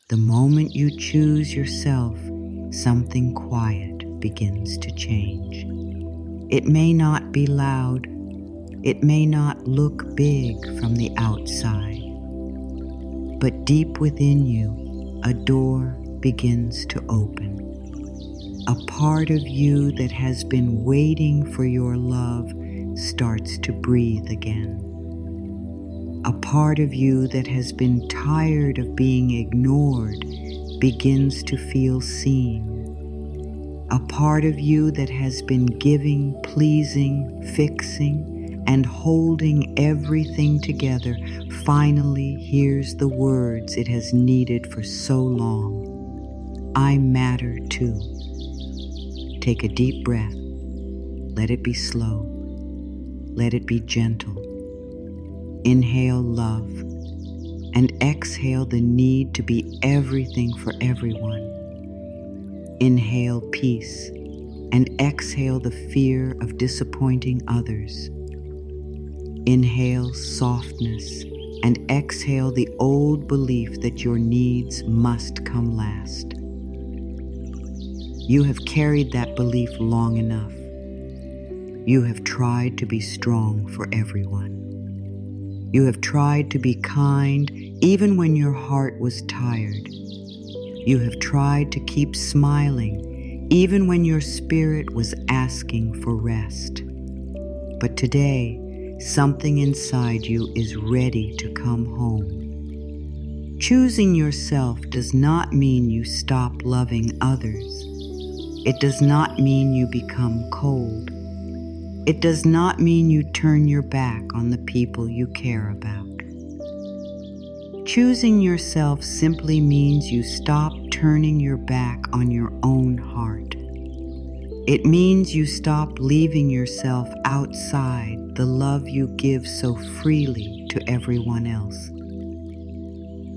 The moment you choose yourself, something quiet begins to change. It may not be loud, it may not look big from the outside, but deep within you, a door begins to open. A part of you that has been waiting for your love starts to breathe again. A part of you that has been tired of being ignored begins to feel seen. A part of you that has been giving, pleasing, fixing, and holding everything together finally hears the words it has needed for so long. I matter too. Take a deep breath. Let it be slow. Let it be gentle. Inhale love and exhale the need to be everything for everyone. Inhale peace and exhale the fear of disappointing others. Inhale softness and exhale the old belief that your needs must come last. You have carried that belief long enough. You have tried to be strong for everyone. You have tried to be kind even when your heart was tired. You have tried to keep smiling even when your spirit was asking for rest. But today, something inside you is ready to come home. Choosing yourself does not mean you stop loving others. It does not mean you become cold. It does not mean you turn your back on the people you care about. Choosing yourself simply means you stop turning your back on your own heart. It means you stop leaving yourself outside the love you give so freely to everyone else.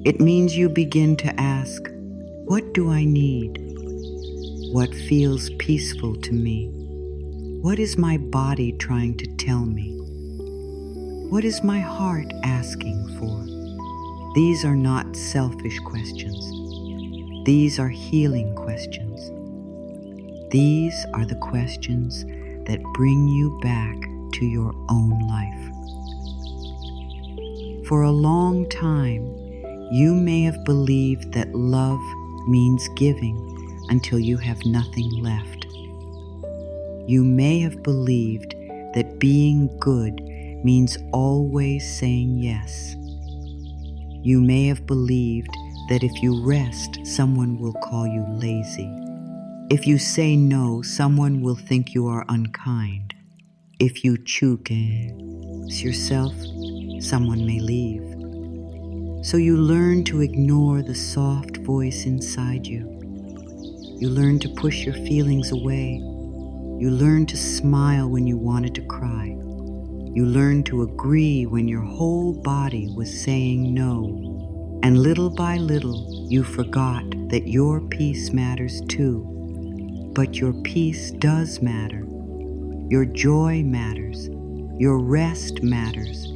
It means you begin to ask, what do I need? What feels peaceful to me? What is my body trying to tell me? What is my heart asking for? These are not selfish questions. These are healing questions. These are the questions that bring you back to your own life. For a long time, you may have believed that love means giving until you have nothing left. You may have believed that being good means always saying yes. You may have believed that if you rest, someone will call you lazy. If you say no, someone will think you are unkind. If you choose yourself, someone may leave. So you learn to ignore the soft voice inside you. You learn to push your feelings away. You learn to smile when you wanted to cry. You learn to agree when your whole body was saying no. And little by little, you forgot that your peace matters too. But your peace does matter. Your joy matters. Your rest matters.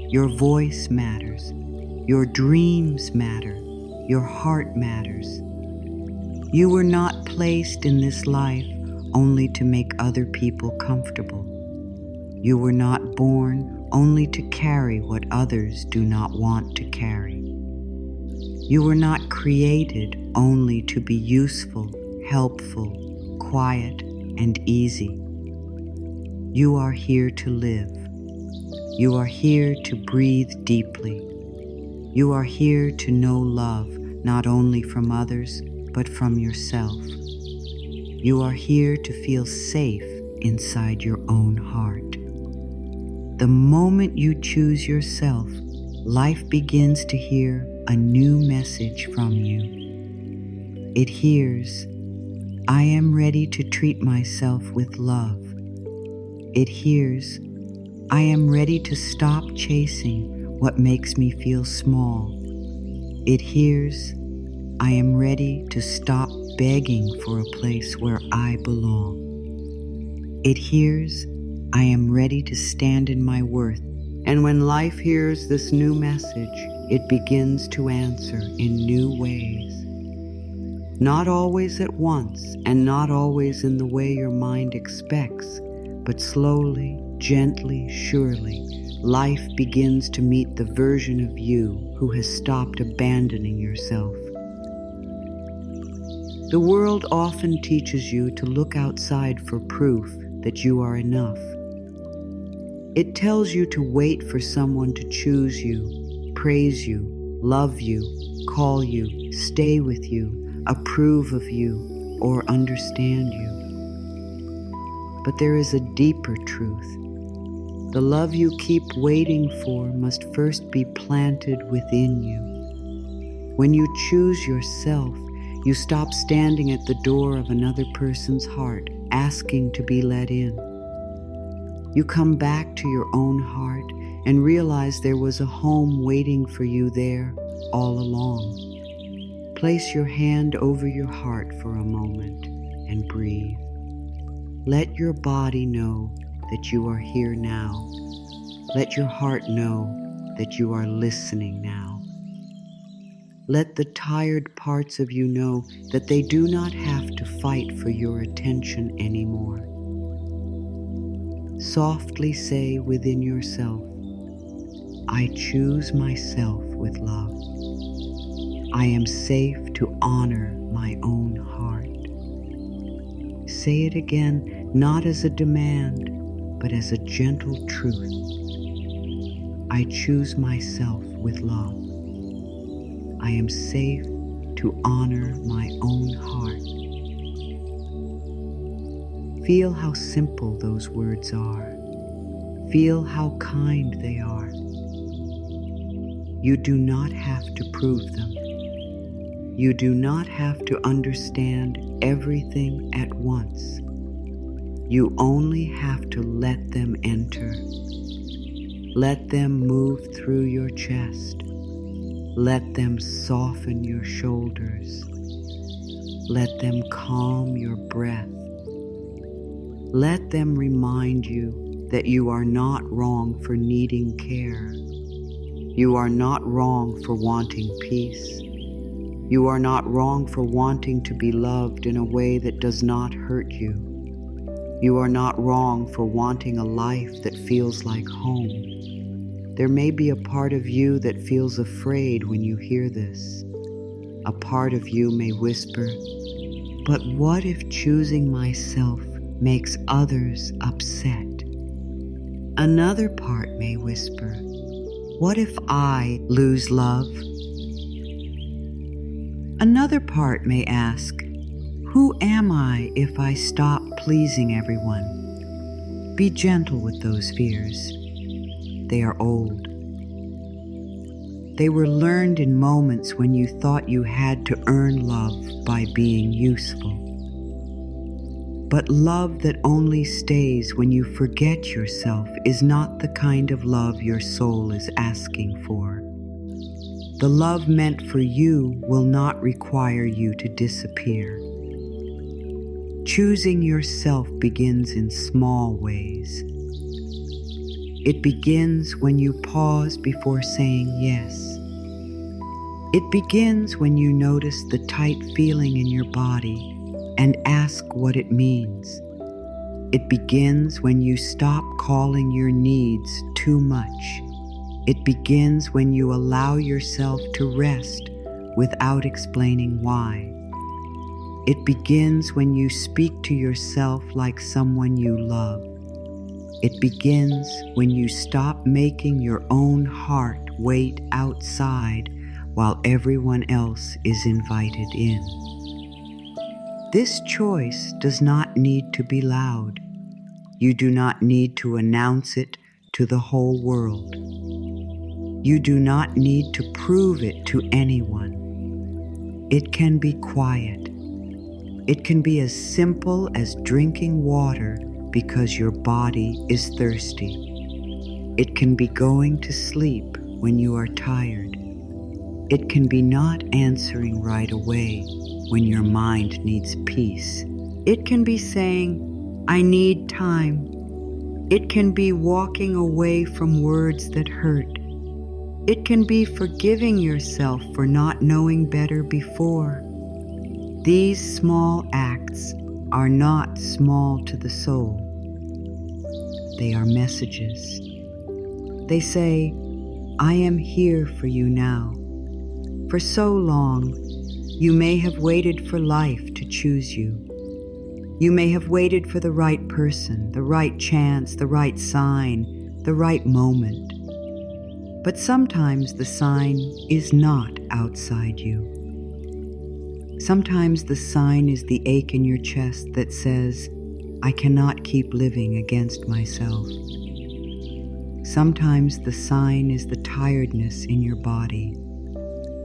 Your voice matters. Your dreams matter. Your heart matters. You were not placed in this life only to make other people comfortable. You were not born only to carry what others do not want to carry. You were not created only to be useful, helpful, quiet, and easy. You are here to live. You are here to breathe deeply. You are here to know love not only from others, but from yourself. You are here to feel safe inside your own heart. The moment you choose yourself, life begins to hear a new message from you. It hears, I am ready to treat myself with love. It hears, I am ready to stop chasing what makes me feel small. It hears, I am ready to stop begging for a place where I belong. It hears, I am ready to stand in my worth. And when life hears this new message, it begins to answer in new ways. Not always at once, and not always in the way your mind expects, but slowly, gently, surely, life begins to meet the version of you who has stopped abandoning yourself. The world often teaches you to look outside for proof that you are enough. It tells you to wait for someone to choose you, praise you, love you, call you, stay with you, approve of you, or understand you. But there is a deeper truth. The love you keep waiting for must first be planted within you. When you choose yourself, you stop standing at the door of another person's heart, asking to be let in. You come back to your own heart and realize there was a home waiting for you there all along. Place your hand over your heart for a moment and breathe. Let your body know that you are here now. Let your heart know that you are listening now. Let the tired parts of you know that they do not have to fight for your attention anymore. Softly say within yourself, I choose myself with love. I am safe to honor my own heart. Say it again, not as a demand, but as a gentle truth. I choose myself with love. I am safe to honor my own heart. Feel how simple those words are. Feel how kind they are. You do not have to prove them. You do not have to understand everything at once. You only have to let them enter. Let them move through your chest. Let them soften your shoulders. Let them calm your breath. Let them remind you that you are not wrong for needing care. You are not wrong for wanting peace. You are not wrong for wanting to be loved in a way that does not hurt you. You are not wrong for wanting a life that feels like home. There may be a part of you that feels afraid when you hear this. A part of you may whisper, but what if choosing myself makes others upset? Another part may whisper, what if I lose love? Another part may ask, who am I if I stop pleasing everyone? Be gentle with those fears. They are old. They were learned in moments when you thought you had to earn love by being useful. But love that only stays when you forget yourself is not the kind of love your soul is asking for. The love meant for you will not require you to disappear. Choosing yourself begins in small ways. It begins when you pause before saying yes. It begins when you notice the tight feeling in your body and ask what it means. It begins when you stop calling your needs too much. It begins when you allow yourself to rest without explaining why. It begins when you speak to yourself like someone you love. It begins when you stop making your own heart wait outside while everyone else is invited in. This choice does not need to be loud. You do not need to announce it to the whole world. You do not need to prove it to anyone. It can be quiet. It can be as simple as drinking water because your body is thirsty. It can be going to sleep when you are tired. It can be not answering right away when your mind needs peace. It can be saying, I need time. It can be walking away from words that hurt. It can be forgiving yourself for not knowing better before. These small acts are not small to the soul. They are messages. They say, I am here for you now. For so long, you may have waited for life to choose you. You may have waited for the right person, the right chance, the right sign, the right moment. But sometimes the sign is not outside you. Sometimes the sign is the ache in your chest that says, I cannot keep living against myself. Sometimes the sign is the tiredness in your body.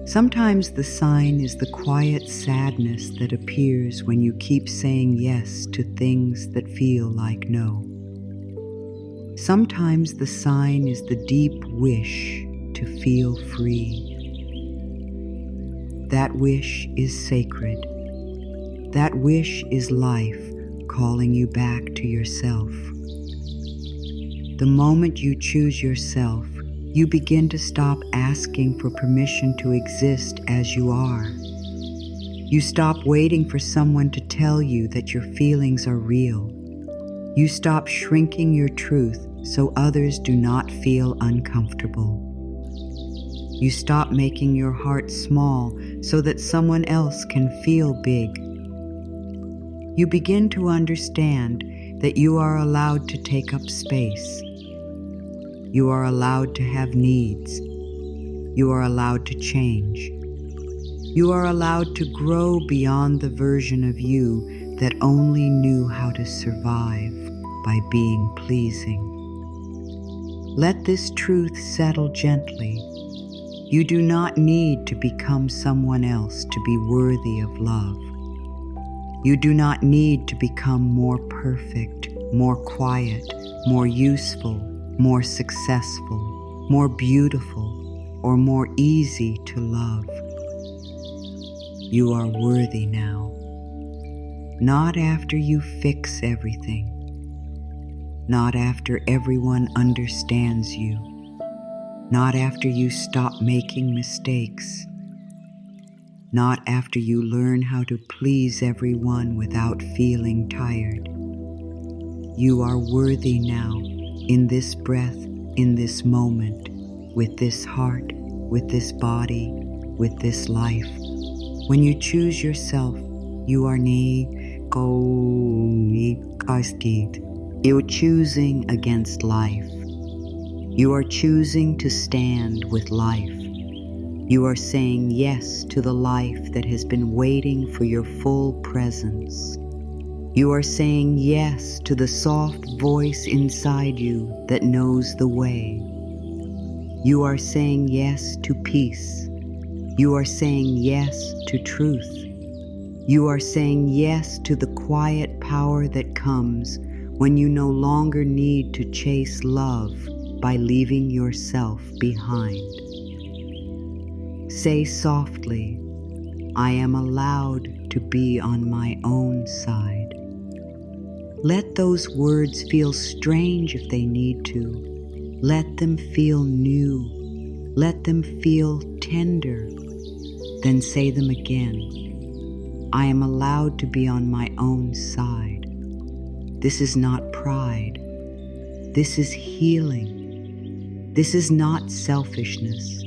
Sometimes the sign is the quiet sadness that appears when you keep saying yes to things that feel like no. Sometimes the sign is the deep wish to feel free. That wish is sacred. That wish is life calling you back to yourself. The moment you choose yourself, you begin to stop asking for permission to exist as you are. You stop waiting for someone to tell you that your feelings are real. You stop shrinking your truth so others do not feel uncomfortable. You stop making your heart small so that someone else can feel big. You begin to understand that you are allowed to take up space. You are allowed to have needs. You are allowed to change. You are allowed to grow beyond the version of you that only knew how to survive by being pleasing. Let this truth settle gently. You do not need to become someone else to be worthy of love. You do not need to become more perfect, more quiet, more useful, more successful, more beautiful, or more easy to love. You are worthy now. Not after you fix everything. Not after everyone understands you. Not after you stop making mistakes. Not after you learn how to please everyone without feeling tired. You are worthy now, in this breath, in this moment, with this heart, with this body, with this life. When you choose yourself, you are you're choosing against life. You are choosing to stand with life. You are saying yes to the life that has been waiting for your full presence. You are saying yes to the soft voice inside you that knows the way. You are saying yes to peace. You are saying yes to truth. You are saying yes to the quiet power that comes when you no longer need to chase love by leaving yourself behind. Say softly, I am allowed to be on my own side. Let those words feel strange if they need to. Let them feel new. Let them feel tender. Then say them again. I am allowed to be on my own side. This is not pride. This is healing. This is not selfishness.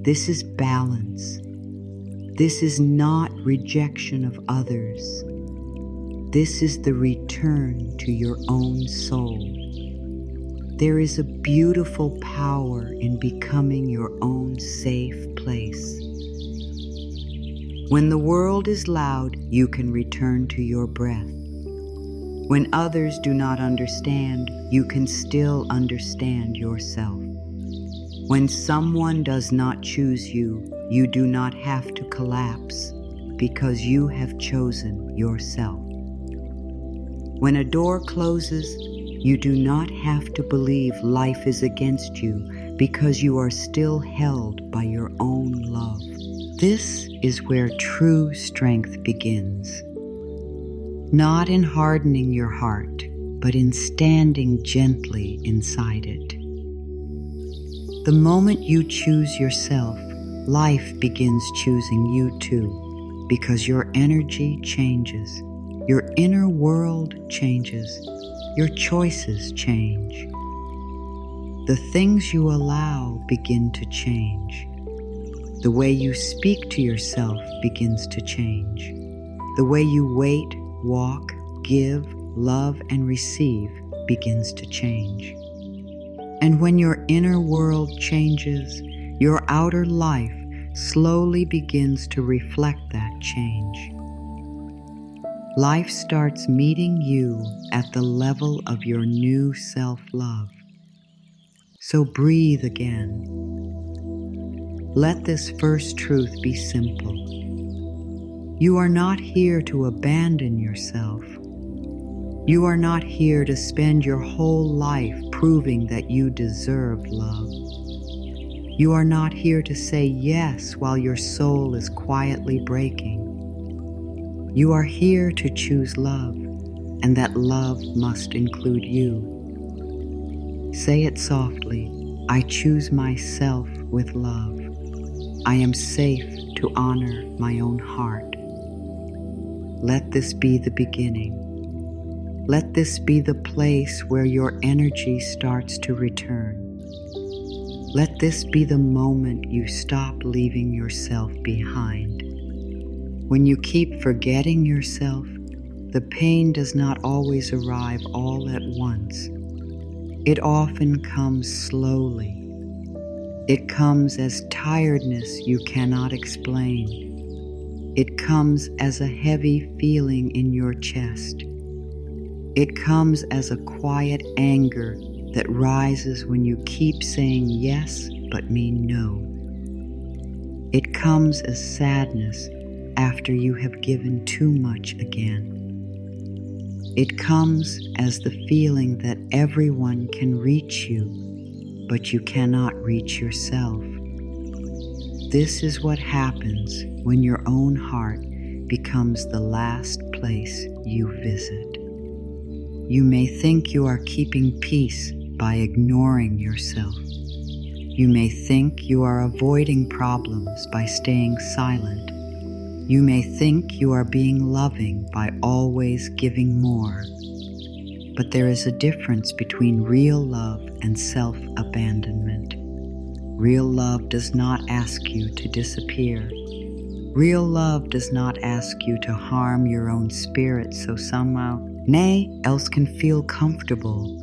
This is balance. This is not rejection of others. This is the return to your own soul. There is a beautiful power in becoming your own safe place. When the world is loud, you can return to your breath. When others do not understand, you can still understand yourself. When someone does not choose you, you do not have to collapse because you have chosen yourself. When a door closes, you do not have to believe life is against you because you are still held by your own love. This is where true strength begins. Not in hardening your heart, but in standing gently inside it. The moment you choose yourself, life begins choosing you too. because your energy changes, your inner world changes, your choices change. The things you allow begin to change. The way you speak to yourself begins to change. The way you wait, walk, give, love, and receive begins to change. And when your inner world changes, your outer life slowly begins to reflect that change. Life starts meeting you at the level of your new self-love. So breathe again. Let this first truth be simple. You are not here to abandon yourself. You are not here to spend your whole life proving that you deserve love. You are not here to say yes while your soul is quietly breaking. You are here to choose love, and that love must include you. Say it softly. I choose myself with love. I am safe to honor my own heart. Let this be the beginning. Let this be the place where your energy starts to return. Let this be the moment you stop leaving yourself behind. When you keep forgetting yourself, the pain does not always arrive all at once. It often comes slowly. It comes as tiredness you cannot explain. It comes as a heavy feeling in your chest. It comes as a quiet anger that rises when you keep saying yes but mean no. It comes as sadness after you have given too much again. It comes as the feeling that everyone can reach you, but you cannot reach yourself. This is what happens when your own heart becomes the last place you visit. You may think you are keeping peace by ignoring yourself. You may think you are avoiding problems by staying silent. You may think you are being loving by always giving more. But there is a difference between real love and self-abandonment. Real love does not ask you to disappear. Real love does not ask you to harm your own spirit so someone else can feel comfortable.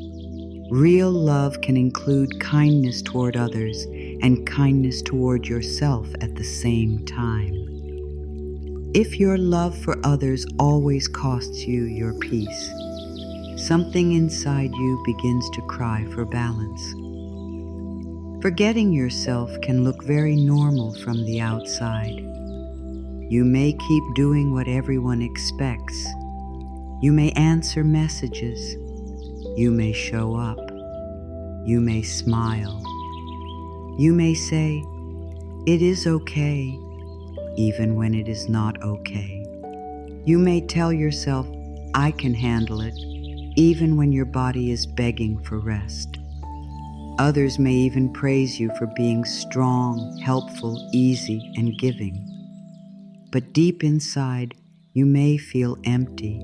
Real love can include kindness toward others and kindness toward yourself at the same time. If your love for others always costs you your peace, something inside you begins to cry for balance. Forgetting yourself can look very normal from the outside. You may keep doing what everyone expects. You may answer messages. You may show up. You may smile. You may say, "It is okay," even when it is not okay. You may tell yourself, "I can handle it," even when your body is begging for rest. Others may even praise you for being strong, helpful, easy, and giving. But deep inside, you may feel empty.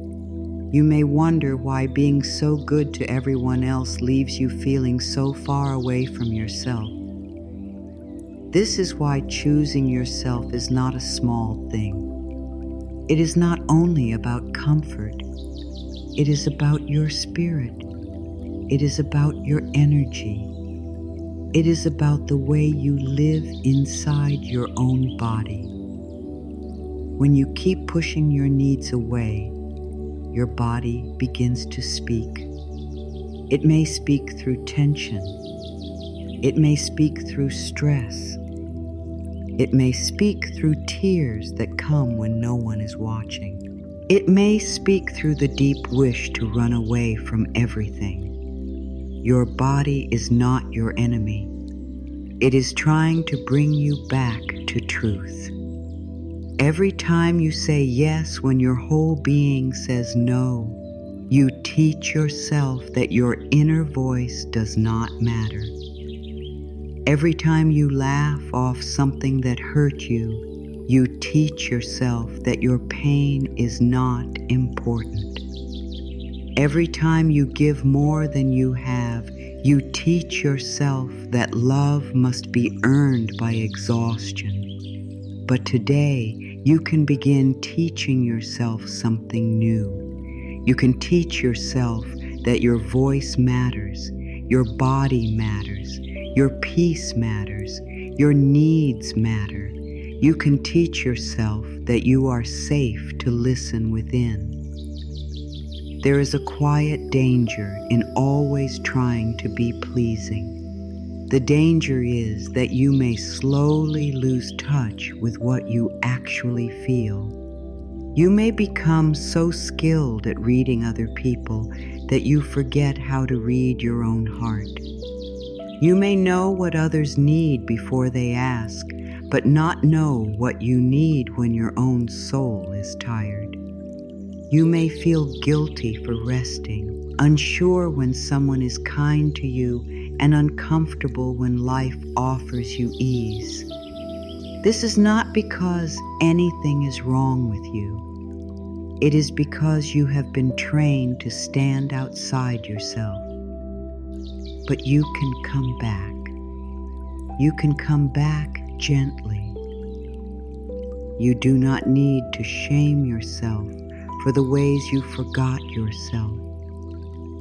You may wonder why being so good to everyone else leaves you feeling so far away from yourself. This is why choosing yourself is not a small thing. It is not only about comfort. It is about your spirit. It is about your energy. It is about the way you live inside your own body. When you keep pushing your needs away, your body begins to speak. It may speak through tension. It may speak through stress. It may speak through tears that come when no one is watching. It may speak through the deep wish to run away from everything. Your body is not your enemy. It is trying to bring you back to truth. Every time you say yes when your whole being says no, you teach yourself that your inner voice does not matter. Every time you laugh off something that hurt you, You teach yourself that your pain is not important. Every time you give more than you have, you teach yourself that love must be earned by exhaustion. But today, you can begin teaching yourself something new. You can teach yourself that your voice matters, your body matters, your peace matters, your needs matter. You can teach yourself that you are safe to listen within. There is a quiet danger in always trying to be pleasing. The danger is that you may slowly lose touch with what you actually feel. You may become so skilled at reading other people that you forget how to read your own heart. You may know what others need before they ask, but not know what you need when your own soul is tired. You may feel guilty for resting, unsure when someone is kind to you, and uncomfortable when life offers you ease. This is not because anything is wrong with you. It is because you have been trained to stand outside yourself. But you can come back. You can come back gently. You do not need to shame yourself for the ways you forgot yourself.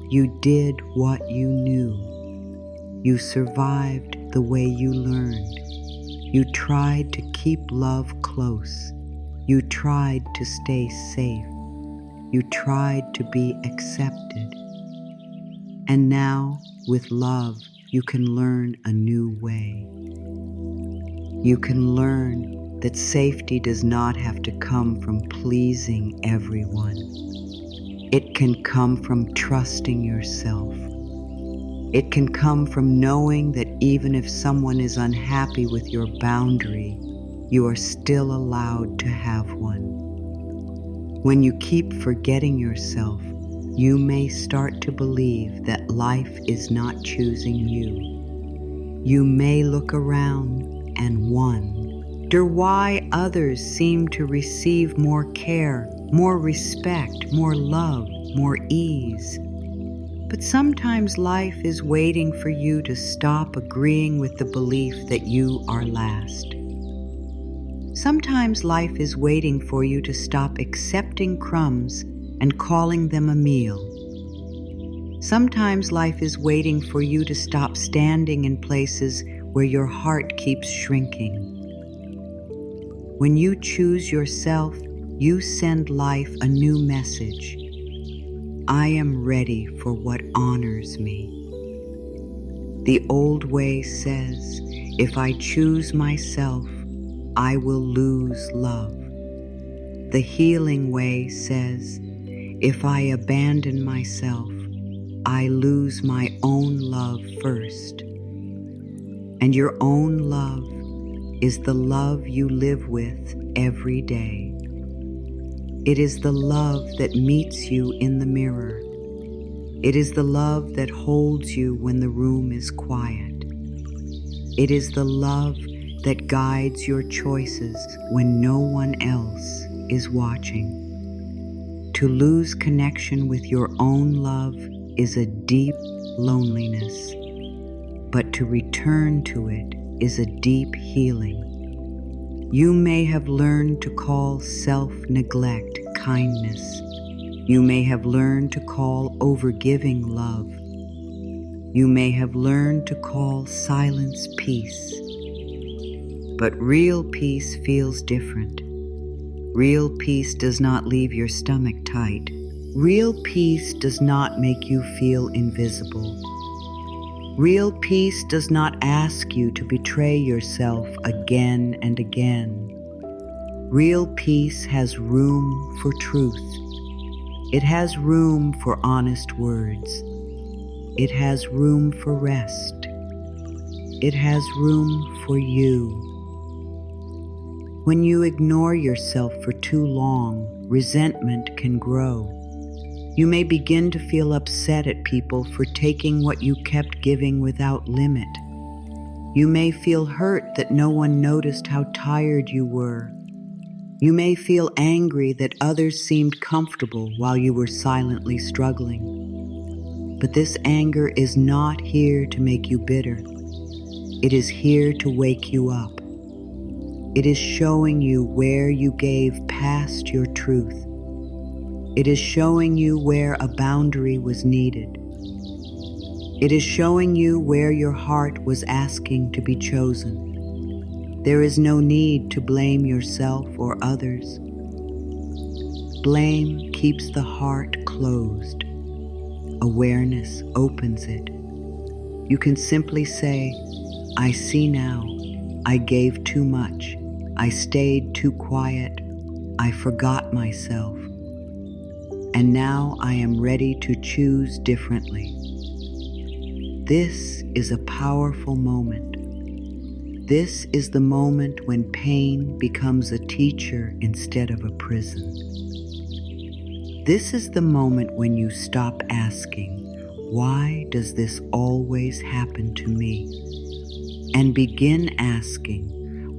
You did what you knew. You survived the way you learned. You tried to keep love close. You tried to stay safe. You tried to be accepted. And now, with love, you can learn a new way. You can learn that safety does not have to come from pleasing everyone. It can come from trusting yourself. It can come from knowing that even if someone is unhappy with your boundary, you are still allowed to have one. When you keep forgetting yourself, you may start to believe that life is not choosing you. You may look around and wonder why others seem to receive more care, more respect, more love, more ease. But sometimes life is waiting for you to stop agreeing with the belief that you are last. Sometimes life is waiting for you to stop accepting crumbs and calling them a meal. Sometimes life is waiting for you to stop standing in places where your heart keeps shrinking. When you choose yourself, you send life a new message. I am ready for what honors me. The old way says, if I choose myself, I will lose love. The healing way says, if I abandon myself, I lose my own love first. And your own love is the love you live with every day. It is the love that meets you in the mirror. It is the love that holds you when the room is quiet. It is the love that guides your choices when no one else is watching. To lose connection with your own love is a deep loneliness, but to return to it is a deep healing. You may have learned to call self-neglect kindness. You may have learned to call overgiving love. You may have learned to call silence peace. But real peace feels different. Real peace does not leave your stomach tight. Real peace does not make you feel invisible. Real peace does not ask you to betray yourself again and again. Real peace has room for truth. It has room for honest words. It has room for rest. It has room for you. When you ignore yourself for too long, resentment can grow. You may begin to feel upset at people for taking what you kept giving without limit. You may feel hurt that no one noticed how tired you were. You may feel angry that others seemed comfortable while you were silently struggling. But this anger is not here to make you bitter. It is here to wake you up. It is showing you where you gave past your truth. It is showing you where a boundary was needed. It is showing you where your heart was asking to be chosen. There is no need to blame yourself or others. Blame keeps the heart closed. Awareness opens it. You can simply say, I see now. I gave too much. I stayed too quiet. I forgot myself. And now I am ready to choose differently. This is a powerful moment. This is the moment when pain becomes a teacher instead of a prison. This is the moment when you stop asking, why does this always happen to me? And begin asking,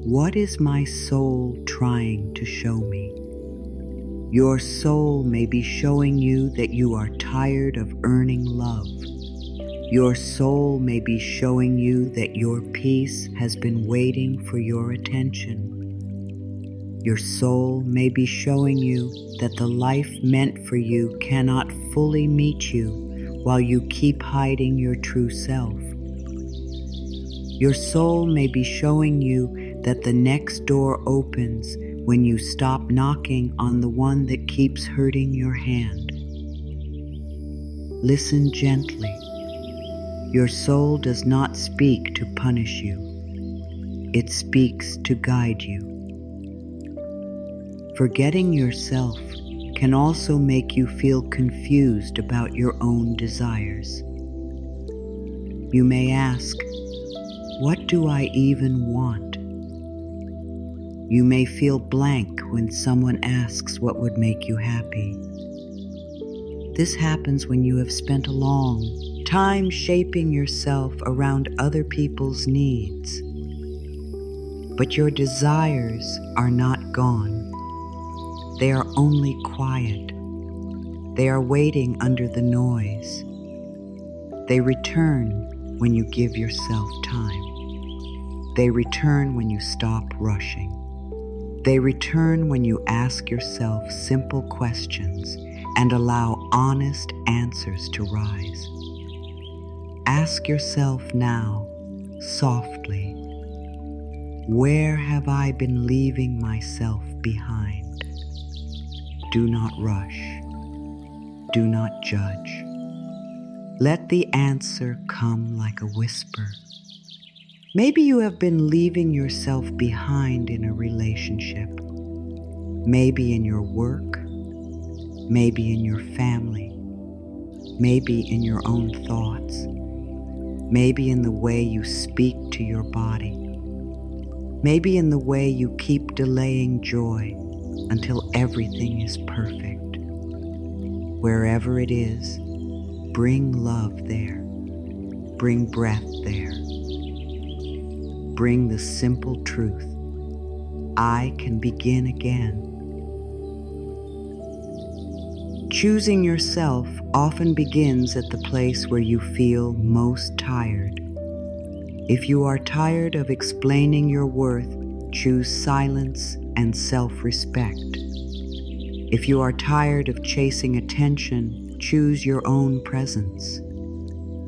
what is my soul trying to show me? Your soul may be showing you that you are tired of earning love. Your soul may be showing you that your peace has been waiting for your attention. Your soul may be showing you that the life meant for you cannot fully meet you while you keep hiding your true self. Your soul may be showing you that the next door opens when you stop knocking on the one that keeps hurting your hand. Listen gently. Your soul does not speak to punish you. It speaks to guide you. Forgetting yourself can also make you feel confused about your own desires. You may ask, what do I even want? You may feel blank when someone asks what would make you happy. This happens when you have spent a long time shaping yourself around other people's needs. But your desires are not gone. They are only quiet. They are waiting under the noise. They return when you give yourself time. They return when you stop rushing. They return when you ask yourself simple questions and allow honest answers to rise. Ask yourself now, softly, where have I been leaving myself behind? Do not rush. Do not judge. Let the answer come like a whisper. Maybe you have been leaving yourself behind in a relationship. Maybe in your work. Maybe in your family. Maybe in your own thoughts. Maybe in the way you speak to your body. Maybe in the way you keep delaying joy until everything is perfect. Wherever it is, bring love there. Bring breath there. Bring the simple truth. I can begin again. Choosing yourself often begins at the place where you feel most tired. If you are tired of explaining your worth, choose silence and self-respect. If you are tired of chasing attention, choose your own presence.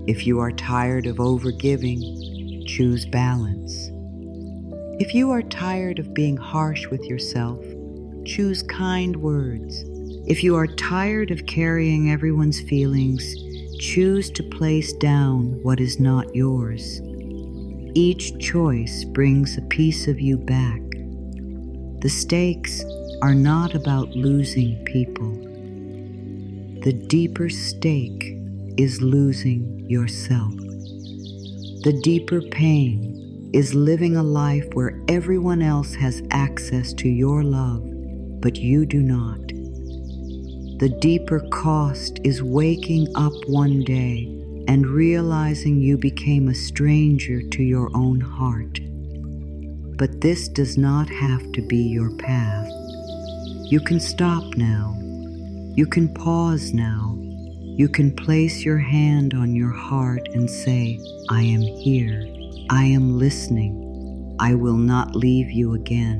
If you are tired of overgiving, choose balance. If you are tired of being harsh with yourself, choose kind words. If you are tired of carrying everyone's feelings, choose to place down what is not yours. Each choice brings a piece of you back. The stakes are not about losing people. The deeper stake is losing yourself. The deeper pain is living a life where everyone else has access to your love, but you do not. The deeper cost is waking up one day and realizing you became a stranger to your own heart. But this does not have to be your path. You can stop now. You can pause now. You can place your hand on your heart and say, I am here. I am listening. I will not leave you again.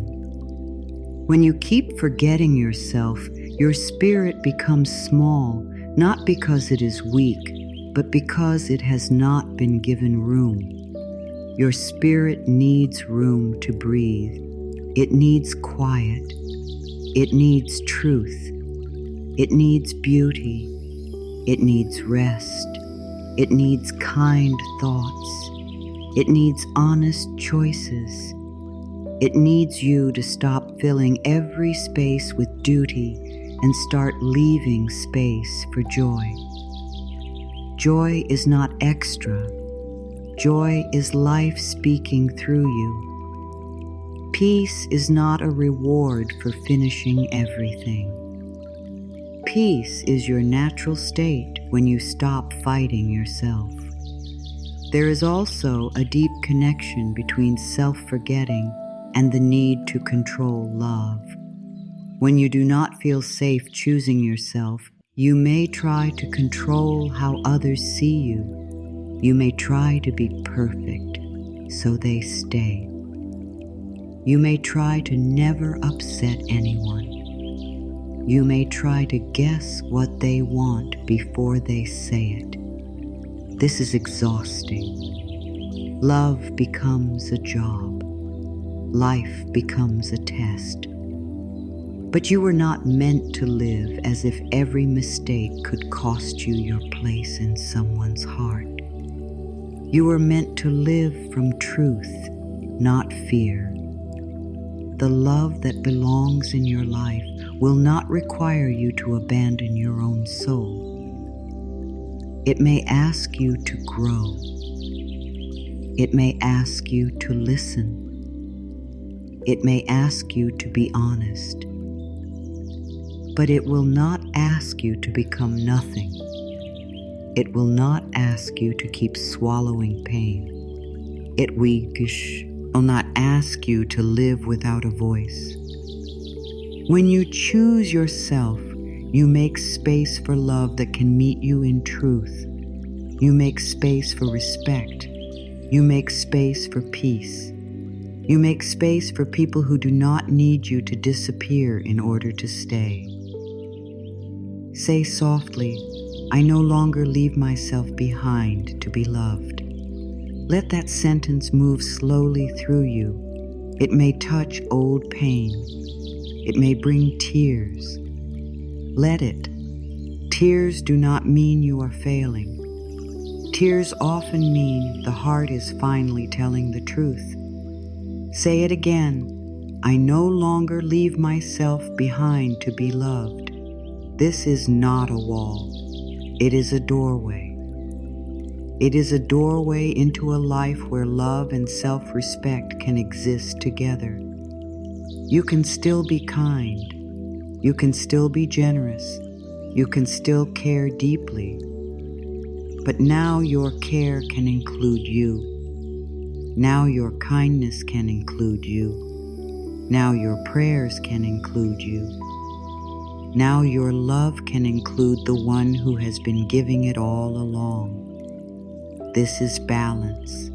When you keep forgetting yourself, your spirit becomes small, not because it is weak, but because it has not been given room. Your spirit needs room to breathe. It needs quiet. It needs truth. It needs beauty. It needs rest. It needs kind thoughts. It needs honest choices. It needs you to stop filling every space with duty and start leaving space for joy. Joy is not extra. Joy is life speaking through you. Peace is not a reward for finishing everything. Peace is your natural state when you stop fighting yourself. There is also a deep connection between self-forgetting and the need to control love. When you do not feel safe choosing yourself, you may try to control how others see you. You may try to be perfect, so they stay. You may try to never upset anyone. You may try to guess what they want before they say it. This is exhausting. Love becomes a job. Life becomes a test. But you were not meant to live as if every mistake could cost you your place in someone's heart. You were meant to live from truth, not fear. The love that belongs in your life will not require you to abandon your own soul. It may ask you to grow. It may ask you to listen. It may ask you to be honest. But it will not ask you to become nothing. It will not ask you to keep swallowing pain. It will not ask you to live without a voice. When you choose yourself, you make space for love that can meet you in truth. You make space for respect. You make space for peace. You make space for people who do not need you to disappear in order to stay. Say softly, I no longer leave myself behind to be loved. Let that sentence move slowly through you. It may touch old pain. It may bring tears. Let it. Tears do not mean you are failing. Tears often mean the heart is finally telling the truth. Say it again. I no longer leave myself behind to be loved. This is not a wall. It is a doorway. It is a doorway into a life where love and self-respect can exist together. You can still be kind. You can still be generous. You can still care deeply. But now your care can include you. Now your kindness can include you. Now your prayers can include you. Now your love can include the one who has been giving it all along. This is balance.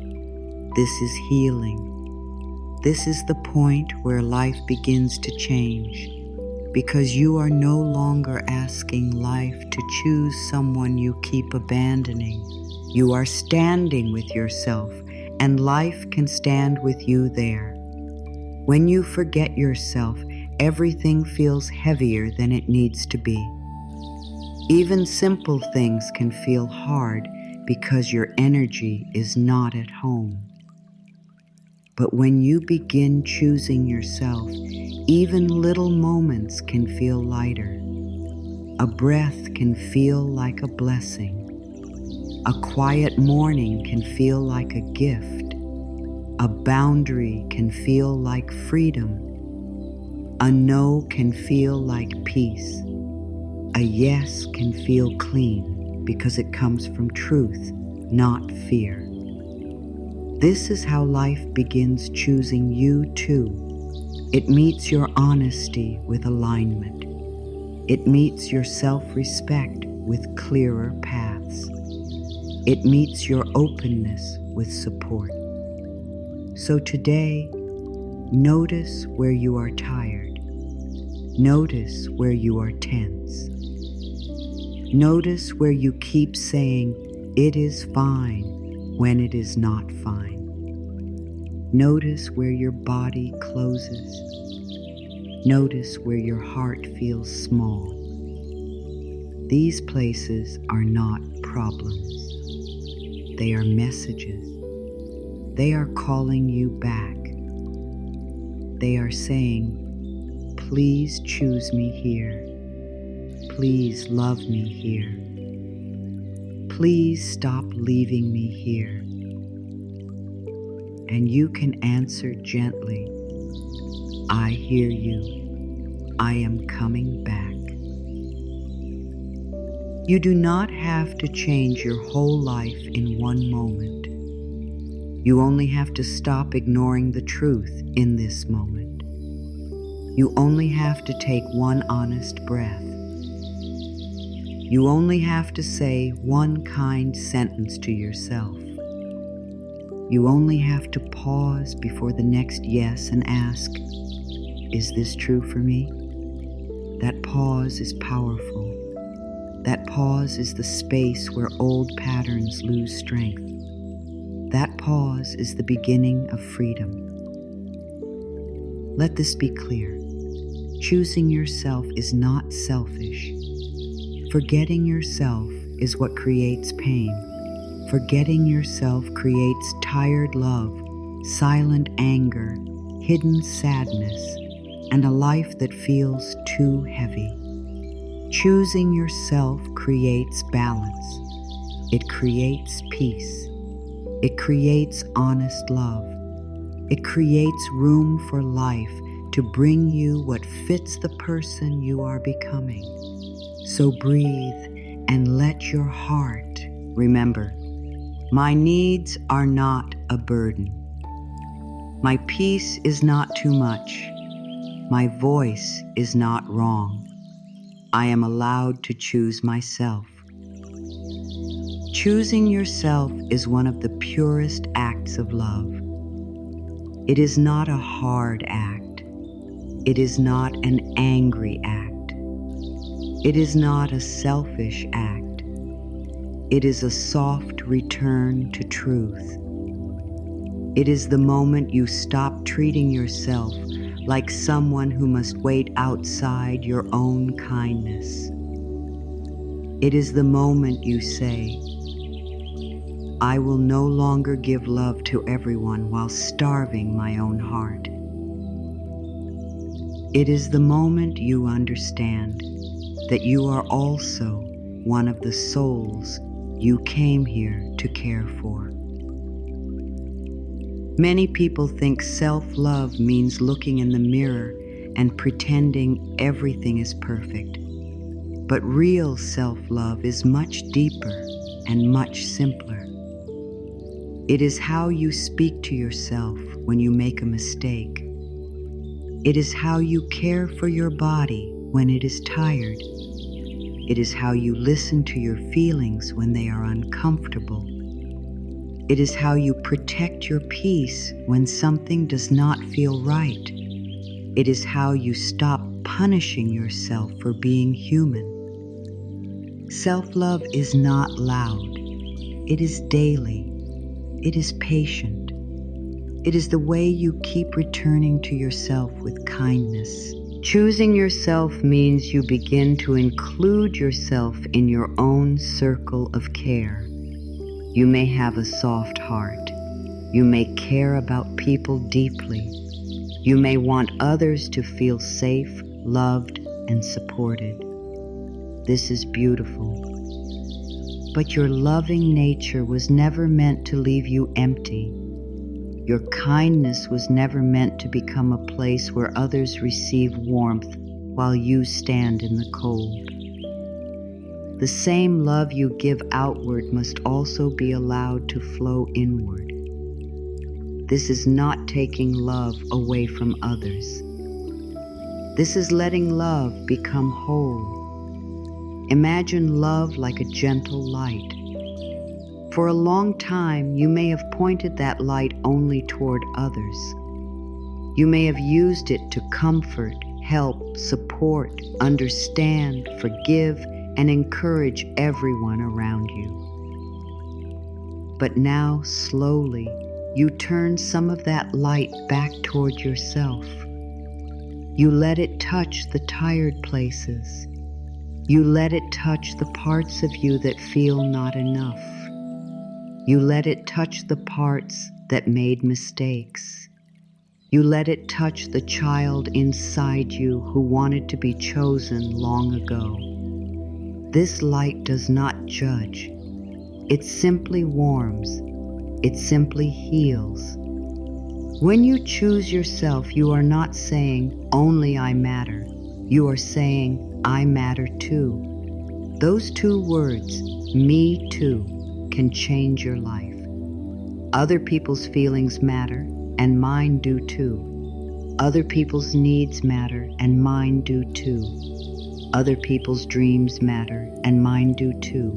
This is healing. This is the point where life begins to change, because you are no longer asking life to choose someone you keep abandoning. You are standing with yourself, and life can stand with you there. When you forget yourself, everything feels heavier than it needs to be. Even simple things can feel hard because your energy is not at home. But when you begin choosing yourself, even little moments can feel lighter. A breath can feel like a blessing. A quiet morning can feel like a gift. A boundary can feel like freedom. A no can feel like peace. A yes can feel clean because it comes from truth, not fear. This is how life begins choosing you too. It meets your honesty with alignment. It meets your self-respect with clearer paths. It meets your openness with support. So today, notice where you are tired. Notice where you are tense. Notice where you keep saying, "It is fine," when it is not fine. Notice where your body closes. Notice where your heart feels small. These places are not problems. They are messages. They are calling you back. They are saying, "Please choose me here. Please love me here. Please stop leaving me here." And you can answer gently, "I hear you. I am coming back." You do not have to change your whole life in one moment. You only have to stop ignoring the truth in this moment. You only have to take one honest breath. You only have to say one kind sentence to yourself. You only have to pause before the next yes and ask, "Is this true for me?" That pause is powerful. That pause is the space where old patterns lose strength. That pause is the beginning of freedom. Let this be clear. Choosing yourself is not selfish. Forgetting yourself is what creates pain. Forgetting yourself creates tired love, silent anger, hidden sadness, and a life that feels too heavy. Choosing yourself creates balance. It creates peace. It creates honest love. It creates room for life to bring you what fits the person you are becoming. So breathe and let your heart remember, my needs are not a burden. My peace is not too much. My voice is not wrong. I am allowed to choose myself. Choosing yourself is one of the purest acts of love. It is not a hard act. It is not an angry act. It is not a selfish act. It is a soft return to truth. It is the moment you stop treating yourself like someone who must wait outside your own kindness. It is the moment you say, "I will no longer give love to everyone while starving my own heart." It is the moment you understand that you are also one of the souls you came here to care for. Many people think self-love means looking in the mirror and pretending everything is perfect. But real self-love is much deeper and much simpler. It is how you speak to yourself when you make a mistake. It is how you care for your body when it is tired. It is how you listen to your feelings when they are uncomfortable. It is how you protect your peace when something does not feel right. It is how you stop punishing yourself for being human. Self-love is not loud. It is daily. It is patient. It is the way you keep returning to yourself with kindness. Choosing yourself means you begin to include yourself in your own circle of care. You may have a soft heart. You may care about people deeply. You may want others to feel safe, loved, and supported. This is beautiful. But your loving nature was never meant to leave you empty. Your kindness was never meant to become a place where others receive warmth while you stand in the cold. The same love you give outward must also be allowed to flow inward. This is not taking love away from others. This is letting love become whole. Imagine love like a gentle light. For a long time, you may have pointed that light only toward others. You may have used it to comfort, help, support, understand, forgive, and encourage everyone around you. But now, slowly, you turn some of that light back toward yourself. You let it touch the tired places. You let it touch the parts of you that feel not enough. You let it touch the parts that made mistakes. You let it touch the child inside you who wanted to be chosen long ago. This light does not judge. It simply warms. It simply heals. When you choose yourself, you are not saying, "Only I matter." You are saying, "I matter too." Those two words, "me too," can change your life. Other people's feelings matter, and mine do too. Other people's needs matter, and mine do too. Other people's dreams matter, and mine do too.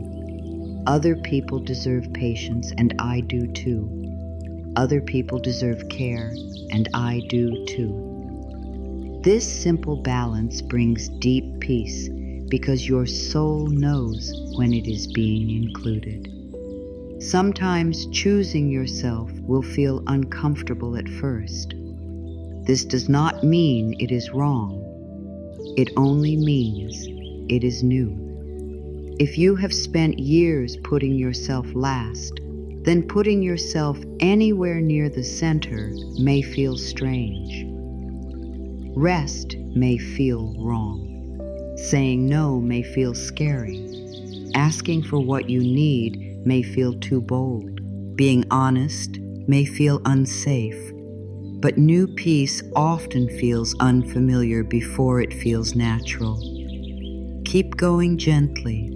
Other people deserve patience, and I do too. Other people deserve care, and I do too. This simple balance brings deep peace because your soul knows when it is being included. Sometimes choosing yourself will feel uncomfortable at first. This does not mean it is wrong. It only means it is new. If you have spent years putting yourself last, then putting yourself anywhere near the center may feel strange. Rest may feel wrong. Saying no may feel scary. Asking for what you need may feel too bold. Being honest may feel unsafe. But new peace often feels unfamiliar before it feels natural. Keep going gently.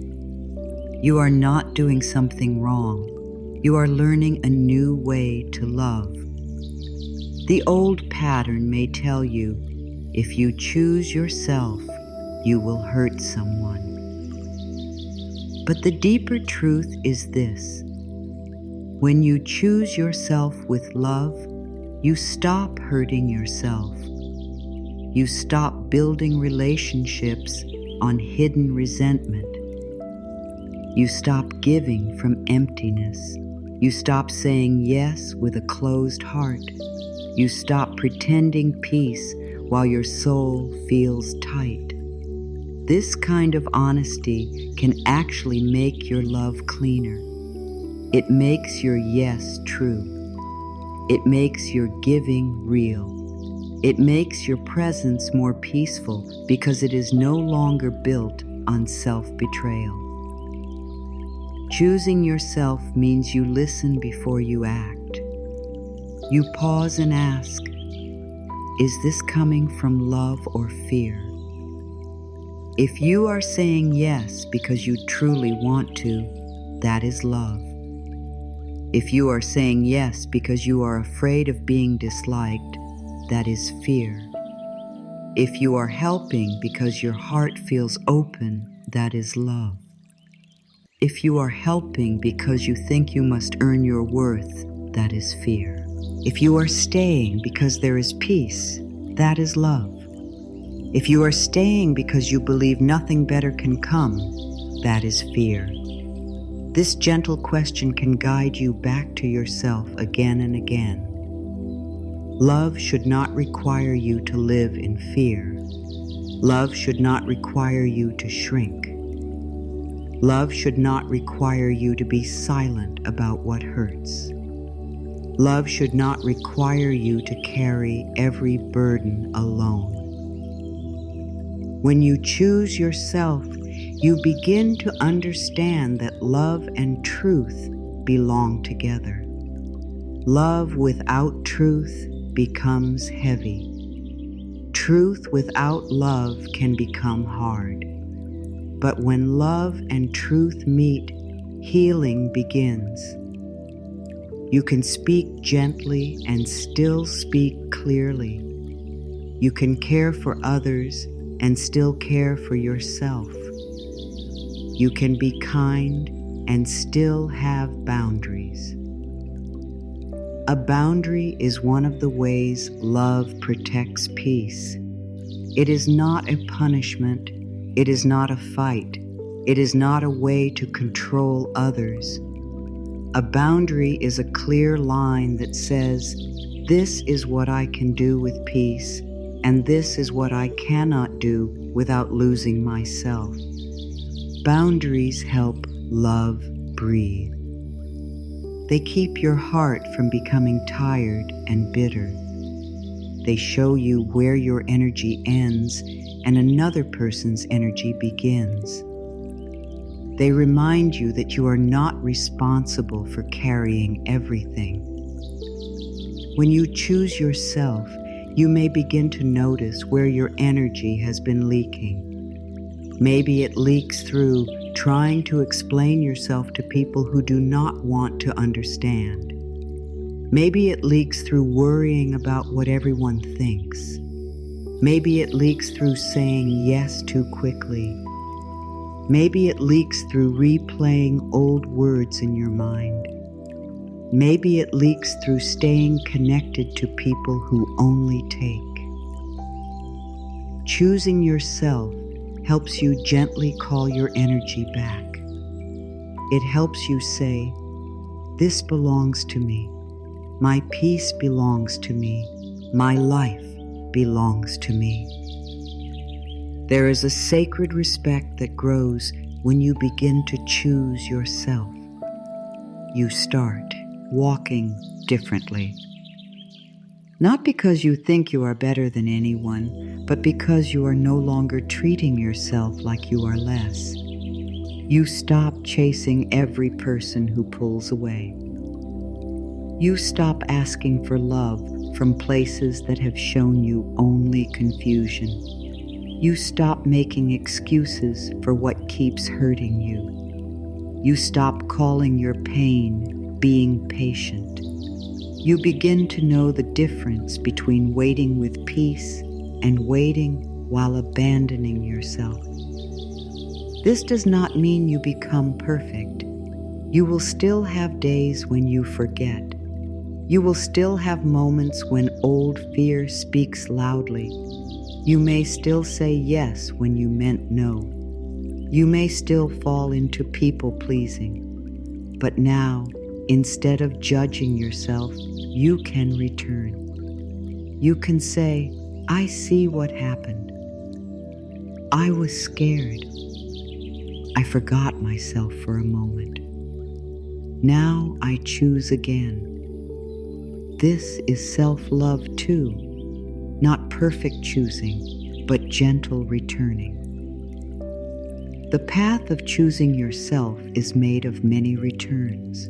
You are not doing something wrong. You are learning a new way to love. The old pattern may tell you, if you choose yourself, you will hurt someone. But the deeper truth is this: when you choose yourself with love, you stop hurting yourself. You stop building relationships on hidden resentment. You stop giving from emptiness. You stop saying yes with a closed heart. You stop pretending peace while your soul feels tight. This kind of honesty can actually make your love cleaner. It makes your yes true. It makes your giving real. It makes your presence more peaceful because it is no longer built on self-betrayal. Choosing yourself means you listen before you act. You pause and ask, is this coming from love or fear? If you are saying yes because you truly want to, that is love. If you are saying yes because you are afraid of being disliked, that is fear. If you are helping because your heart feels open, that is love. If you are helping because you think you must earn your worth, that is fear. If you are staying because there is peace, that is love. If you are staying because you believe nothing better can come, that is fear. This gentle question can guide you back to yourself again and again. Love should not require you to live in fear. Love should not require you to shrink. Love should not require you to be silent about what hurts. Love should not require you to carry every burden alone. When you choose yourself, you begin to understand that love and truth belong together. Love without truth becomes heavy. Truth without love can become hard. But when love and truth meet, healing begins. You can speak gently and still speak clearly. You can care for others and still care for yourself. You can be kind and still have boundaries. A boundary is one of the ways love protects peace. It is not a punishment. It is not a fight. It is not a way to control others. A boundary is a clear line that says, this is what I can do with peace, and this is what I cannot do without losing myself. Boundaries help love breathe. They keep your heart from becoming tired and bitter. They show you where your energy ends and another person's energy begins. They remind you that you are not responsible for carrying everything. When you choose yourself, you may begin to notice where your energy has been leaking. Maybe it leaks through trying to explain yourself to people who do not want to understand. Maybe it leaks through worrying about what everyone thinks. Maybe it leaks through saying yes too quickly. Maybe it leaks through replaying old words in your mind. Maybe it leaks through staying connected to people who only take. Choosing yourself helps you gently call your energy back. It helps you say, this belongs to me. My peace belongs to me. My life belongs to me. There is a sacred respect that grows when you begin to choose yourself. You start walking differently. Not because you think you are better than anyone, but because you are no longer treating yourself like you are less. You stop chasing every person who pulls away. You stop asking for love from places that have shown you only confusion. You stop making excuses for what keeps hurting you. You stop calling your pain being patient. You begin to know the difference between waiting with peace and waiting while abandoning yourself. This does not mean you become perfect. You will still have days when you forget. You will still have moments when old fear speaks loudly. You may still say yes when you meant no. You may still fall into people-pleasing. But now, instead of judging yourself, you can return. You can say, I see what happened. I was scared. I forgot myself for a moment. Now I choose again. This is self-love too, not perfect choosing, but gentle returning. The path of choosing yourself is made of many returns.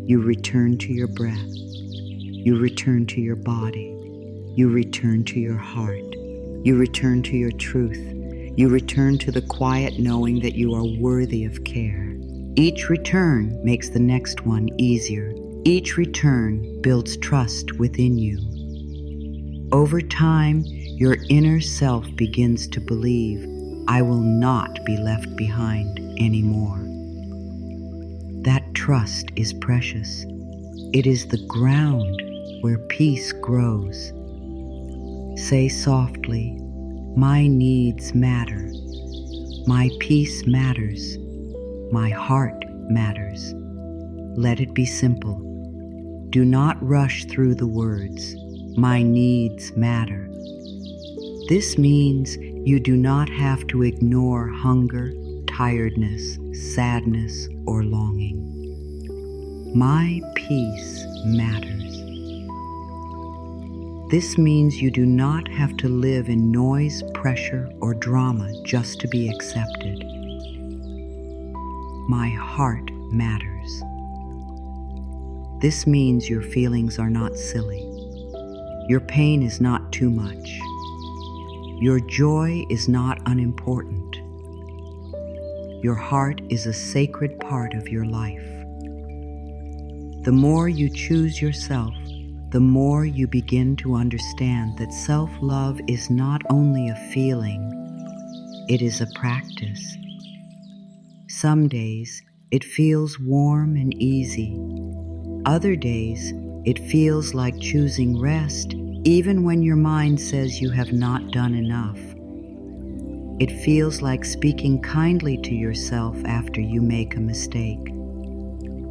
You return to your breath. You return to your body. You return to your heart. You return to your truth. You return to the quiet knowing that you are worthy of care. Each return makes the next one easier. Each return builds trust within you. Over time, your inner self begins to believe, I will not be left behind anymore. That trust is precious. It is the ground where peace grows. Say softly, my needs matter. My peace matters. My heart matters. Let it be simple. Do not rush through the words. My needs matter. This means you do not have to ignore hunger, tiredness, sadness, or longing. My peace matters. This means you do not have to live in noise, pressure, or drama just to be accepted. My heart matters. This means your feelings are not silly. Your pain is not too much. Your joy is not unimportant. Your heart is a sacred part of your life. The more you choose yourself, the more you begin to understand that self-love is not only a feeling, it is a practice. Some days it feels warm and easy. Other days it feels like choosing rest even when your mind says you have not done enough. It feels like speaking kindly to yourself after you make a mistake.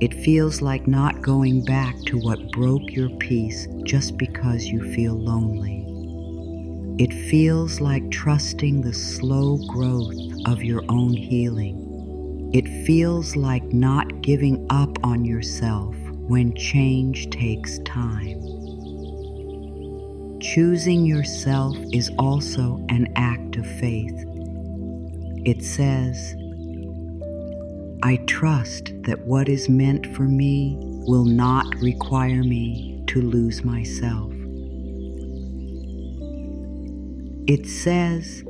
It feels like not going back to what broke your peace just because you feel lonely. It feels like trusting the slow growth of your own healing. It feels like not giving up on yourself when change takes time. Choosing yourself is also an act of faith. It says, I trust that what is meant for me will not require me to lose myself. It says,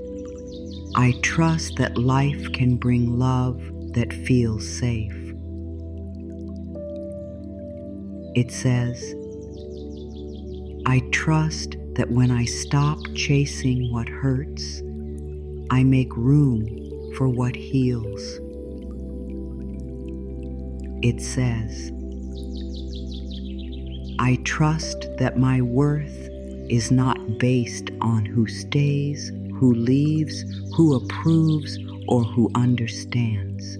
I trust that life can bring love that feels safe. It says, I trust that when I stop chasing what hurts, I make room for what heals. It says, I trust that my worth is not based on who stays, who leaves, who approves, or who understands.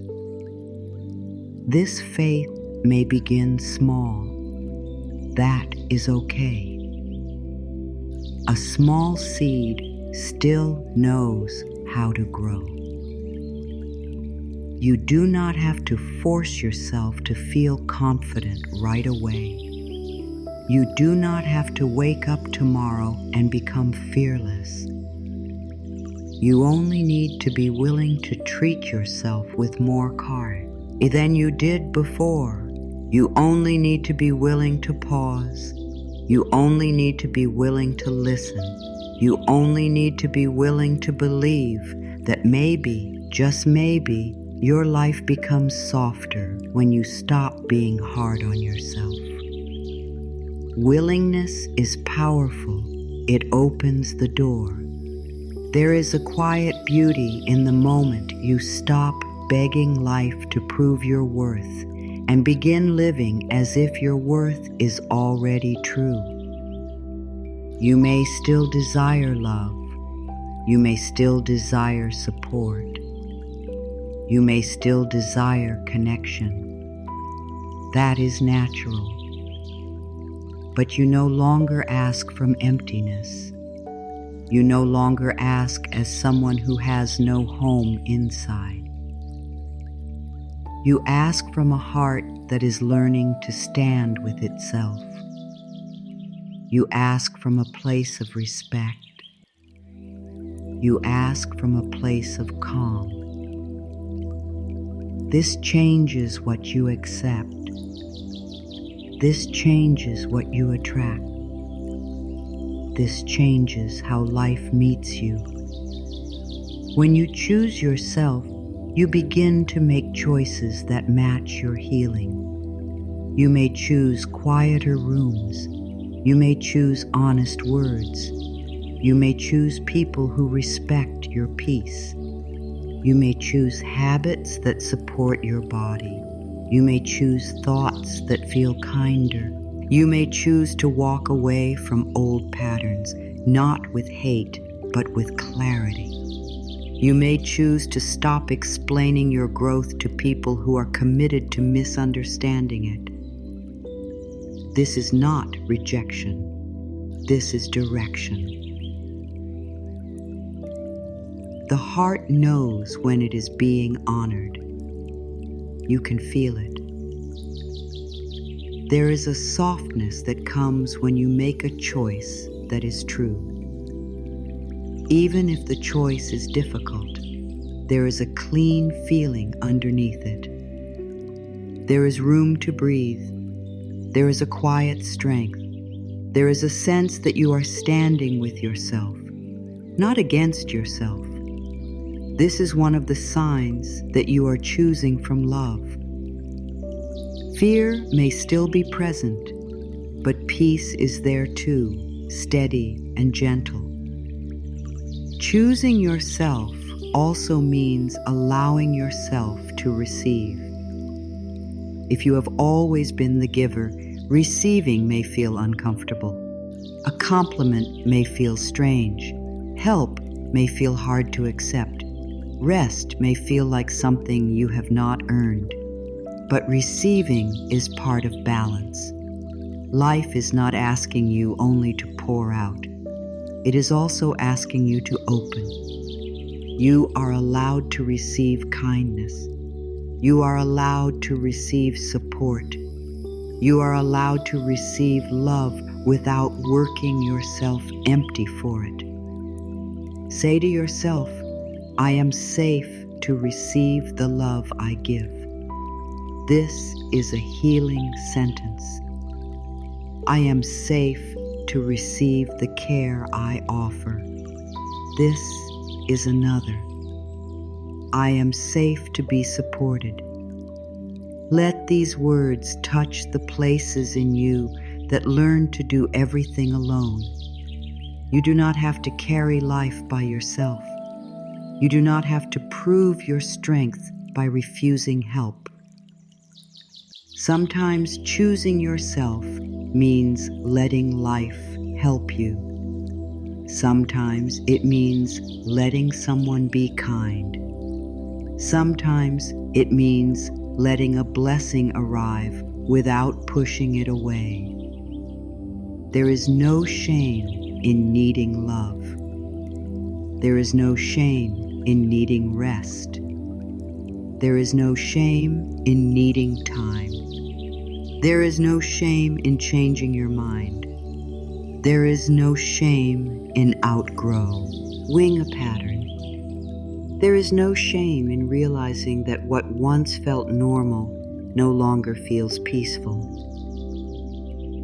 This faith may begin small. That is okay. A small seed still knows how to grow. You do not have to force yourself to feel confident right away. You do not have to wake up tomorrow and become fearless. You only need to be willing to treat yourself with more care than you did before. You only need to be willing to pause. You only need to be willing to listen. You only need to be willing to believe that maybe, just maybe, your life becomes softer when you stop being hard on yourself. Willingness is powerful. It opens the door. There is a quiet beauty in the moment you stop begging life to prove your worth and begin living as if your worth is already true. You may still desire love. You may still desire support. You may still desire connection. That is natural. But you no longer ask from emptiness. You no longer ask as someone who has no home inside. You ask from a heart that is learning to stand with itself. You ask from a place of respect. You ask from a place of calm. This changes what you accept. This changes what you attract. This changes how life meets you. When you choose yourself, you begin to make choices that match your healing. You may choose quieter rooms. You may choose honest words. You may choose people who respect your peace. You may choose habits that support your body. You may choose thoughts that feel kinder. You may choose to walk away from old patterns, not with hate, but with clarity. You may choose to stop explaining your growth to people who are committed to misunderstanding it. This is not rejection. This is direction. The heart knows when it is being honored. You can feel it. There is a softness that comes when you make a choice that is true. Even if the choice is difficult, there is a clean feeling underneath it. There is room to breathe. There is a quiet strength. There is a sense that you are standing with yourself, not against yourself. This is one of the signs that you are choosing from love. Fear may still be present. but peace is there too, steady and gentle. Choosing yourself also means allowing yourself to receive. If you have always been the giver, receiving may feel uncomfortable. A compliment may feel strange. Help may feel hard to accept. Rest may feel like something you have not earned. But receiving is part of balance. Life is not asking you only to pour out. It is also asking you to open. You are allowed to receive kindness. You are allowed to receive support. You are allowed to receive love without working yourself empty for it. Say to yourself, I am safe to receive the love I give. This is a healing sentence. I am safe to receive the care I offer. This is another. I am safe to be supported. Let these words touch the places in you that learn to do everything alone. You do not have to carry life by yourself. You do not have to prove your strength by refusing help. Sometimes choosing yourself means letting life help you. Sometimes it means letting someone be kind. Sometimes it means letting a blessing arrive without pushing it away. There is no shame in needing love. There is no shame in needing rest. There is no shame in needing time. There is no shame in changing your mind. There is no shame in outgrow. Wing a pattern. There is no shame in realizing that what once felt normal no longer feels peaceful.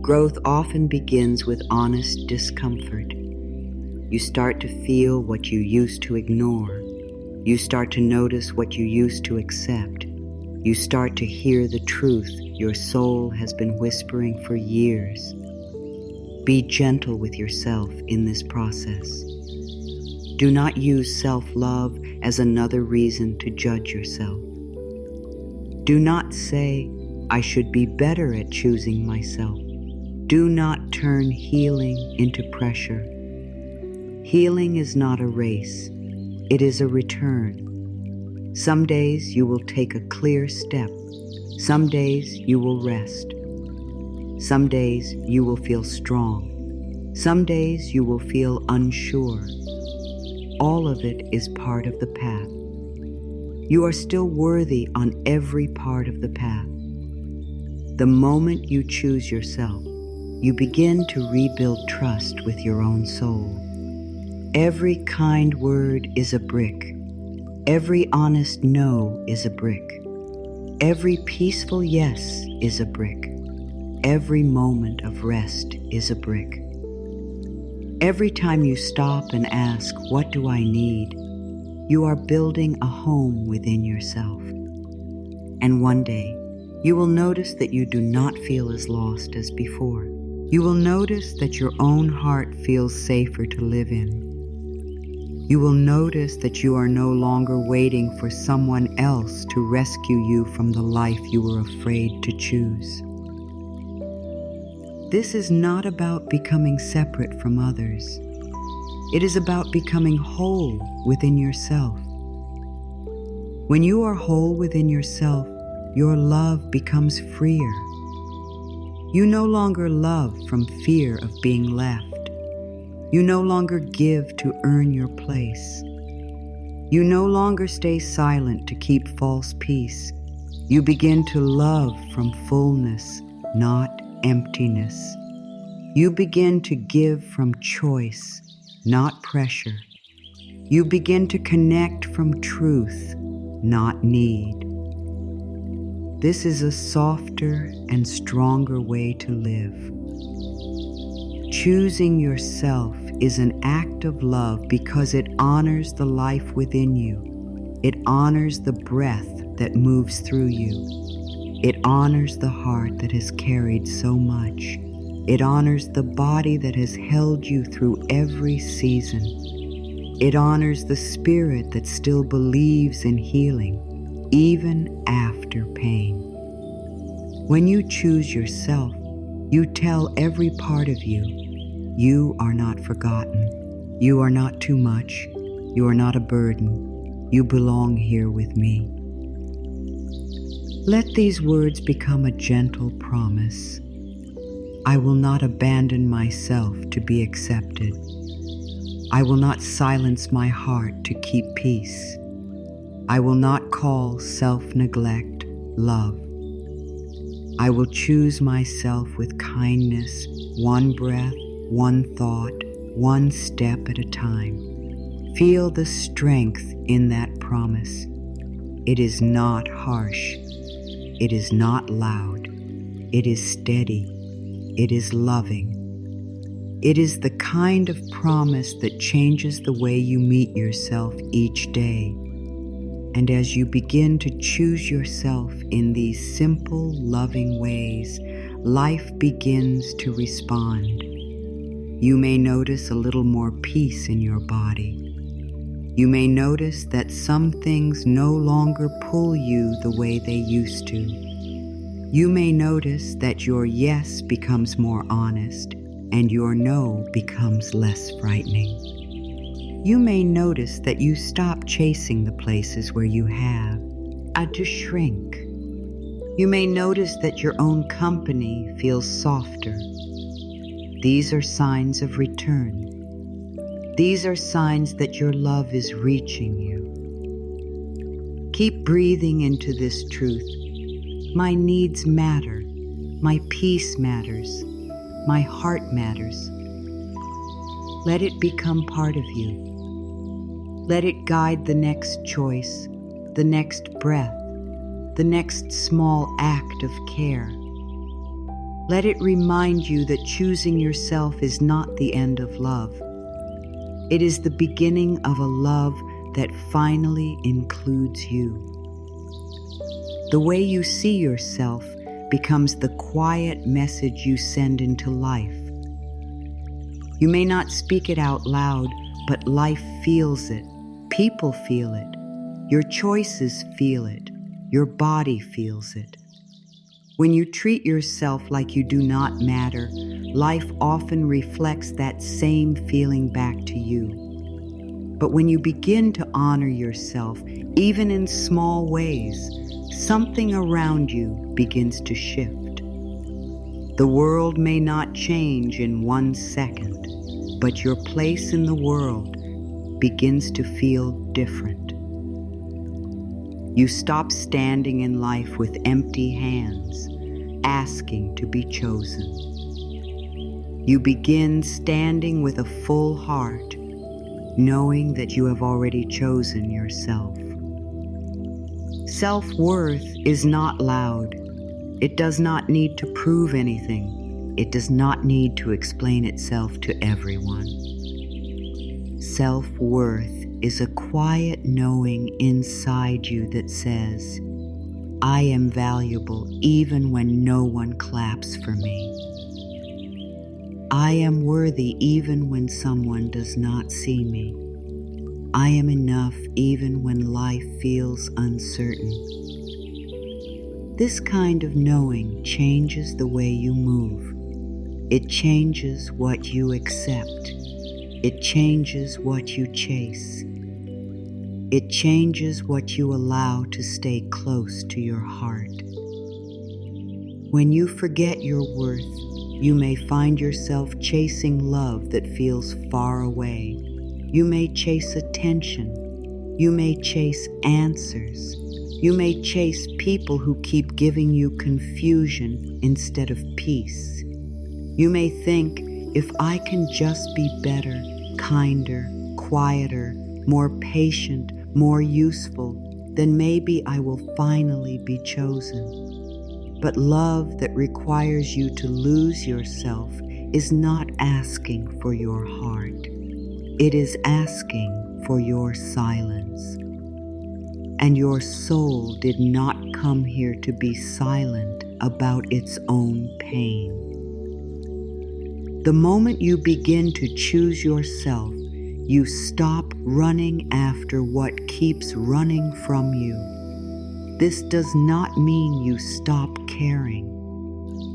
Growth often begins with honest discomfort. You start to feel what you used to ignore. You start to notice what you used to accept. You start to hear the truth your soul has been whispering for years. Be gentle with yourself in this process. Do not use self-love as another reason to judge yourself. Do not say, I should be better at choosing myself. Do not turn healing into pressure. Healing is not a race. It is a return. Some days you will take a clear step. Some days you will rest. Some days you will feel strong. Some days you will feel unsure. All of it is part of the path. You are still worthy on every part of the path. The moment you choose yourself, you begin to rebuild trust with your own soul. Every kind word is a brick. Every honest no is a brick. Every peaceful yes is a brick. Every moment of rest is a brick. Every time you stop and ask, what do I need? You are building a home within yourself. And one day, you will notice that you do not feel as lost as before. You will notice that your own heart feels safer to live in. You will notice that you are no longer waiting for someone else to rescue you from the life you were afraid to choose. This is not about becoming separate from others. It is about becoming whole within yourself. When you are whole within yourself, your love becomes freer. You no longer love from fear of being left. You no longer give to earn your place. You no longer stay silent to keep false peace. You begin to love from fullness, not emptiness. You begin to give from choice, not pressure. You begin to connect from truth, not need. This is a softer and stronger way to live. Choosing yourself is an act of love because it honors the life within you. It honors the breath that moves through you. It honors the heart that has carried so much. It honors the body that has held you through every season. It honors the spirit that still believes in healing, even after pain. When you choose yourself, you tell every part of you, you are not forgotten. You are not too much. You are not a burden. You belong here with me. Let these words become a gentle promise. I will not abandon myself to be accepted. I will not silence my heart to keep peace. I will not call self-neglect love. I will choose myself with kindness, one breath, one thought, one step at a time. Feel the strength in that promise. It is not harsh. It is not loud. It is steady. It is loving. It is the kind of promise that changes the way you meet yourself each day. And as you begin to choose yourself in these simple, loving ways, life begins to respond. You may notice a little more peace in your body. You may notice that some things no longer pull you the way they used to. You may notice that your yes becomes more honest and your no becomes less frightening. You may notice that you stop chasing the places where you have to shrink. You may notice that your own company feels softer. These are signs of return. These are signs that your love is reaching you. Keep breathing into this truth. My needs matter. My peace matters. My heart matters. Let it become part of you. Let it guide the next choice, the next breath, the next small act of care. Let it remind you that choosing yourself is not the end of love. It is the beginning of a love that finally includes you. The way you see yourself becomes the quiet message you send into life. You may not speak it out loud, but life feels it. People feel it. Your choices feel it. Your body feels it. When you treat yourself like you do not matter, life often reflects that same feeling back to you. But when you begin to honor yourself, even in small ways, something around you begins to shift. The world may not change in 1 second, but your place in the world begins to feel different. You stop standing in life with empty hands, asking to be chosen. You begin standing with a full heart, knowing that you have already chosen yourself. Self-worth is not loud. It does not need to prove anything. It does not need to explain itself to everyone. Self-worth is a quiet knowing inside you that says, I am valuable even when no one claps for me. I am worthy even when someone does not see me. I am enough even when life feels uncertain. This kind of knowing changes the way you move. It changes what you accept. It changes what you chase. It changes what you allow to stay close to your heart. When you forget your worth, you may find yourself chasing love that feels far away. You may chase attention. You may chase answers. You may chase people who keep giving you confusion instead of peace. You may think, if I can just be better, kinder, quieter, more patient, more useful, then maybe I will finally be chosen. But love that requires you to lose yourself is not asking for your heart. It is asking for your silence. And your soul did not come here to be silent about its own pain. The moment you begin to choose yourself, you stop running after what keeps running from you. This does not mean you stop caring.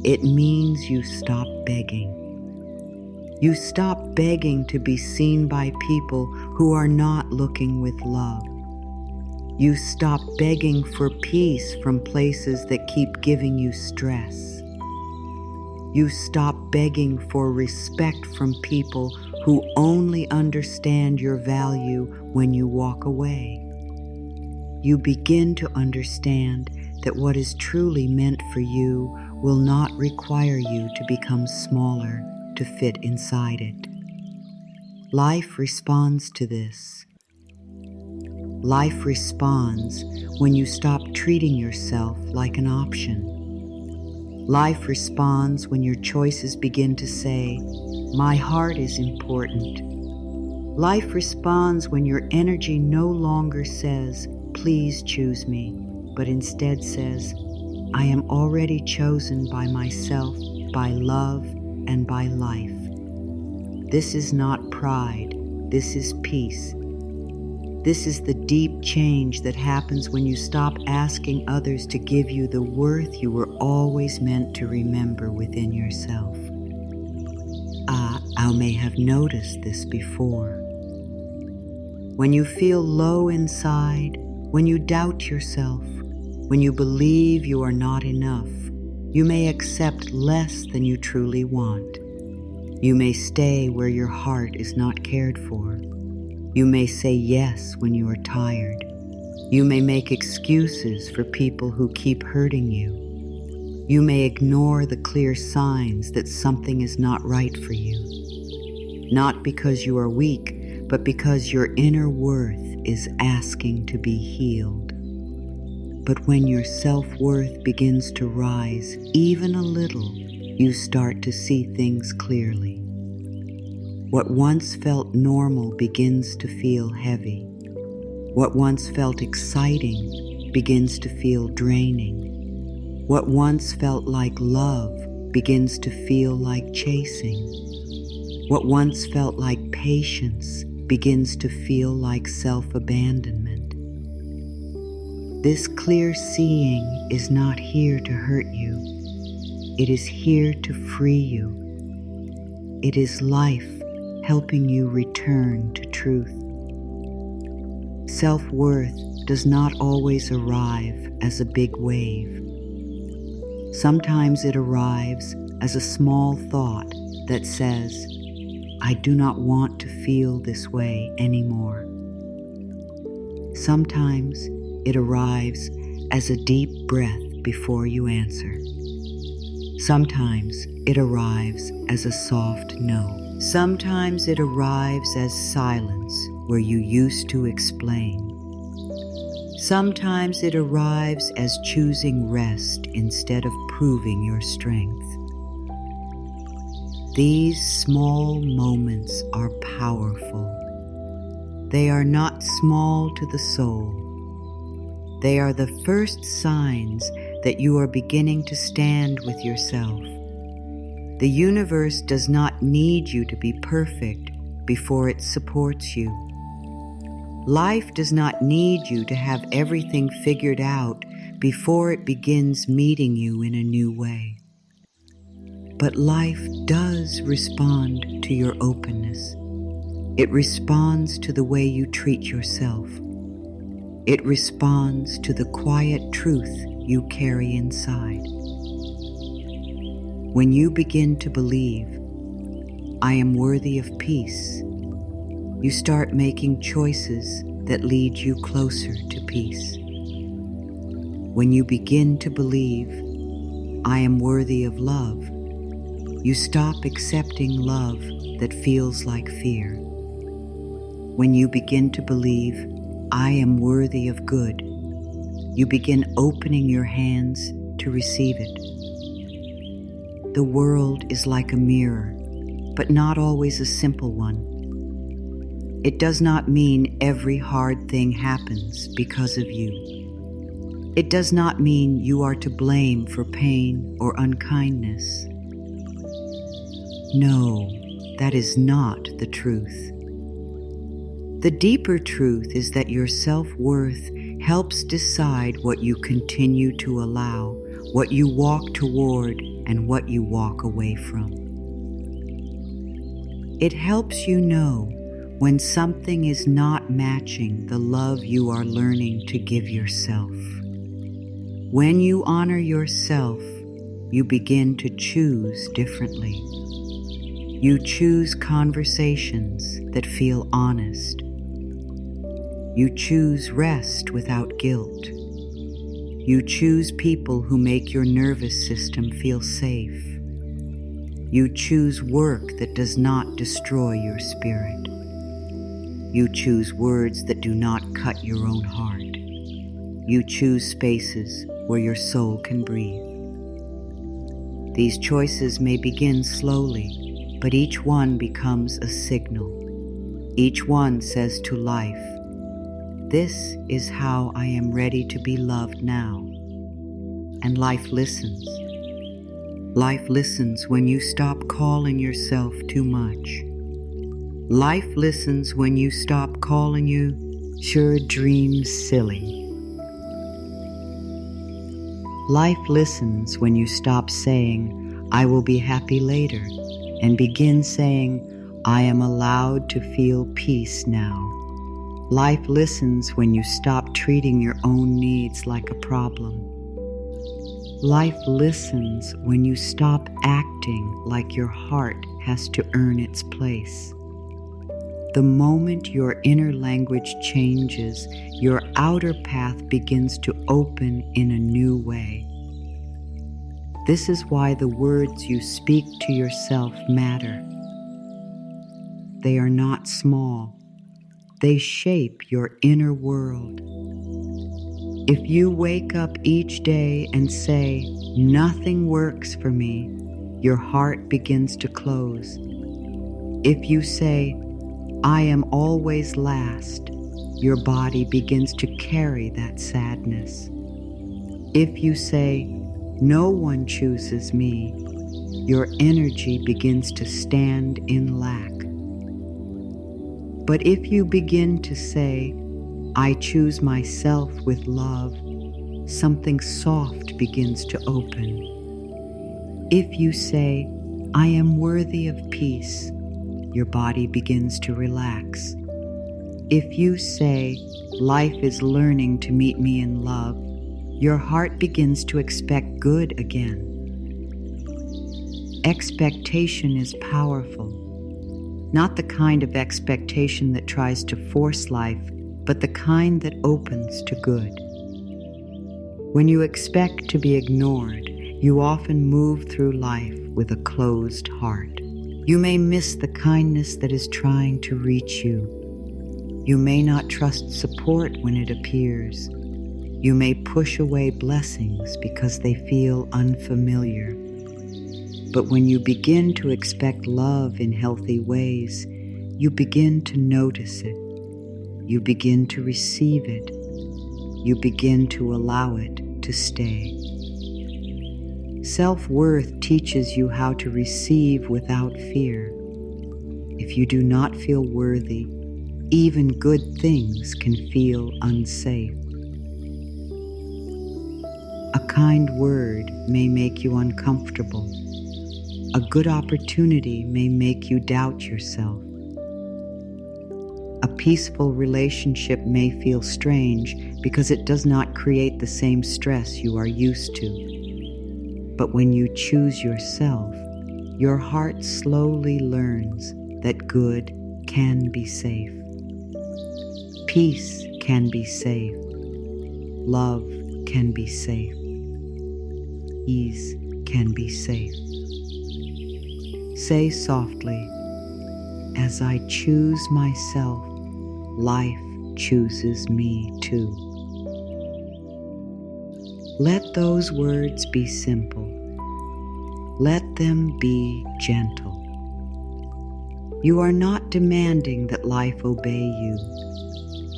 It means you stop begging. You stop begging to be seen by people who are not looking with love. You stop begging for peace from places that keep giving you stress. You stop begging for respect from people who only understand your value when you walk away. You begin to understand that what is truly meant for you will not require you to become smaller to fit inside it. Life responds to this. Life responds when you stop treating yourself like an option. Life responds when your choices begin to say, "My heart is important." Life responds when your energy no longer says, "Please choose me," but instead says, "I am already chosen by myself, by love, and by life." This is not pride, this is peace. This is the deep change that happens when you stop asking others to give you the worth you were always meant to remember within yourself. I may have noticed this before. When you feel low inside, when you doubt yourself, when you believe you are not enough, you may accept less than you truly want. You may stay where your heart is not cared for. You may say yes when you are tired. You may make excuses for people who keep hurting you. You may ignore the clear signs that something is not right for you. Not because you are weak, but because your inner worth is asking to be healed. But when your self-worth begins to rise even a little, you start to see things clearly. What once felt normal begins to feel heavy. What once felt exciting begins to feel draining. What once felt like love begins to feel like chasing. What once felt like patience begins to feel like self-abandonment. This clear seeing is not here to hurt you. It is here to free you. It is life helping you return to truth. Self-worth does not always arrive as a big wave. Sometimes it arrives as a small thought that says, "I do not want to feel this way anymore." Sometimes it arrives as a deep breath before you answer. Sometimes it arrives as a soft no. Sometimes it arrives as silence where you used to explain. Sometimes it arrives as choosing rest instead of proving your strength. These small moments are powerful. They are not small to the soul. They are the first signs that you are beginning to stand with yourself. The universe does not need you to be perfect before it supports you. Life does not need you to have everything figured out before it begins meeting you in a new way. But life does respond to your openness. It responds to the way you treat yourself. It responds to the quiet truth you carry inside. When you begin to believe, "I am worthy of peace," you start making choices that lead you closer to peace. When you begin to believe, "I am worthy of love," you stop accepting love that feels like fear. When you begin to believe, "I am worthy of good," you begin opening your hands to receive it. The world is like a mirror, but not always a simple one. It does not mean every hard thing happens because of you. It does not mean you are to blame for pain or unkindness. No, that is not the truth. The deeper truth is that your self-worth helps decide what you continue to allow, what you walk toward, and what you walk away from. It helps you know when something is not matching the love you are learning to give yourself. When you honor yourself, you begin to choose differently. You choose conversations that feel honest. You choose rest without guilt. You choose people who make your nervous system feel safe. You choose work that does not destroy your spirit. You choose words that do not cut your own heart. You choose spaces where your soul can breathe. These choices may begin slowly, but each one becomes a signal. Each one says to life, "This is how I am ready to be loved now." And life listens. Life listens when you stop calling yourself too much. Life listens when you stop calling your dreams silly. Life listens when you stop saying, "I will be happy later," and begin saying, "I am allowed to feel peace now." Life listens when you stop treating your own needs like a problem. Life listens when you stop acting like your heart has to earn its place. The moment your inner language changes, your outer path begins to open in a new way. This is why the words you speak to yourself matter. They are not small. They shape your inner world. If you wake up each day and say, "Nothing works for me," your heart begins to close. If you say, "I am always last," your body begins to carry that sadness. If you say, "No one chooses me," your energy begins to stand in lack. But if you begin to say, "I choose myself with love," something soft begins to open. If you say, "I am worthy of peace," your body begins to relax. If you say, "Life is learning to meet me in love," your heart begins to expect good again. Expectation is powerful. Not the kind of expectation that tries to force life, but the kind that opens to good. When you expect to be ignored, you often move through life with a closed heart. You may miss the kindness that is trying to reach you. You may not trust support when it appears. You may push away blessings because they feel unfamiliar. But when you begin to expect love in healthy ways, you begin to notice it. You begin to receive it. You begin to allow it to stay. Self-worth teaches you how to receive without fear. If you do not feel worthy, even good things can feel unsafe. A kind word may make you uncomfortable. A good opportunity may make you doubt yourself. A peaceful relationship may feel strange because it does not create the same stress you are used to. But when you choose yourself, your heart slowly learns that good can be safe. Peace can be safe. Love can be safe. Ease can be safe. Say softly, "As I choose myself, life chooses me too." Let those words be simple. Let them be gentle. You are not demanding that life obey you.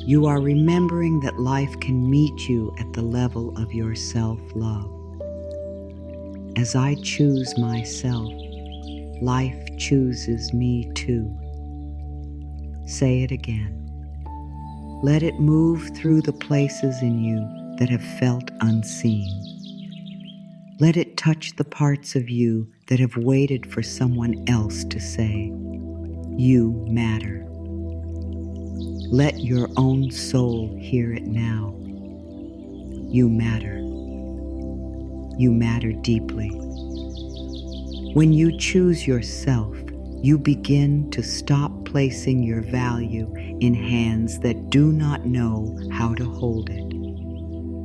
You are remembering that life can meet you at the level of your self-love. As I choose myself, life chooses me too. Say it again. Let it move through the places in you that have felt unseen. Let it touch the parts of you that have waited for someone else to say, "You matter." Let your own soul hear it now. You matter. You matter deeply. When you choose yourself, you begin to stop placing your value in hands that do not know how to hold it.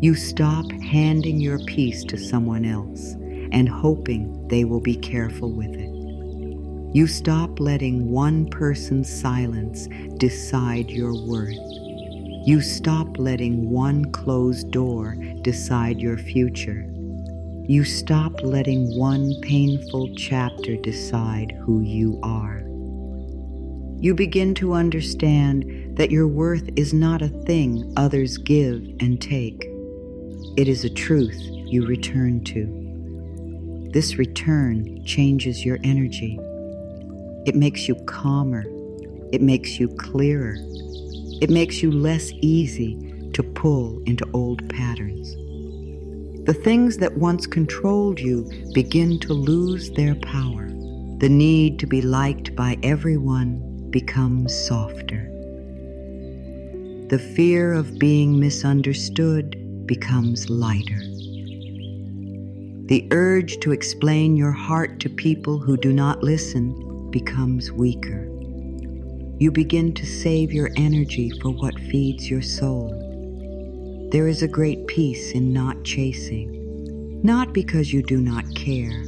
You stop handing your peace to someone else and hoping they will be careful with it. You stop letting one person's silence decide your worth. You stop letting one closed door decide your future. You stop letting one painful chapter decide who you are. You begin to understand that your worth is not a thing others give and take. It is a truth you return to. This return changes your energy. It makes you calmer. It makes you clearer. It makes you less easy to pull into old patterns. The things that once controlled you begin to lose their power. The need to be liked by everyone becomes softer. The fear of being misunderstood becomes lighter. The urge to explain your heart to people who do not listen becomes weaker. You begin to save your energy for what feeds your soul. There is a great peace in not chasing, not because you do not care,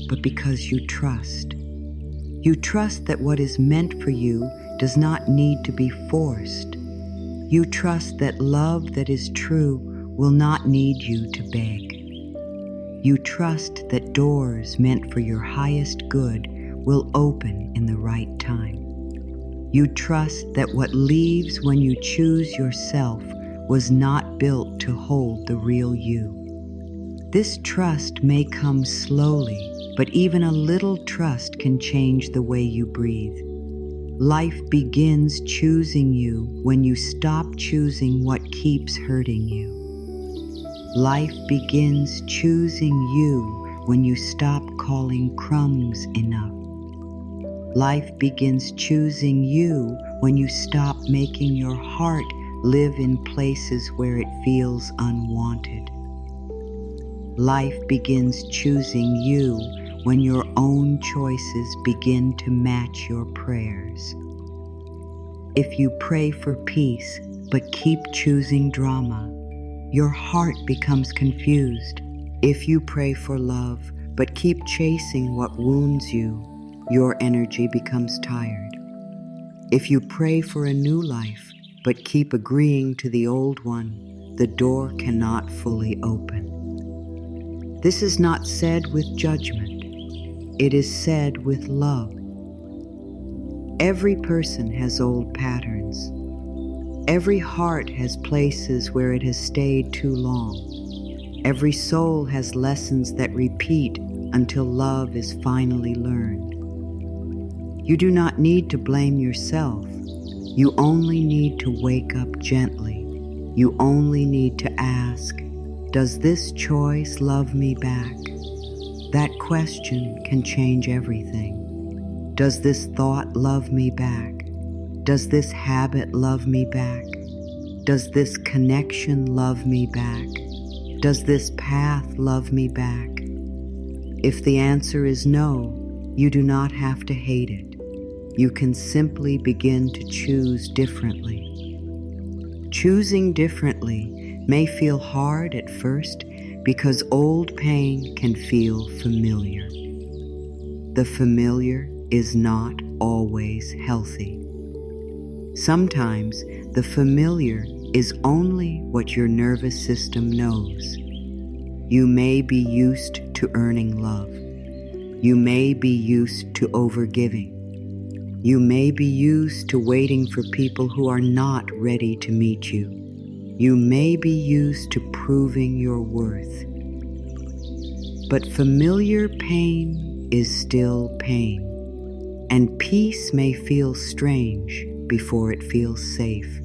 but because you trust. You trust that what is meant for you does not need to be forced. You trust that love that is true will not need you to beg. You trust that doors meant for your highest good will open in the right time. You trust that what leaves when you choose yourself was not built to hold the real you. This trust may come slowly, but even a little trust can change the way you breathe. Life begins choosing you when you stop choosing what keeps hurting you. Life begins choosing you when you stop calling crumbs enough. Life begins choosing you when you stop making your heart live in places where it feels unwanted. Life begins choosing you when your own choices begin to match your prayers. If you pray for peace but keep choosing drama, your heart becomes confused. If you pray for love but keep chasing what wounds you, your energy becomes tired. If you pray for a new life but keep agreeing to the old one, the door cannot fully open. This is not said with judgment. It is said with love. Every person has old patterns. Every heart has places where it has stayed too long. Every soul has lessons that repeat until love is finally learned. You do not need to blame yourself. You only need to wake up gently. You only need to ask, does this choice love me back? That question can change everything. Does this thought love me back? Does this habit love me back? Does this connection love me back? Does this path love me back? If the answer is no, you do not have to hate it. You can simply begin to choose differently. Choosing differently may feel hard at first because old pain can feel familiar. The familiar is not always healthy. Sometimes the familiar is only what your nervous system knows. You may be used to earning love. You may be used to overgiving. You may be used to waiting for people who are not ready to meet you. You may be used to proving your worth. But familiar pain is still pain. And peace may feel strange before it feels safe.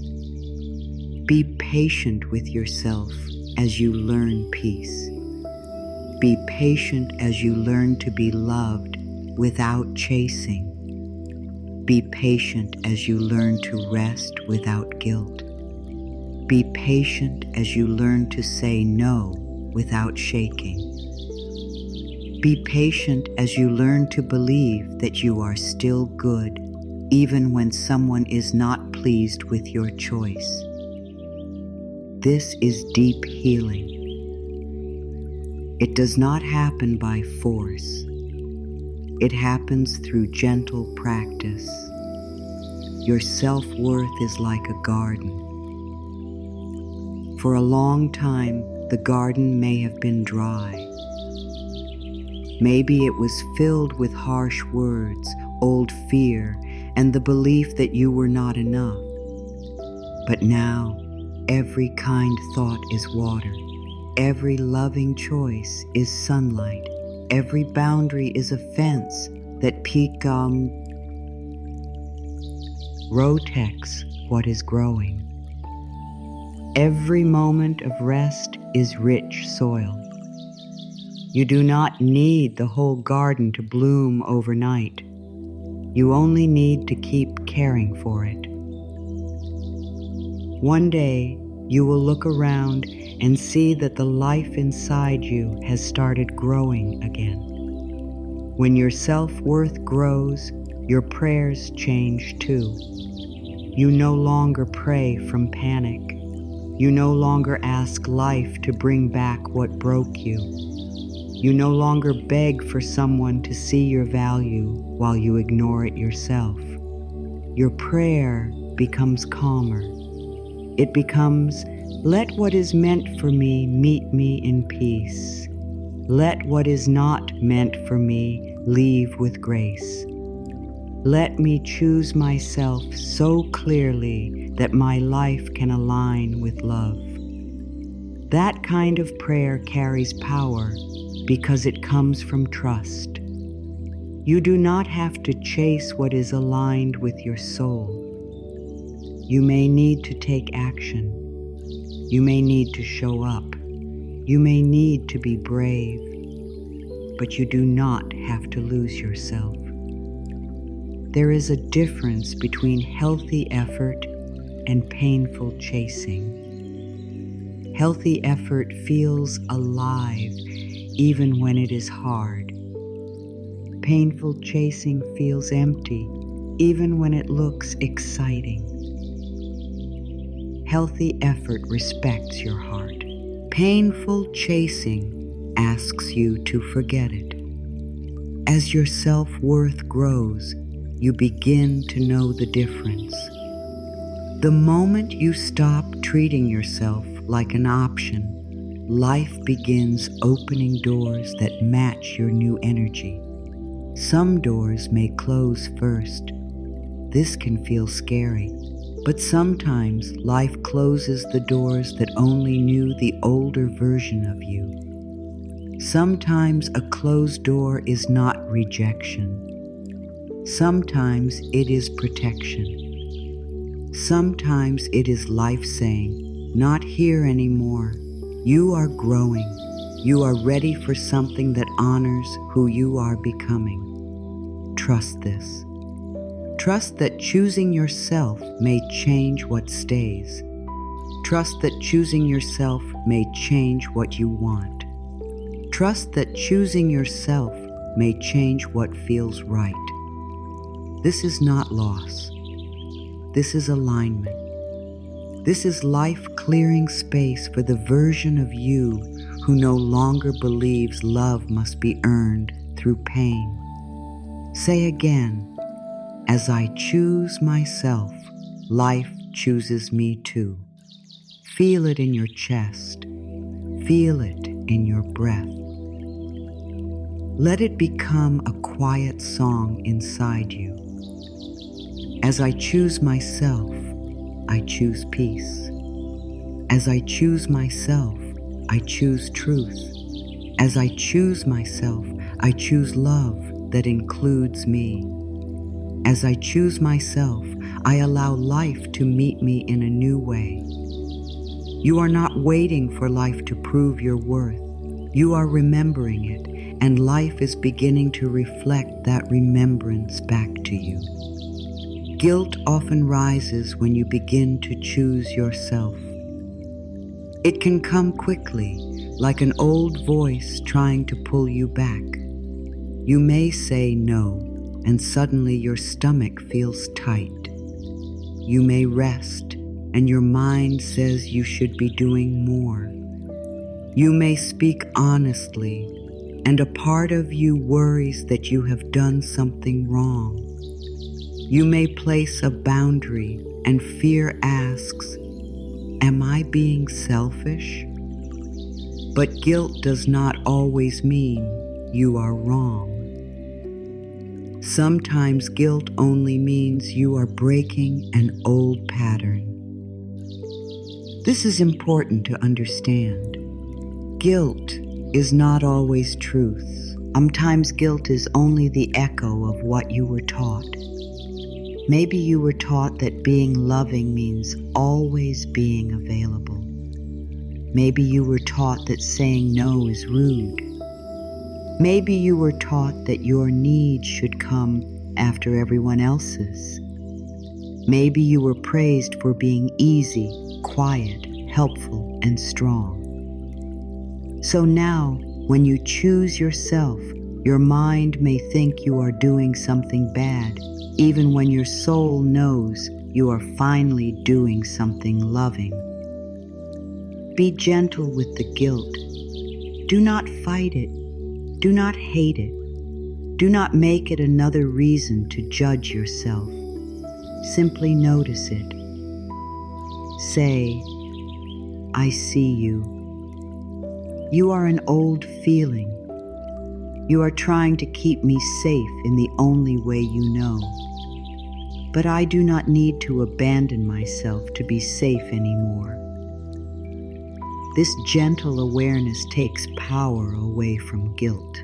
Be patient with yourself as you learn peace. Be patient as you learn to be loved without chasing. Be patient as you learn to rest without guilt. Be patient as you learn to say no without shaking. Be patient as you learn to believe that you are still good, even when someone is not pleased with your choice. This is deep healing. It does not happen by force. It happens through gentle practice. Your self-worth is like a garden. For a long time, the garden may have been dry. Maybe it was filled with harsh words, old fear, and the belief that you were not enough. But now, every kind thought is water. Every loving choice is sunlight. Every boundary is a fence that protects what is growing. Every moment of rest is rich soil. You do not need the whole garden to bloom overnight. You only need to keep caring for it. One day, you will look around and see that the life inside you has started growing again. When your self-worth grows, your prayers change too. You no longer pray from panic. You no longer ask life to bring back what broke you. You no longer beg for someone to see your value while you ignore it yourself. Your prayer becomes calmer. It becomes, let what is meant for me meet me in peace. Let what is not meant for me leave with grace. Let me choose myself so clearly that my life can align with love. That kind of prayer carries power because it comes from trust. You do not have to chase what is aligned with your soul. You may need to take action. You may need to show up. You may need to be brave, but you do not have to lose yourself. There is a difference between healthy effort and painful chasing. Healthy effort feels alive even when it is hard. Painful chasing feels empty even when it looks exciting. Healthy effort respects your heart. Painful chasing asks you to forget it. As your self-worth grows, you begin to know the difference. The moment you stop treating yourself like an option, life begins opening doors that match your new energy. Some doors may close first. This can feel scary. But sometimes life closes the doors that only knew the older version of you. Sometimes a closed door is not rejection. Sometimes it is protection. Sometimes it is life saying, not here anymore. You are growing. You are ready for something that honors who you are becoming. Trust this. Trust that choosing yourself may change what stays. Trust that choosing yourself may change what you want. Trust that choosing yourself may change what feels right. This is not loss. This is alignment. This is life clearing space for the version of you who no longer believes love must be earned through pain. Say again, as I choose myself, life chooses me too. Feel it in your chest. Feel it in your breath. Let it become a quiet song inside you. As I choose myself, I choose peace. As I choose myself, I choose truth. As I choose myself, I choose love that includes me. As I choose myself, I allow life to meet me in a new way. You are not waiting for life to prove your worth. You are remembering it, and life is beginning to reflect that remembrance back to you. Guilt often rises when you begin to choose yourself. It can come quickly, like an old voice trying to pull you back. You may say no, and suddenly your stomach feels tight. You may rest, and your mind says you should be doing more. You may speak honestly, and a part of you worries that you have done something wrong. You may place a boundary, and fear asks, "Am I being selfish?" But guilt does not always mean you are wrong. Sometimes guilt only means you are breaking an old pattern. This is important to understand. Guilt is not always truth. Sometimes guilt is only the echo of what you were taught. Maybe you were taught that being loving means always being available. Maybe you were taught that saying no is rude. Maybe you were taught that your needs should come after everyone else's. Maybe you were praised for being easy, quiet, helpful, and strong. So now, when you choose yourself, your mind may think you are doing something bad, even when your soul knows you are finally doing something loving. Be gentle with the guilt. Do not fight it. Do not hate it. Do not make it another reason to judge yourself. Simply notice it. Say, "I see you. You are an old feeling. You are trying to keep me safe in the only way you know. But I do not need to abandon myself to be safe anymore." This gentle awareness takes power away from guilt.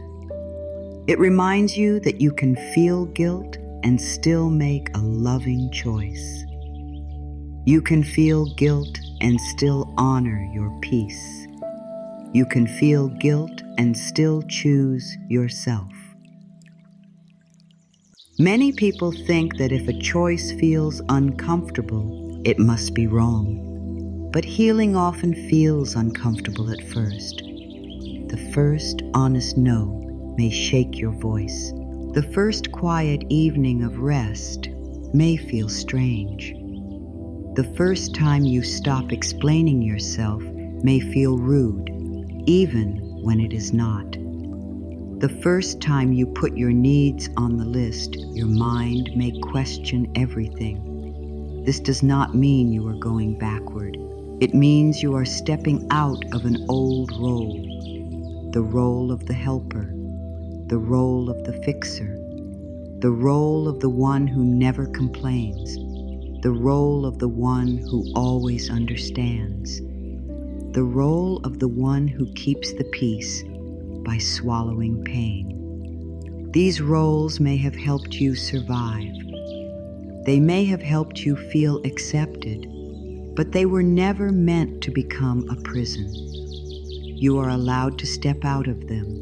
It reminds you that you can feel guilt and still make a loving choice. You can feel guilt and still honor your peace. You can feel guilt and still choose yourself. Many people think that if a choice feels uncomfortable, it must be wrong. But healing often feels uncomfortable at first. The first honest no may shake your voice. The first quiet evening of rest may feel strange. The first time you stop explaining yourself may feel rude, even when it is not. The first time you put your needs on the list, your mind may question everything. This does not mean you are going backward. It means you are stepping out of an old role, the role of the helper, the role of the fixer, the role of the one who never complains, the role of the one who always understands, the role of the one who keeps the peace by swallowing pain. These roles may have helped you survive. They may have helped you feel accepted, but they were never meant to become a prison. You are allowed to step out of them.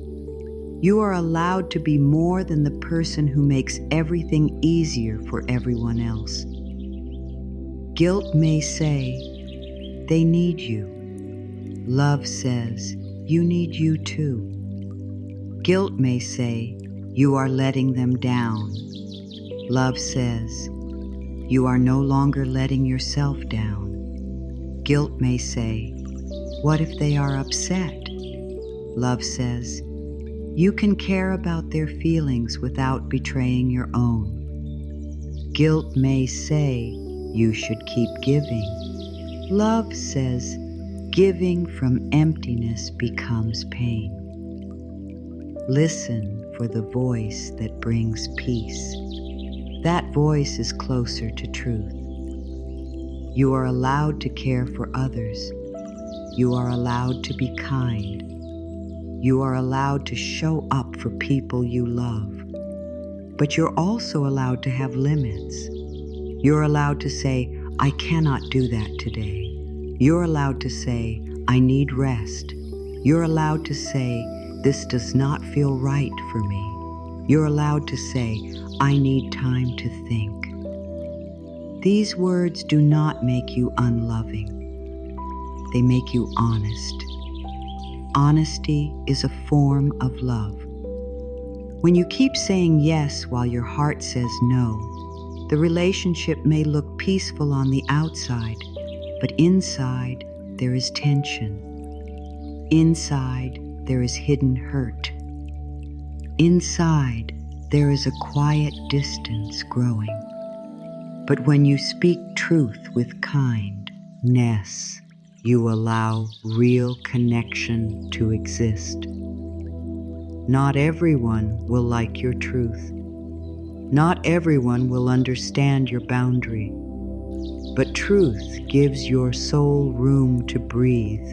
You are allowed to be more than the person who makes everything easier for everyone else. Guilt may say, "They need you." Love says, "You need you too." Guilt may say, "You are letting them down." Love says, "You are no longer letting yourself down." Guilt may say, "What if they are upset?" Love says, "You can care about their feelings without betraying your own." Guilt may say, "You should keep giving." Love says, "Giving from emptiness becomes pain." Listen for the voice that brings peace. That voice is closer to truth. You are allowed to care for others. You are allowed to be kind. You are allowed to show up for people you love. But you're also allowed to have limits. You're allowed to say, I cannot do that today. You're allowed to say, I need rest. You're allowed to say, this does not feel right for me. You're allowed to say, I need time to think. These words do not make you unloving. They make you honest. Honesty is a form of love. When you keep saying yes while your heart says no, the relationship may look peaceful on the outside, but inside there is tension. Inside there is hidden hurt. Inside there is a quiet distance growing. But when you speak truth with kindness, you allow real connection to exist. Not everyone will like your truth. Not everyone will understand your boundary. But truth gives your soul room to breathe.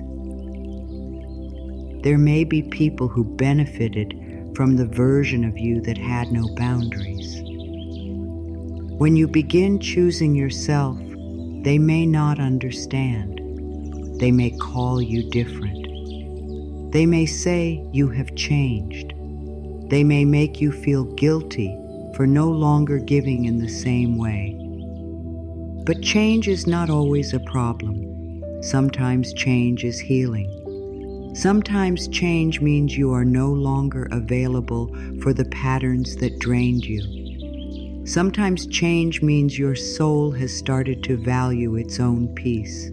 There may be people who benefited from the version of you that had no boundaries. When you begin choosing yourself, they may not understand. They may call you different. They may say you have changed. They may make you feel guilty for no longer giving in the same way. But change is not always a problem. Sometimes change is healing. Sometimes change means you are no longer available for the patterns that drained you. Sometimes change means your soul has started to value its own peace.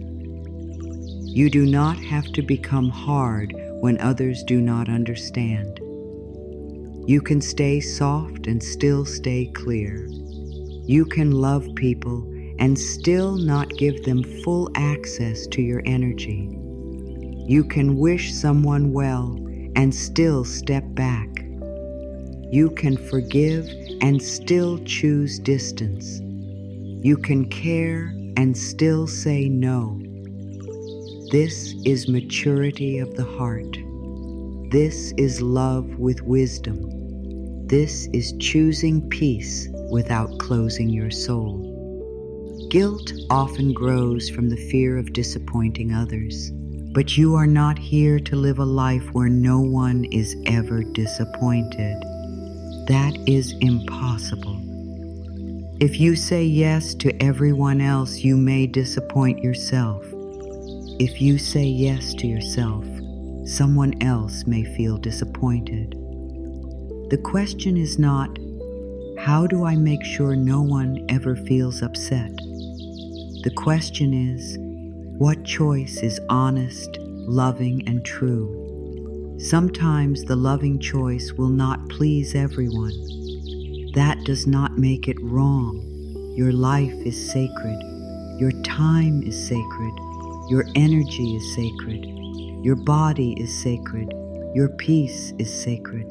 You do not have to become hard when others do not understand. You can stay soft and still stay clear. You can love people and still not give them full access to your energy. You can wish someone well and still step back. You can forgive and still choose distance. You can care and still say no. This is maturity of the heart. This is love with wisdom. This is choosing peace without closing your soul. Guilt often grows from the fear of disappointing others, but you are not here to live a life where no one is ever disappointed. That is impossible. If you say yes to everyone else, you may disappoint yourself. If you say yes to yourself, someone else may feel disappointed. The question is not, how do I make sure no one ever feels upset? The question is, what choice is honest, loving, and true? Sometimes the loving choice will not please everyone. That does not make it wrong. Your life is sacred. Your time is sacred. Your energy is sacred. Your body is sacred. Your peace is sacred.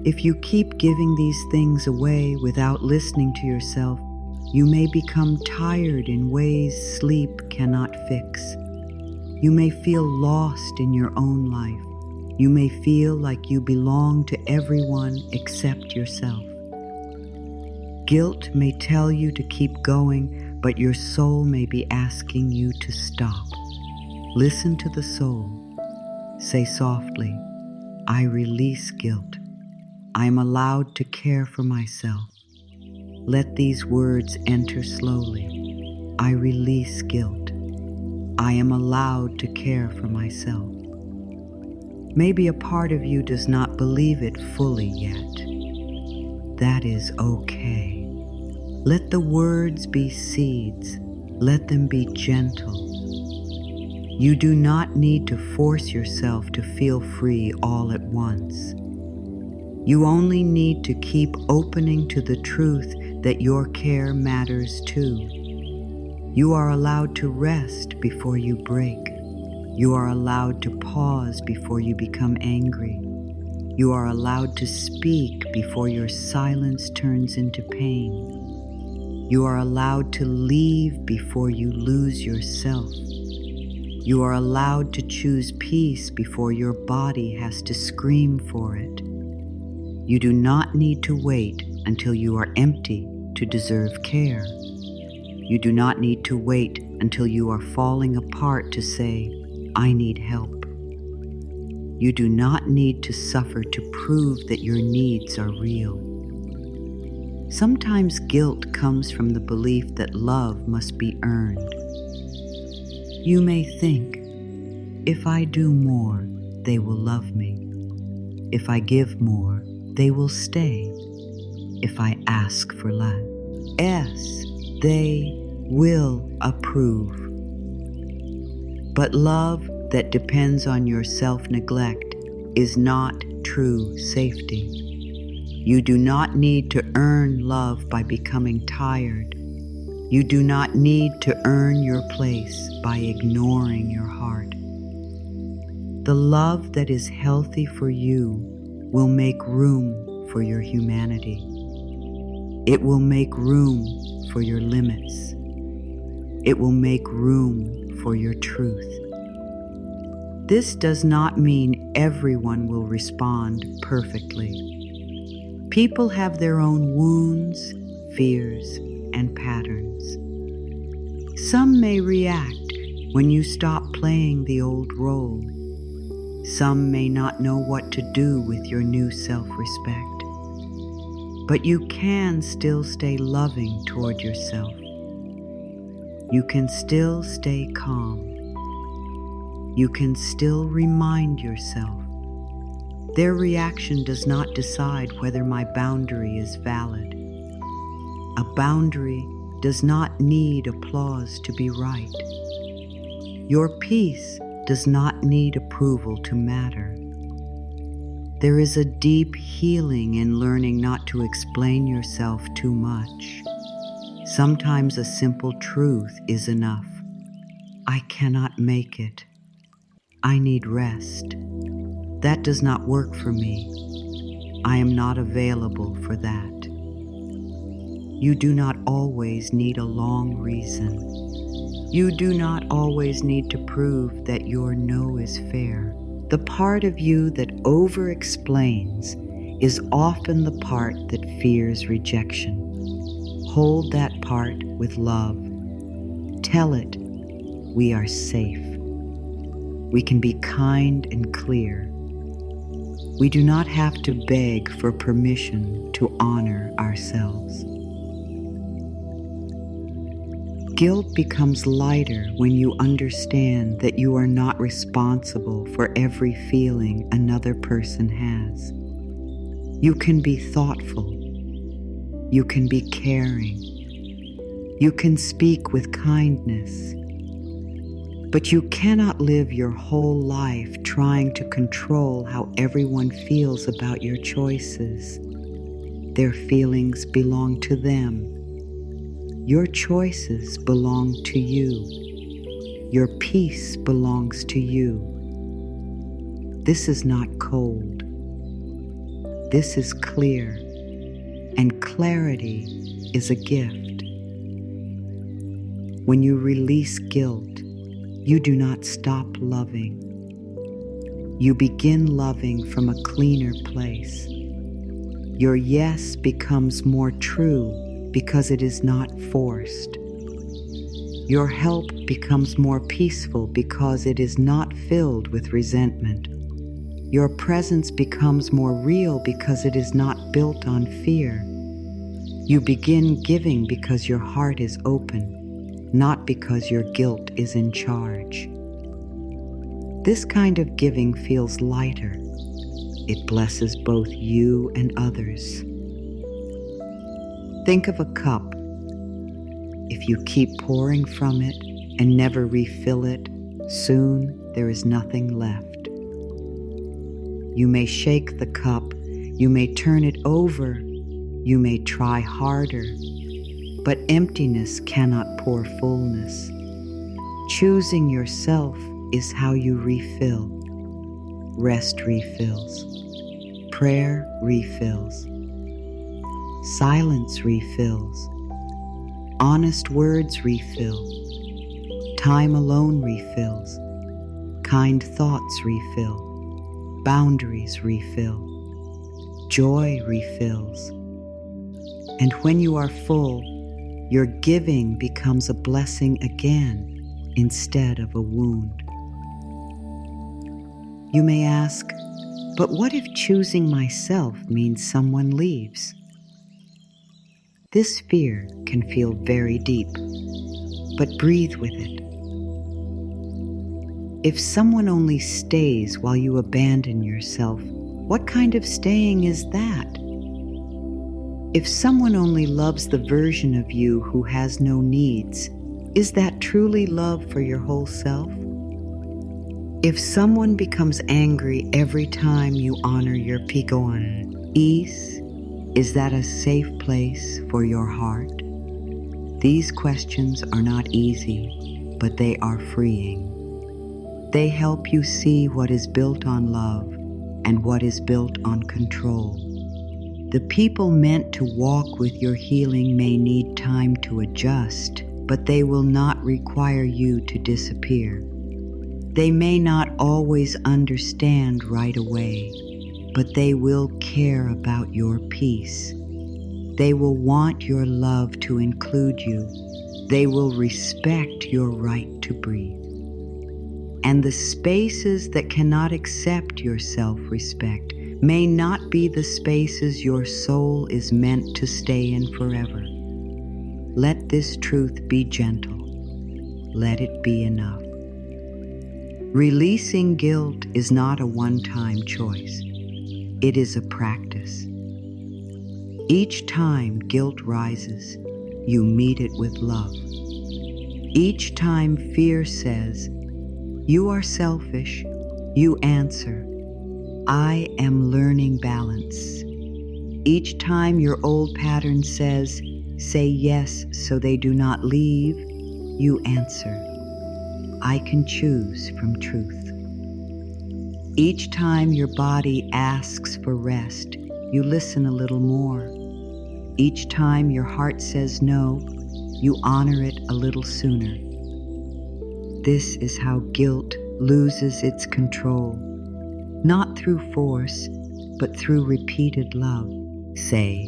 If you keep giving these things away without listening to yourself, you may become tired in ways sleep cannot fix. You may feel lost in your own life. You may feel like you belong to everyone except yourself. Guilt may tell you to keep going, but your soul may be asking you to stop. Listen to the soul. Say softly, I release guilt. I am allowed to care for myself. Let these words enter slowly. I release guilt. I am allowed to care for myself. Maybe a part of you does not believe it fully yet. That is okay. Let the words be seeds. Let them be gentle. You do not need to force yourself to feel free all at once. You only need to keep opening to the truth that your care matters too. You are allowed to rest before you break. You are allowed to pause before you become angry. You are allowed to speak before your silence turns into pain. You are allowed to leave before you lose yourself. You are allowed to choose peace before your body has to scream for it. You do not need to wait until you are empty to deserve care. You do not need to wait until you are falling apart to say, I need help. You do not need to suffer to prove that your needs are real. Sometimes guilt comes from the belief that love must be earned. You may think, if I do more, they will love me. If I give more, they will stay. If I ask for less, yes, they will approve. But love that depends on your self-neglect is not true safety. You do not need to earn love by becoming tired. You do not need to earn your place by ignoring your heart. The love that is healthy for you will make room for your humanity. It will make room for your limits. It will make room for your truth. This does not mean everyone will respond perfectly. People have their own wounds, fears, and patterns. Some may react when you stop playing the old role. Some may not know what to do with your new self-respect. But you can still stay loving toward yourself. You can still stay calm. You can still remind yourself, their reaction does not decide whether my boundary is valid. A boundary does not need applause to be right. Your peace does not need approval to matter. There is a deep healing in learning not to explain yourself too much. Sometimes a simple truth is enough. I cannot make it. I need rest. That does not work for me. I am not available for that. You do not always need a long reason. You do not always need to prove that your no is fair. The part of you that over-explains is often the part that fears rejection. Hold that part with love. Tell it, we are safe. We can be kind and clear. We do not have to beg for permission to honor ourselves. Guilt becomes lighter when you understand that you are not responsible for every feeling another person has. You can be thoughtful. You can be caring. You can speak with kindness. But you cannot live your whole life trying to control how everyone feels about your choices. Their feelings belong to them. Your choices belong to you. Your peace belongs to you. This is not cold. This is clear, and clarity is a gift. When you release guilt, you do not stop loving. You begin loving from a cleaner place. Your yes becomes more true because it is not forced. Your help becomes more peaceful because it is not filled with resentment. Your presence becomes more real because it is not built on fear. You begin giving because your heart is open, not because your guilt is in charge. This kind of giving feels lighter. It blesses both you and others. Think of a cup. If you keep pouring from it and never refill it, soon there is nothing left. You may shake the cup, you may turn it over, you may try harder, but emptiness cannot pour fullness. Choosing yourself is how you refill. Rest refills. Prayer refills. Silence refills. Honest words refill. Time alone refills. Kind thoughts refill. Boundaries refill. joy refills. And when you are full, your giving becomes a blessing again instead of a wound. You may ask, but what if choosing myself means someone leaves? This fear can feel very deep, but breathe with it. If someone only stays while you abandon yourself, what kind of staying is that? If someone only loves the version of you who has no needs, is that truly love for your whole self? If someone becomes angry every time you honor your ease, is that a safe place for your heart? These questions are not easy, but they are freeing. They help you see what is built on love and what is built on control. The people meant to walk with your healing may need time to adjust, but they will not require you to disappear. They may not always understand right away, but they will care about your peace. They will want your love to include you. They will respect your right to breathe. And the spaces that cannot accept your self-respect may not be the spaces your soul is meant to stay in forever. Let this truth be gentle. Let it be enough. Releasing guilt is not a one-time choice. It is a practice. Each time guilt rises, you meet it with love. Each time fear says, "You are selfish," you answer, "I am learning balance." Each time your old pattern says, "Say yes so they do not leave," you answer, "I can choose from truth." Each time your body asks for rest, you listen a little more. Each time your heart says no, you honor it a little sooner. This is how guilt loses its control, not through force, but through repeated love. Say,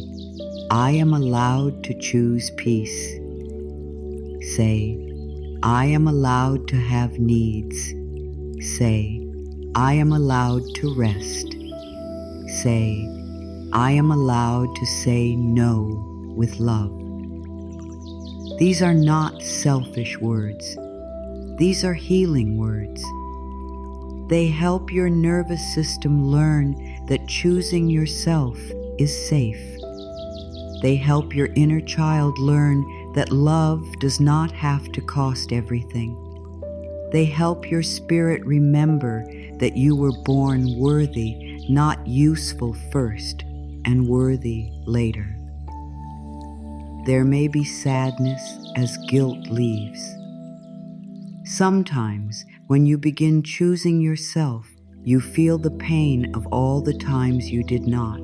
"I am allowed to choose peace." Say, "I am allowed to have needs." Say, "I am allowed to rest." Say, "I am allowed to say no with love." These are not selfish words. These are healing words. They help your nervous system learn that choosing yourself is safe. They help your inner child learn that love does not have to cost everything. They help your spirit remember that you were born worthy, not useful first, and worthy later. There may be sadness as guilt leaves. Sometimes, when you begin choosing yourself, you feel the pain of all the times you did not.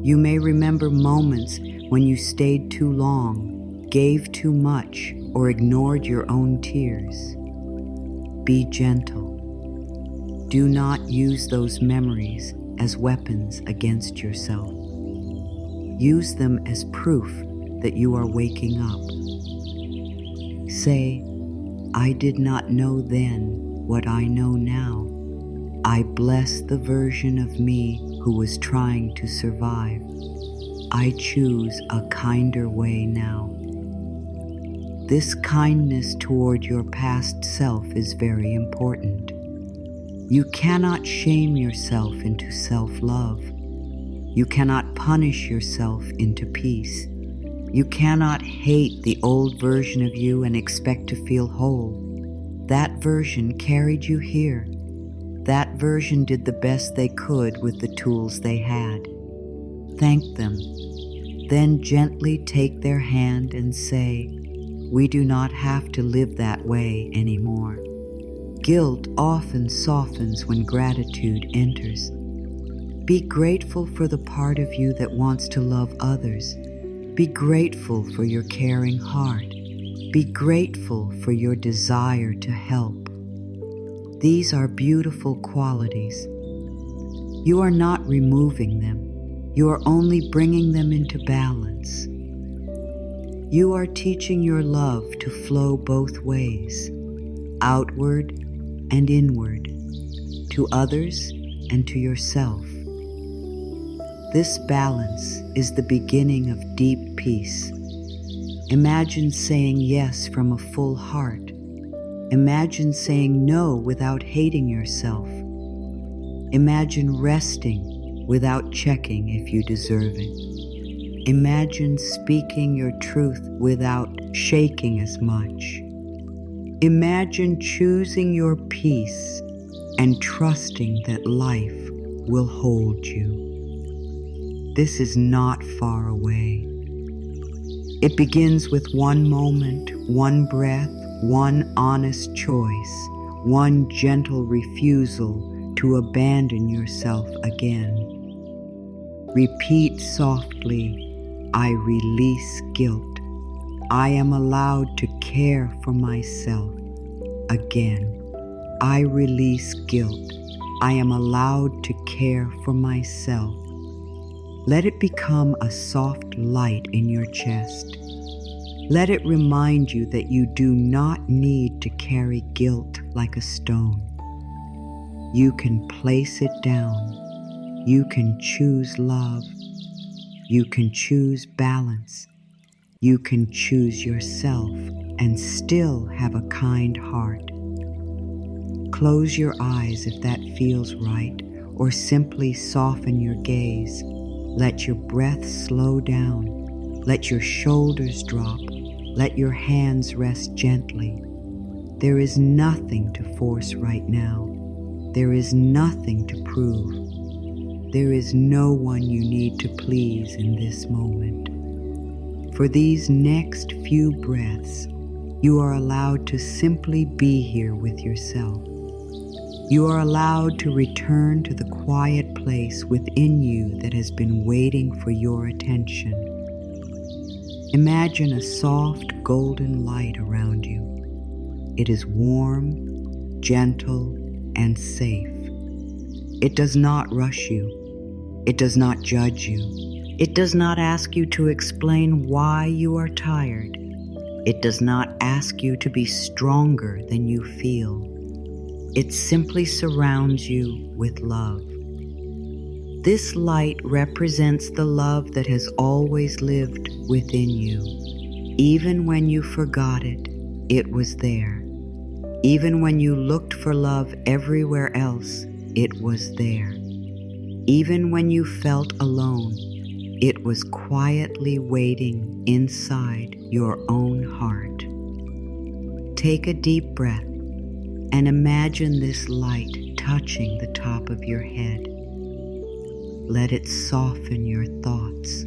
You may remember moments when you stayed too long, gave too much, or ignored your own tears. Be gentle. Do not use those memories as weapons against yourself. Use them as proof that you are waking up. Say, "I did not know then what I know now. I bless the version of me who was trying to survive. I choose a kinder way now." This kindness toward your past self is very important. You cannot shame yourself into self-love. You cannot punish yourself into peace. You cannot hate the old version of you and expect to feel whole. That version carried you here. That version did the best they could with the tools they had. Thank them. Then gently take their hand and say, "We do not have to live that way anymore." Guilt often softens when gratitude enters. Be grateful for the part of you that wants to love others. Be grateful for your caring heart. Be grateful for your desire to help. These are beautiful qualities. You are not removing them. you are only bringing them into balance. You are teaching your love to flow both ways, outward and inward, to others and to yourself. This balance is the beginning of deep peace. Imagine saying yes from a full heart. Imagine saying no without hating yourself. Imagine resting without checking if you deserve it. Imagine speaking your truth without shaking as much. Imagine choosing your peace and trusting that life will hold you. This is not far away. It begins with one moment, one breath, one honest choice, one gentle refusal to abandon yourself again. Repeat softly, I release guilt. I am allowed to care for myself again. I release guilt. I am allowed to care for myself. Let it become a soft light in your chest. Let it remind you that you do not need to carry guilt like a stone. You can place it down. You can choose love. You can choose balance. You can choose yourself and still have a kind heart. Close your eyes if that feels right, or simply soften your gaze. Let your breath slow down. Let your shoulders drop. Let your hands rest gently. There is nothing to force right now. There is nothing to prove. There is no one you need to please in this moment. For these next few breaths, you are allowed to simply be here with yourself. You are allowed to return to the quiet place within you that has been waiting for your attention. Imagine a soft golden light around you. It is warm, gentle, and safe. It does not rush you. It does not judge you. It does not ask you to explain why you are tired. It does not ask you to be stronger than you feel. It simply surrounds you with love. This light represents the love that has always lived within you. Even when you forgot it, it was there. Even when you looked for love everywhere else, it was there. Even when you felt alone, it was quietly waiting inside your own heart. Take a deep breath and imagine this light touching the top of your head. Let it soften your thoughts.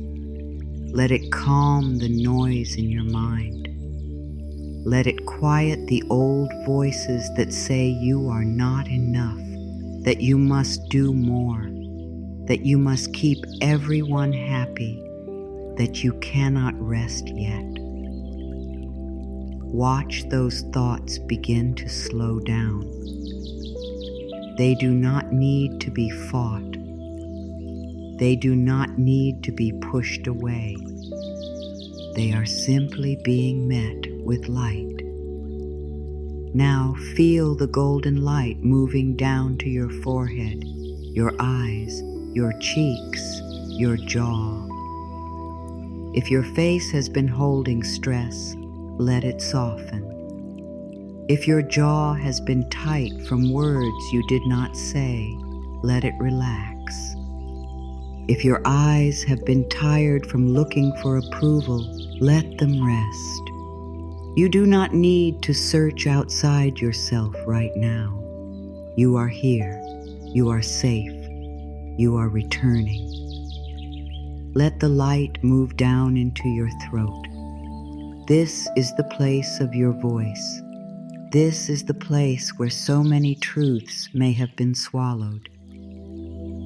Let it calm the noise in your mind. Let it quiet the old voices that say you are not enough, that you must do more, that you must keep everyone happy, that you cannot rest yet. Watch those thoughts begin to slow down. They do not need to be fought. They do not need to be pushed away. They are simply being met with light. Now feel the golden light moving down to your forehead, your eyes, your cheeks, your jaw. If your face has been holding stress, let it soften. If your jaw has been tight from words you did not say, let it relax. If your eyes have been tired from looking for approval, let them rest. You do not need to search outside yourself right now. You are here. You are safe. You are returning. Let the light move down into your throat. This is the place of your voice. This is the place where so many truths may have been swallowed.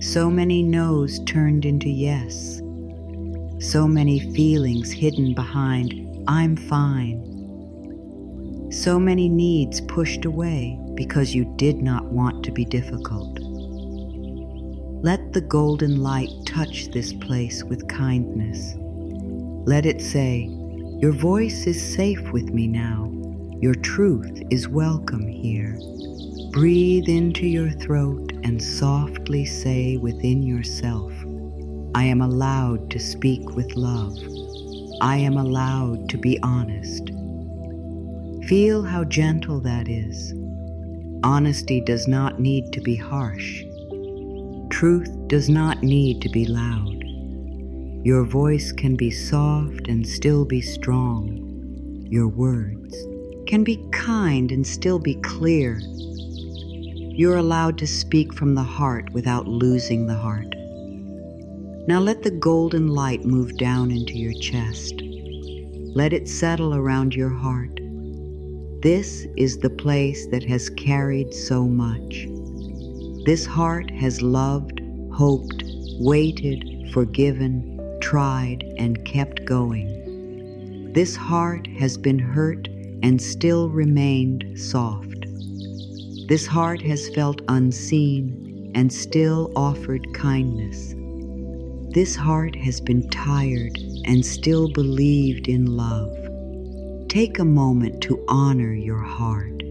So many no's turned into yes. So many feelings hidden behind, I'm fine. So many needs pushed away because you did not want to be difficult. Let the golden light touch this place with kindness. Let it say, "Your voice is safe with me now. Your truth is welcome here." Breathe into your throat and softly say within yourself, "I am allowed to speak with love. I am allowed to be honest." Feel how gentle that is. Honesty does not need to be harsh. Truth does not need to be loud. Your voice can be soft and still be strong. Your words can be kind and still be clear. You're allowed to speak from the heart without losing the heart. Now let the golden light move down into your chest. Let it settle around your heart. This is the place that has carried so much. This heart has loved, hoped, waited, forgiven, tried, and kept going. This heart has been hurt and still remained soft. This heart has felt unseen and still offered kindness. This heart has been tired and still believed in love. Take a moment to honor your heart.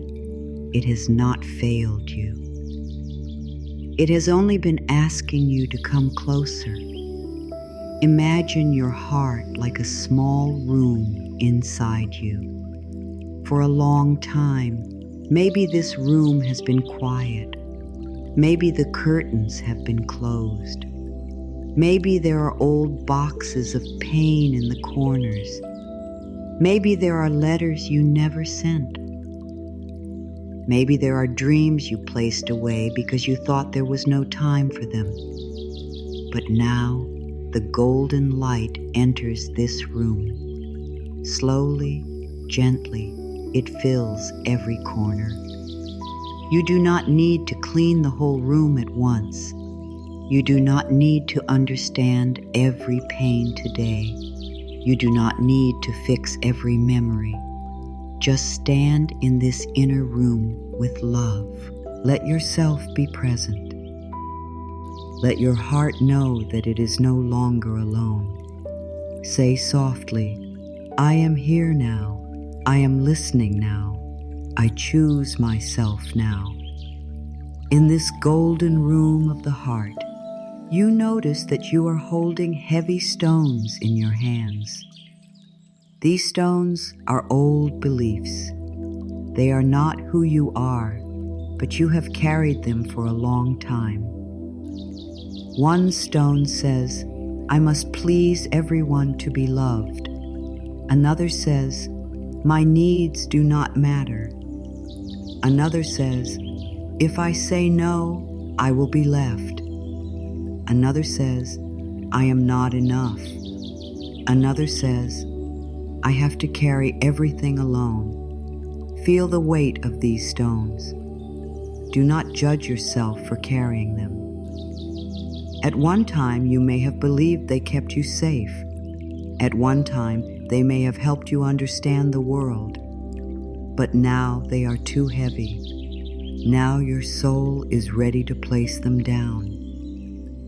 It has not failed you. It has only been asking you to come closer. Imagine your heart like a small room inside you. For a long time, maybe this room has been quiet. Maybe the curtains have been closed. Maybe there are old boxes of pain in the corners. Maybe there are letters you never sent. Maybe there are dreams you placed away because you thought there was no time for them. But now, the golden light enters this room. Slowly, gently, it fills every corner. You do not need to clean the whole room at once. You do not need to understand every pain today. You do not need to fix every memory. Just stand in this inner room with love. Let yourself be present. Let your heart know that it is no longer alone. Say softly, "I am here now. I am listening now. I choose myself now." In this golden room of the heart, you notice that you are holding heavy stones in your hands. These stones are old beliefs. They are not who you are, but you have carried them for a long time. One stone says, "I must please everyone to be loved." Another says, "My needs do not matter." Another says, "If I say no, I will be left." Another says, "I am not enough." Another says, "I have to carry everything alone." Feel the weight of these stones. Do not judge yourself for carrying them. At one time, you may have believed they kept you safe. At one time, they may have helped you understand the world. But now they are too heavy. Now your soul is ready to place them down.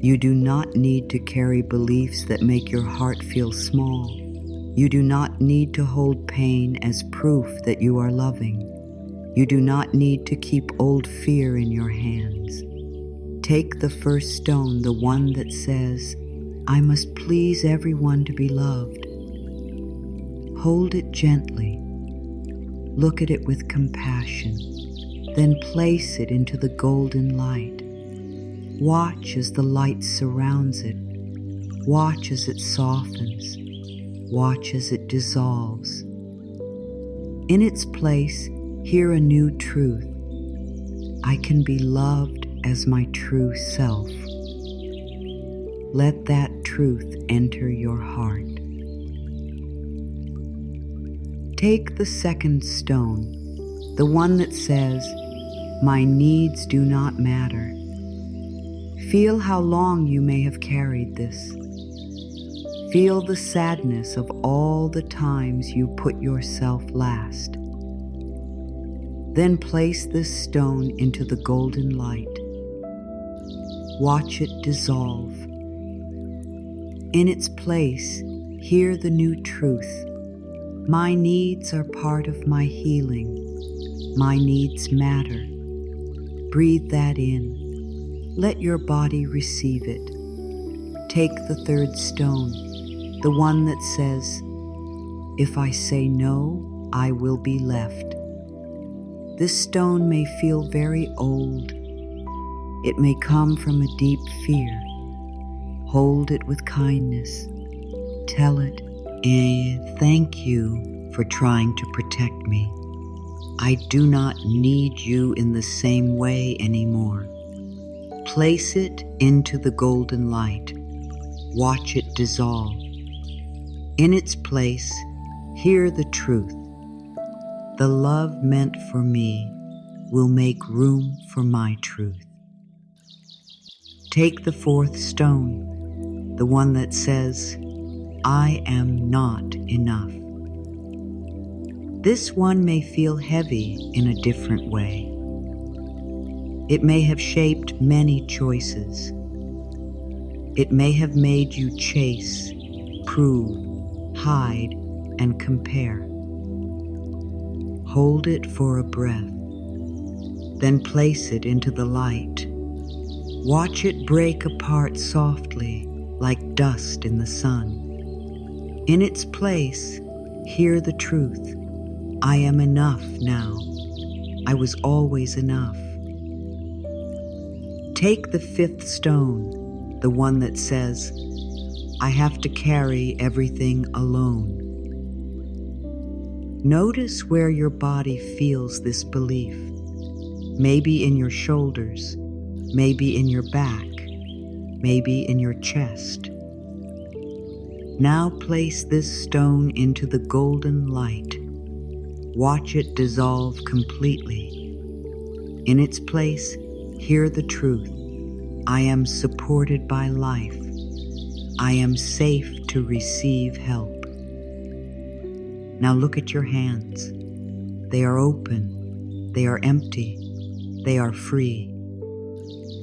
You do not need to carry beliefs that make your heart feel small. You do not need to hold pain as proof that you are loving. You do not need to keep old fear in your hands. Take the first stone, the one that says, "I must please everyone to be loved." Hold it gently. Look at it with compassion. Then place it into the golden light. Watch as the light surrounds it. Watch as it softens. Watch as it dissolves. In its place, hear a new truth. I can be loved as my true self. Let that truth enter your heart. Take the second stone, the one that says, "My needs do not matter." Feel how long you may have carried this. Feel the sadness of all the times you put yourself last. Then place this stone into the golden light. Watch it dissolve. In its place, hear the new truth. My needs are part of my healing. My needs matter. Breathe that in. Let your body receive it. Take the third stone, the one that says, if I say no, I will be left. This stone may feel very old. It may come from a deep fear. Hold it with kindness. Tell it, thank you for trying to protect me. I do not need you in the same way anymore. Place it into the golden light. Watch it dissolve. In its place, hear the truth. The love meant for me will make room for my truth. Take the fourth stone, the one that says, I am not enough. This one may feel heavy in a different way. It may have shaped many choices. It may have made you chase, prove, hide, and compare. Hold it for a breath, then place it into the light. Watch it break apart softly, like dust in the sun. In its place, hear the truth. I am enough now. I was always enough. Take the fifth stone, the one that says, I have to carry everything alone. Notice where your body feels this belief. Maybe in your shoulders, maybe in your back, maybe in your chest. Now place this stone into the golden light. Watch it dissolve completely. In its place, hear the truth. I am supported by life. I am safe to receive help. Now look at your hands. They are open. They are empty. They are free.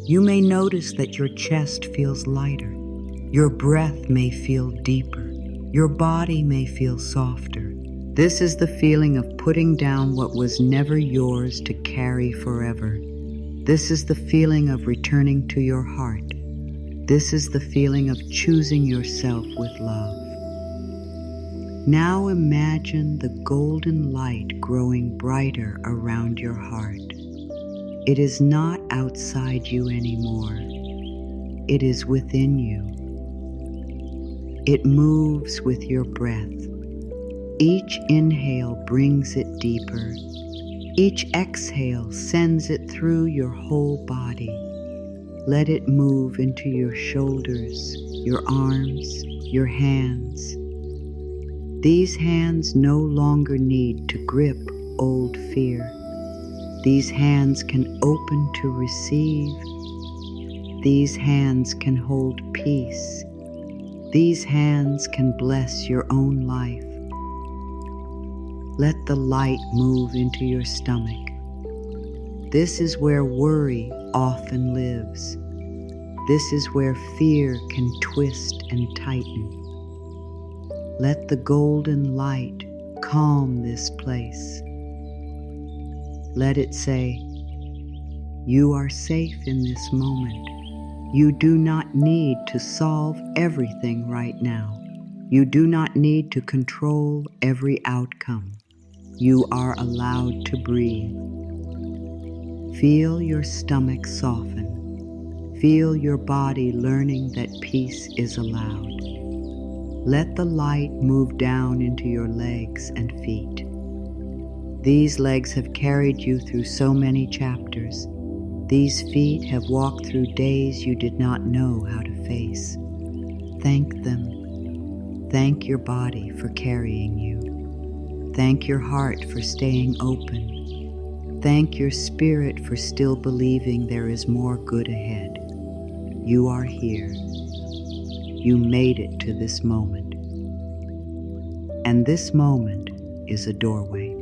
You may notice that your chest feels lighter. Your breath may feel deeper. Your body may feel softer. This is the feeling of putting down what was never yours to carry forever. This is the feeling of returning to your heart. This is the feeling of choosing yourself with love. Now imagine the golden light growing brighter around your heart. It is not outside you anymore. It is within you. It moves with your breath. Each inhale brings it deeper. Each exhale sends it through your whole body. Let it move into your shoulders, your arms, your hands. These hands no longer need to grip old fear. These hands can open to receive. These hands can hold peace. These hands can bless your own life. Let the light move into your stomach. This is where worry often lives. This is where fear can twist and tighten. Let the golden light calm this place. Let it say, you are safe in this moment. You do not need to solve everything right now. You do not need to control every outcome. You are allowed to breathe. Feel your stomach soften. Feel your body learning that peace is allowed. Let the light move down into your legs and feet. These legs have carried you through so many chapters. These feet have walked through days you did not know how to face. Thank them. Thank your body for carrying you. Thank your heart for staying open. Thank your spirit for still believing there is more good ahead. You are here. You made it to this moment. And this moment is a doorway.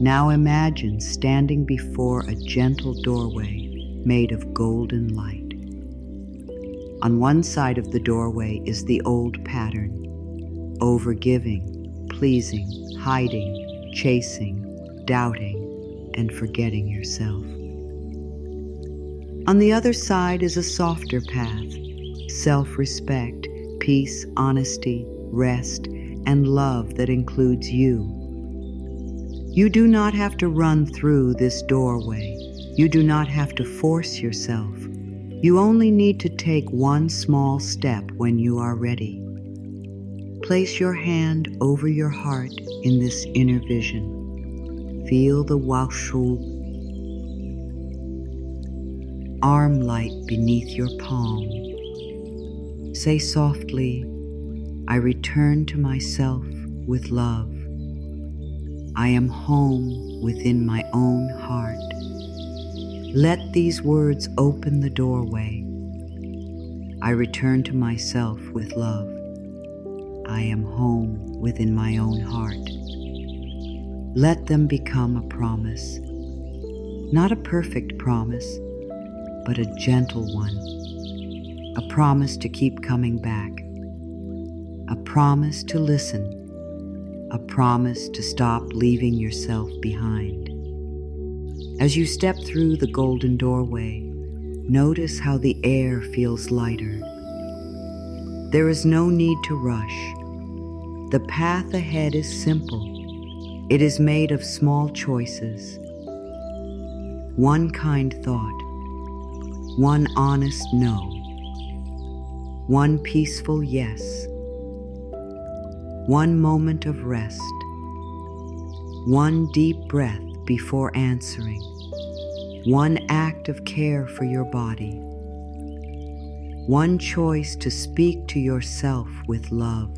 Now imagine standing before a gentle doorway. made of golden light. On one side of the doorway is the old pattern: overgiving, pleasing, hiding, chasing, doubting, and forgetting yourself. On the other side is a softer path: self-respect, peace, honesty, rest, and love that includes you. You do not have to run through this doorway. You do not have to force yourself. You only need to take one small step when you are ready. Place your hand over your heart in this inner vision. Feel the Washu arm light beneath your palm. Say softly, I return to myself with love. I am home within my own heart. Let these words open the doorway. I return to myself with love. I am home within my own heart. Let them become a promise. Not a perfect promise, but a gentle one. A promise to keep coming back. A promise to listen. A promise to stop leaving yourself behind. As you step through the golden doorway, notice how the air feels lighter. There is no need to rush. The path ahead is simple. It is made of small choices. One kind thought. One honest no. One peaceful yes. One moment of rest. One deep breath before answering. One act of care for your body. One choice to speak to yourself with love.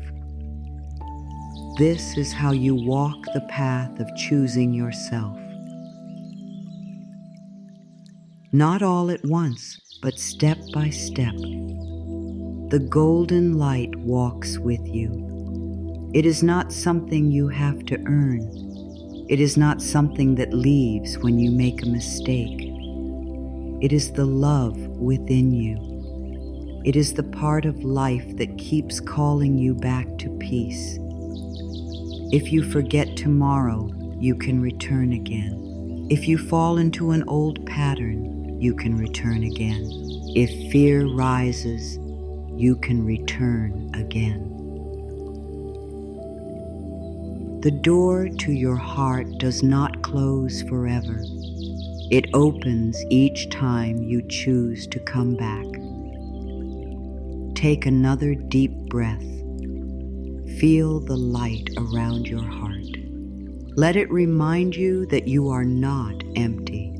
This is how you walk the path of choosing yourself. Not all at once, but step by step. The golden light walks with you. It is not something you have to earn. It is not something that leaves when you make a mistake. It is the love within you. It is the part of life that keeps calling you back to peace. If you forget tomorrow, you can return again. If you fall into an old pattern, you can return again. If fear rises, you can return again. The door to your heart does not close forever. It opens each time you choose to come back. Take another deep breath. Feel the light around your heart. Let it remind you that you are not empty.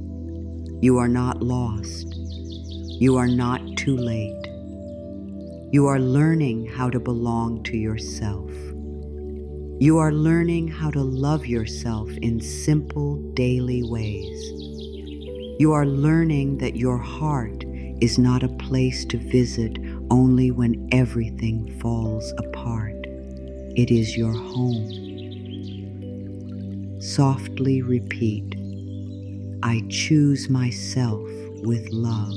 You are not lost. You are not too late. You are learning how to belong to yourself. You are learning how to love yourself in simple daily ways. You are learning that your heart is not a place to visit only when everything falls apart. It is your home. Softly repeat, I choose myself with love.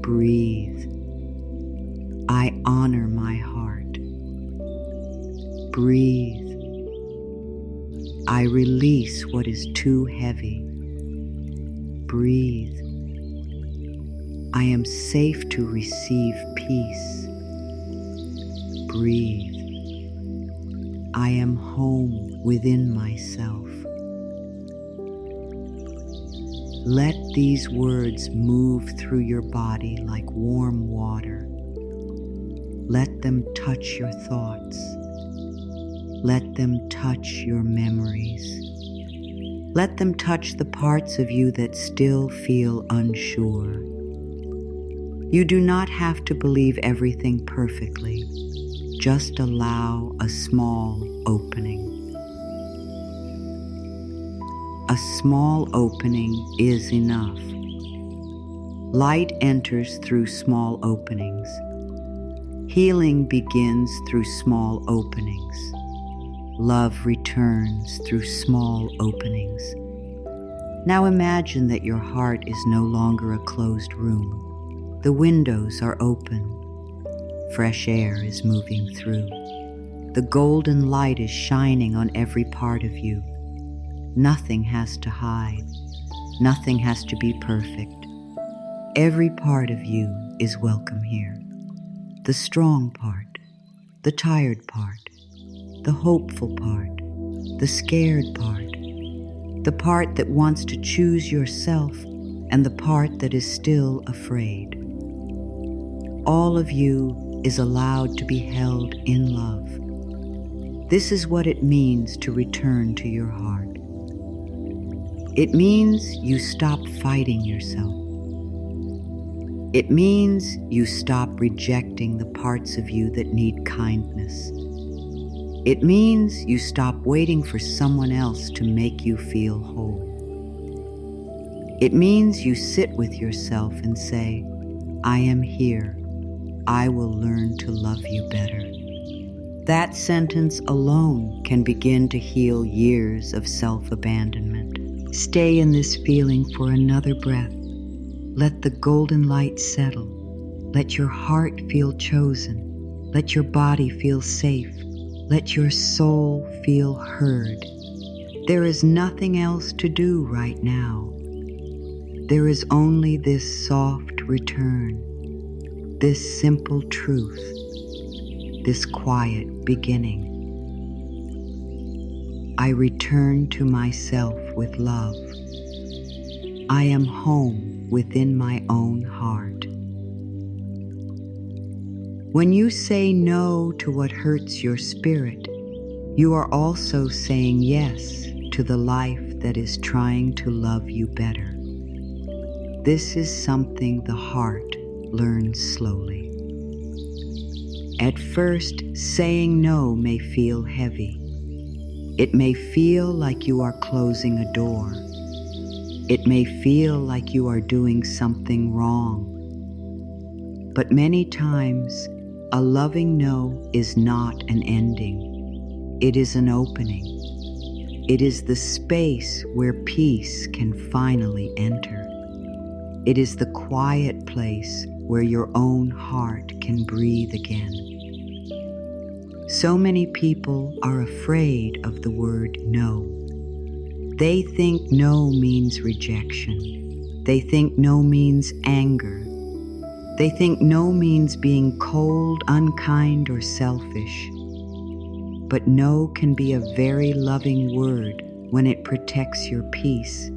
Breathe. I honor my heart. Breathe. I release what is too heavy. Breathe. I am safe to receive peace. Breathe. I am home within myself. Let these words move through your body like warm water. Let them touch your thoughts. Let them touch your memories. Let them touch the parts of you that still feel unsure. You do not have to believe everything perfectly. Just allow a small opening. A small opening is enough. Light enters through small openings. Healing begins through small openings. Love returns through small openings. Now imagine that your heart is no longer a closed room. The windows are open. Fresh air is moving through. The golden light is shining on every part of you. Nothing has to hide. Nothing has to be perfect. Every part of you is welcome here. The strong part, the tired part, the hopeful part, the scared part, the part that wants to choose yourself, and the part that is still afraid. All of you is allowed to be held in love. This is what it means to return to your heart. It means you stop fighting yourself. It means you stop rejecting the parts of you that need kindness. It means you stop waiting for someone else to make you feel whole. It means you sit with yourself and say, I am here. I will learn to love you better. That sentence alone can begin to heal years of self-abandonment. Stay in this feeling for another breath. Let the golden light settle. Let your heart feel chosen. Let your body feel safe. Let your soul feel heard. There is nothing else to do right now. There is only this soft return, this simple truth, this quiet beginning. I return to myself with love. I am home within my own heart. When you say no to what hurts your spirit, you are also saying yes to the life that is trying to love you better. This is something the heart learns slowly. At first, saying no may feel heavy. It may feel like you are closing a door. It may feel like you are doing something wrong. But many times, a loving no is not an ending. It is an opening. It is the space where peace can finally enter. It is the quiet place where your own heart can breathe again. So many people are afraid of the word no. They think no means rejection. They think no means anger. They think no means being cold, unkind, or selfish. But no can be a very loving word when it protects your peace.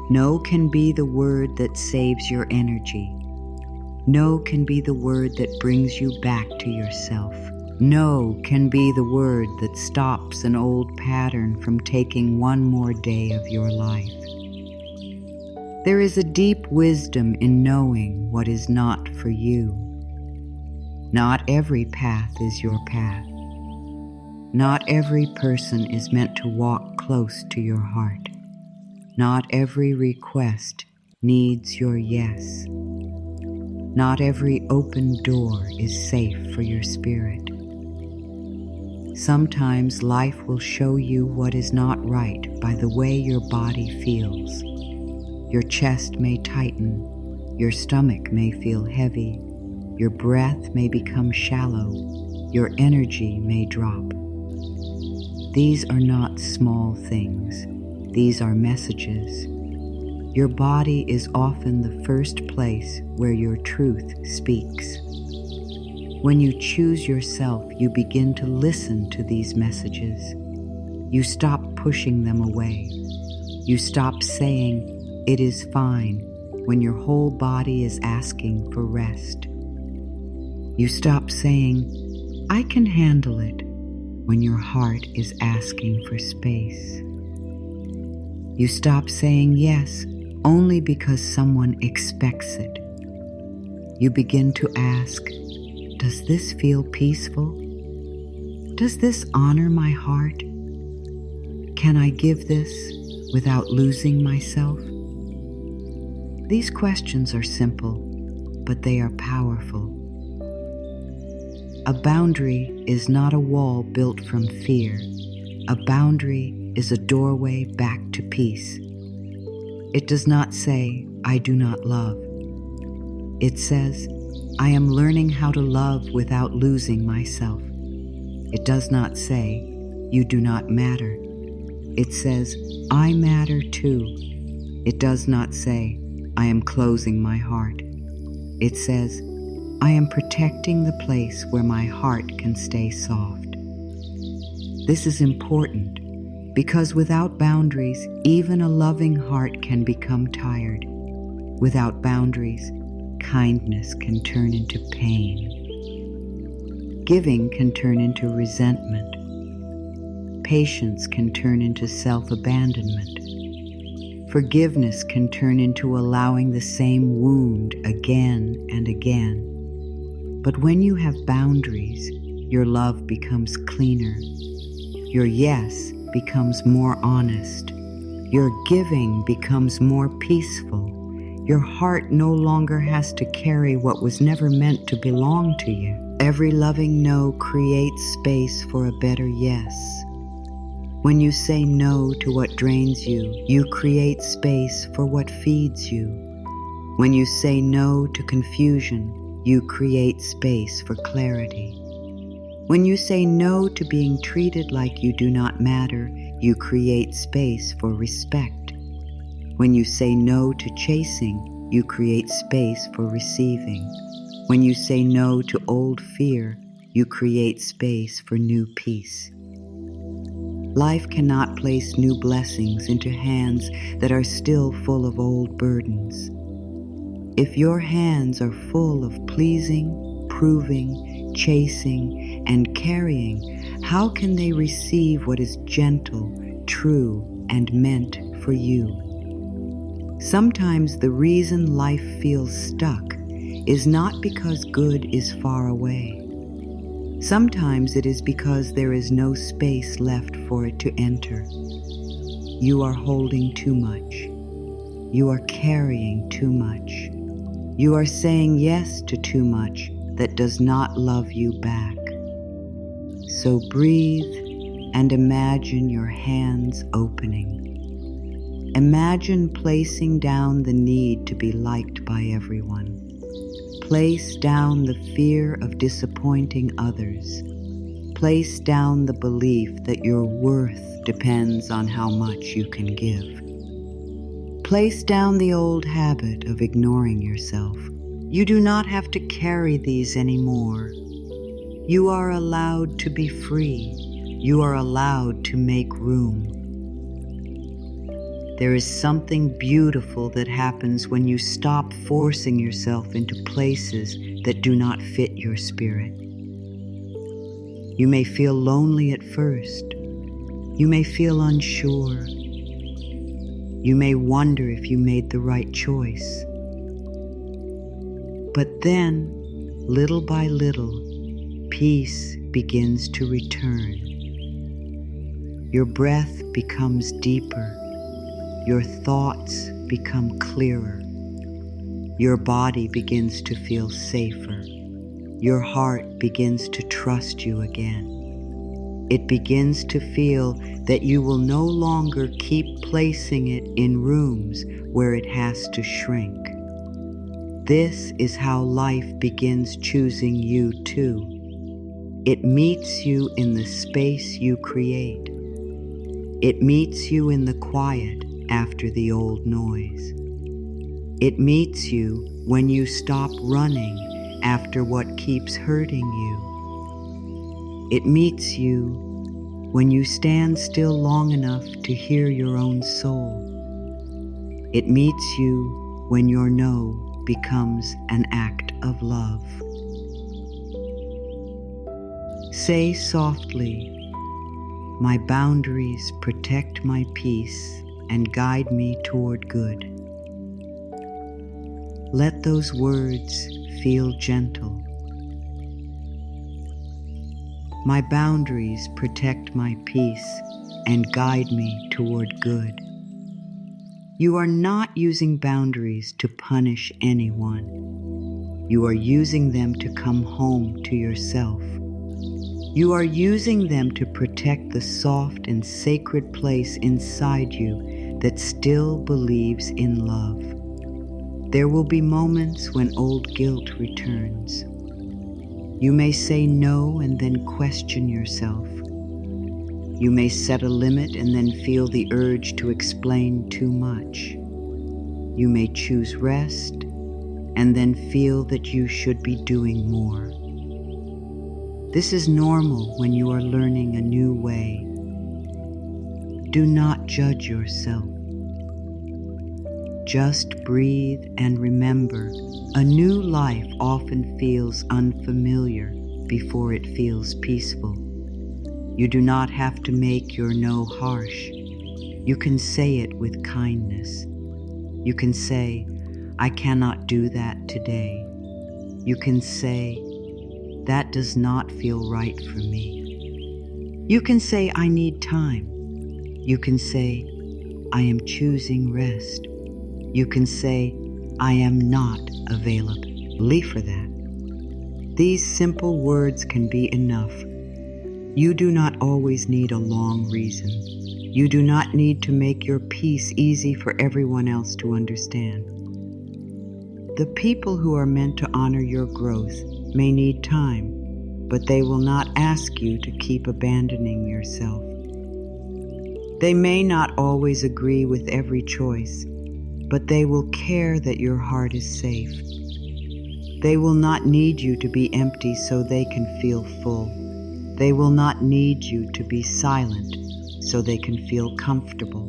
No can be the word that saves your energy. No can be the word that brings you back to yourself. No can be the word that stops an old pattern from taking one more day of your life. There is a deep wisdom in knowing what is not for you. Not every path is your path. Not every person is meant to walk close to your heart. Not every request needs your yes. Not every open door is safe for your spirit. Sometimes life will show you what is not right by the way your body feels. Your chest may tighten, your stomach may feel heavy, your breath may become shallow, your energy may drop. These are not small things. These are messages. Your body is often the first place where your truth speaks. When you choose yourself, you begin to listen to these messages. You stop pushing them away. You stop saying, "It is fine," when your whole body is asking for rest. You stop saying, "I can handle it," when your heart is asking for space. You stop saying yes only because someone expects it. You begin to ask, does this feel peaceful? Does this honor my heart? Can I give this without losing myself? These questions are simple, but they are powerful. A boundary is not a wall built from fear. A boundary is a doorway back to peace. It does not say, I do not love. It says, I am learning how to love without losing myself. It does not say, you do not matter. It says, I matter too. It does not say, I am closing my heart. It says, I am protecting the place where my heart can stay soft. This is important because without boundaries, even a loving heart can become tired. Without boundaries, kindness can turn into pain. Giving can turn into resentment. Patience can turn into self-abandonment. Forgiveness can turn into allowing the same wound again and again. But when you have boundaries, your love becomes cleaner. Your yes becomes more honest. Your giving becomes more peaceful. Your heart no longer has to carry what was never meant to belong to you. Every loving no creates space for a better yes. When you say no to what drains you, you create space for what feeds you. When you say no to confusion, you create space for clarity. When you say no to being treated like you do not matter, you create space for respect. When you say no to chasing, you create space for receiving. When you say no to old fear, you create space for new peace. Life cannot place new blessings into hands that are still full of old burdens. If your hands are full of pleasing, proving, chasing, and carrying, how can they receive what is gentle, true, and meant for you? Sometimes the reason life feels stuck is not because good is far away. Sometimes it is because there is no space left for it to enter. You are holding too much. You are carrying too much. You are saying yes to too much that does not love you back. So breathe and imagine your hands opening. Imagine placing down the need to be liked by everyone. Place down the fear of disappointing others. Place down the belief that your worth depends on how much you can give. Place down the old habit of ignoring yourself. You do not have to carry these anymore. You are allowed to be free. You are allowed to make room. There is something beautiful that happens when you stop forcing yourself into places that do not fit your spirit. You may feel lonely at first. You may feel unsure. You may wonder if you made the right choice. But then, little by little, peace begins to return. Your breath becomes deeper. Your thoughts become clearer. Your body begins to feel safer. Your heart begins to trust you again. It begins to feel that you will no longer keep placing it in rooms where it has to shrink. This is how life begins choosing you too. It meets you in the space you create. It meets you in the quiet after the old noise. It meets you when you stop running after what keeps hurting you. It meets you when you stand still long enough to hear your own soul. It meets you when your no becomes an act of love. Say softly, my boundaries protect my peace and guide me toward good. Let those words feel gentle. My boundaries protect my peace and guide me toward good. You are not using boundaries to punish anyone. You are using them to come home to yourself. You are using them to protect the soft and sacred place inside you that still believes in love. There will be moments when old guilt returns. You may say no and then question yourself. You may set a limit and then feel the urge to explain too much. You may choose rest and then feel that you should be doing more. This is normal when you are learning a new way. Do not judge yourself. Just breathe and remember, a new life often feels unfamiliar before it feels peaceful. You do not have to make your no harsh. You can say it with kindness. You can say, I cannot do that today. You can say, that does not feel right for me. You can say, I need time. You can say, I am choosing rest. You can say, I am not available for that. These simple words can be enough. You do not always need a long reason. You do not need to make your peace easy for everyone else to understand. The people who are meant to honor your growth may need time, but they will not ask you to keep abandoning yourself. They may not always agree with every choice, but they will care that your heart is safe. They will not need you to be empty so they can feel full. They will not need you to be silent so they can feel comfortable.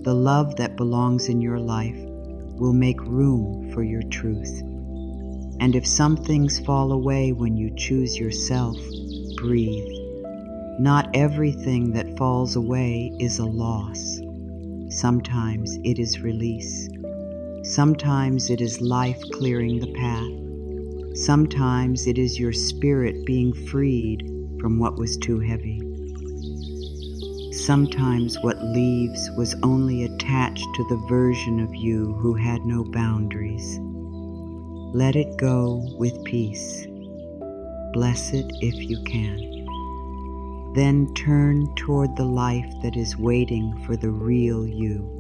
The love that belongs in your life will make room for your truth. And if some things fall away when you choose yourself, breathe. Not everything that falls away is a loss. Sometimes it is release. Sometimes it is life clearing the path. Sometimes it is your spirit being freed from what was too heavy. Sometimes what leaves was only attached to the version of you who had no boundaries. Let it go with peace. Bless it if you can. Then turn toward the life that is waiting for the real you.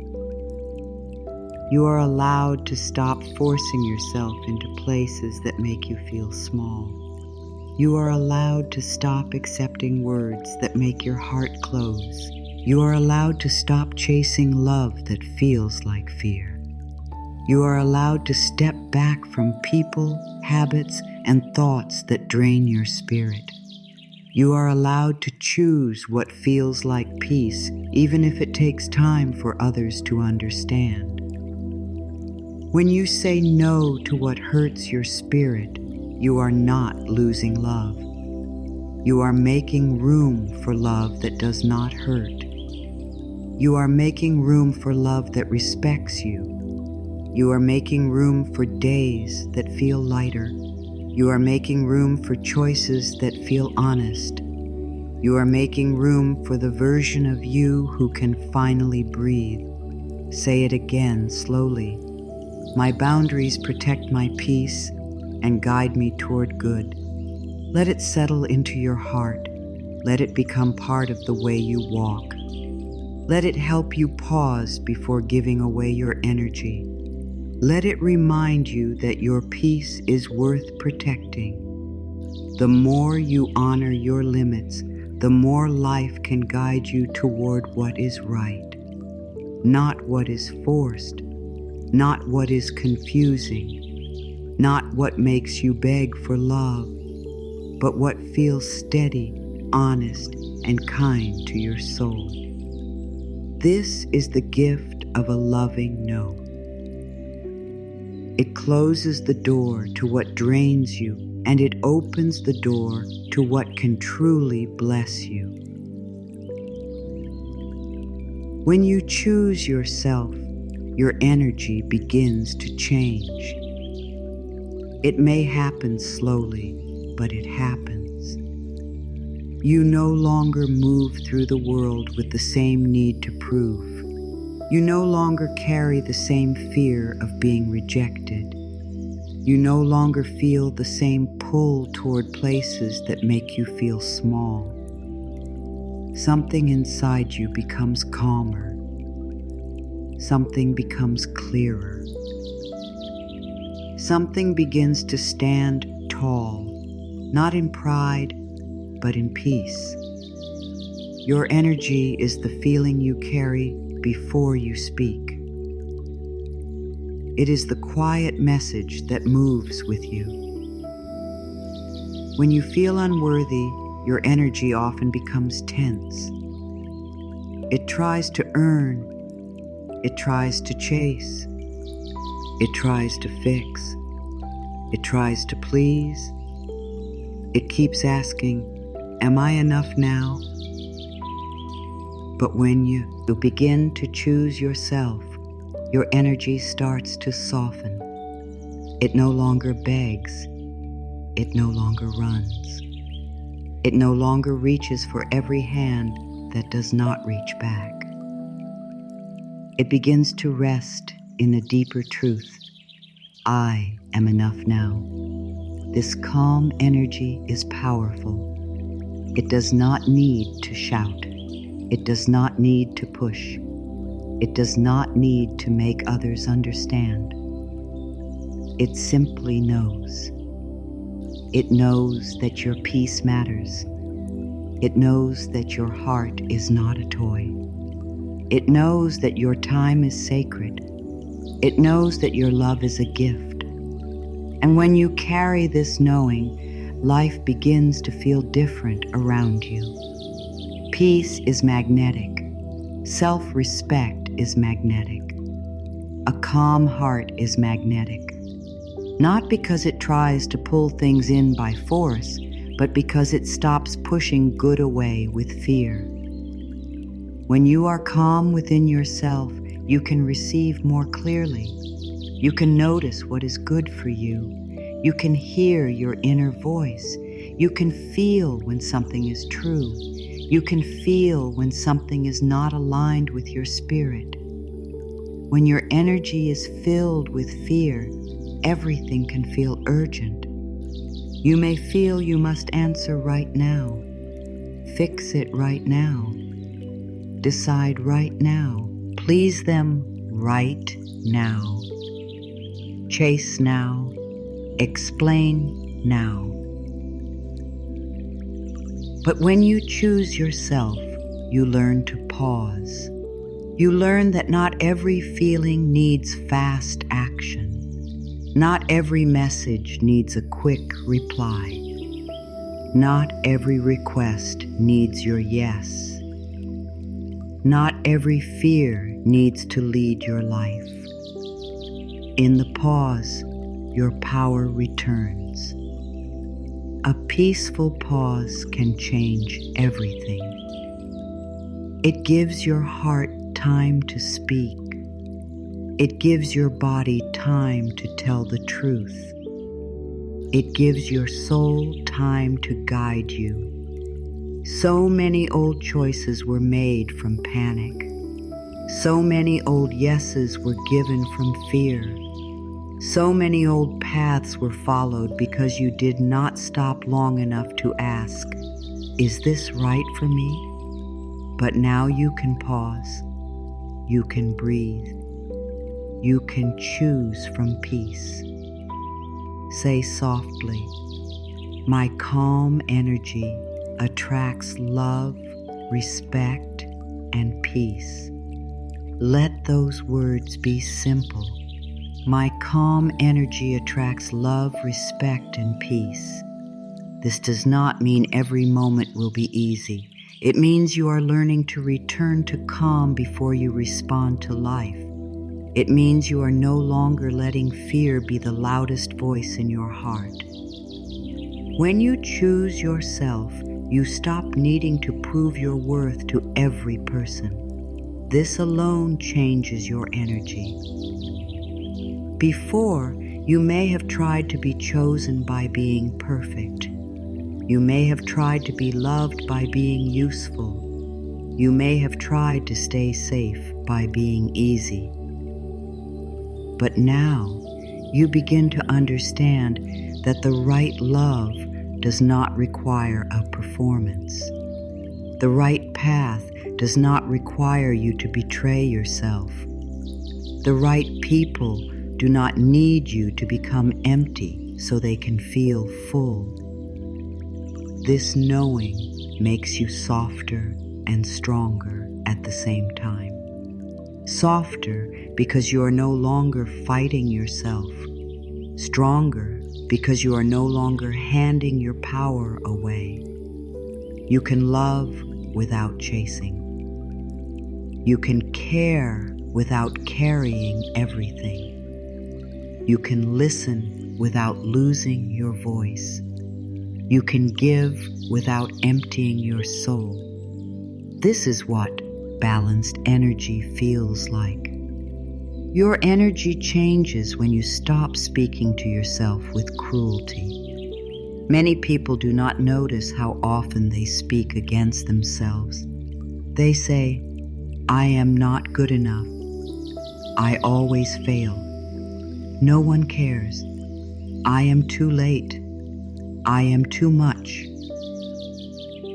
You are allowed to stop forcing yourself into places that make you feel small. You are allowed to stop accepting words that make your heart close. You are allowed to stop chasing love that feels like fear. You are allowed to step back from people, habits, and thoughts that drain your spirit. You are allowed to choose what feels like peace, even if it takes time for others to understand. When you say no to what hurts your spirit, you are not losing love. You are making room for love that does not hurt. You are making room for love that respects you. You are making room for days that feel lighter. You are making room for choices that feel honest. You are making room for the version of you who can finally breathe. Say it again slowly. My boundaries protect my peace and guide me toward good. Let it settle into your heart. Let it become part of the way you walk. Let it help you pause before giving away your energy. Let it remind you that your peace is worth protecting. The more you honor your limits, the more life can guide you toward what is right. Not what is forced, not what is confusing, not what makes you beg for love, but what feels steady, honest, and kind to your soul. This is the gift of a loving no. It closes the door to what drains you, and it opens the door to what can truly bless you. When you choose yourself, your energy begins to change. It may happen slowly, but it happens. You no longer move through the world with the same need to prove. You no longer carry the same fear of being rejected. You no longer feel the same pull toward places that make you feel small. Something inside you becomes calmer. something becomes clearer. Something begins to stand tall, not in pride, but in peace. Your energy is the feeling you carry before you speak. It is the quiet message that moves with you. When you feel unworthy, your energy often becomes tense. It tries to earn, it tries to chase, it tries to fix, it tries to please. It keeps asking, am I enough now? But when you begin to choose yourself, your energy starts to soften. It no longer begs. It no longer runs. It no longer reaches for every hand that does not reach back. It begins to rest in a deeper truth. I am enough now. This calm energy is powerful. It does not need to shout. It does not need to push. It does not need to make others understand. It simply knows. It knows that your peace matters. It knows that your heart is not a toy. It knows that your time is sacred. It knows that your love is a gift. And when you carry this knowing, life begins to feel different around you. Peace is magnetic. Self-respect is magnetic. A calm heart is magnetic. Not because it tries to pull things in by force, but because it stops pushing good away with fear. When you are calm within yourself, you can receive more clearly. You can notice what is good for you. You can hear your inner voice. You can feel when something is true. You can feel when something is not aligned with your spirit. When your energy is filled with fear, everything can feel urgent. You may feel you must answer right now, fix it right now, decide right now, please them right now, chase now, explain now. But when you choose yourself, you learn to pause. You learn that not every feeling needs fast action. Not every message needs a quick reply. Not every request needs your yes. Not every fear needs to lead your life. In the pause, your power returns. A peaceful pause can change everything. It gives your heart time to speak. It gives your body time to tell the truth. It gives your soul time to guide you. So many old choices were made from panic. So many old yeses were given from fear. So many old paths were followed because you did not stop long enough to ask, is this right for me? But now you can pause. You can breathe. You can choose from peace. Say softly, my calm energy attracts love, respect, and peace. Let those words be simple. My calm energy attracts love, respect, and peace. This does not mean every moment will be easy. It means you are learning to return to calm before you respond to life. It means you are no longer letting fear be the loudest voice in your heart. When you choose yourself, you stop needing to prove your worth to every person. This alone changes your energy. Before, you may have tried to be chosen by being perfect. You may have tried to be loved by being useful. You may have tried to stay safe by being easy. But now, you begin to understand that the right love does not require a performance. The right path does not require you to betray yourself. The right people do not need you to become empty so they can feel full. This knowing makes you softer and stronger at the same time. Softer because you are no longer fighting yourself. Stronger because you are no longer handing your power away. You can love without chasing. You can care without carrying everything. You can listen without losing your voice. You can give without emptying your soul. This is what balanced energy feels like. Your energy changes when you stop speaking to yourself with cruelty. Many people do not notice how often they speak against themselves. They say, "I am not good enough. I always fail. No one cares. I am too late. I am too much."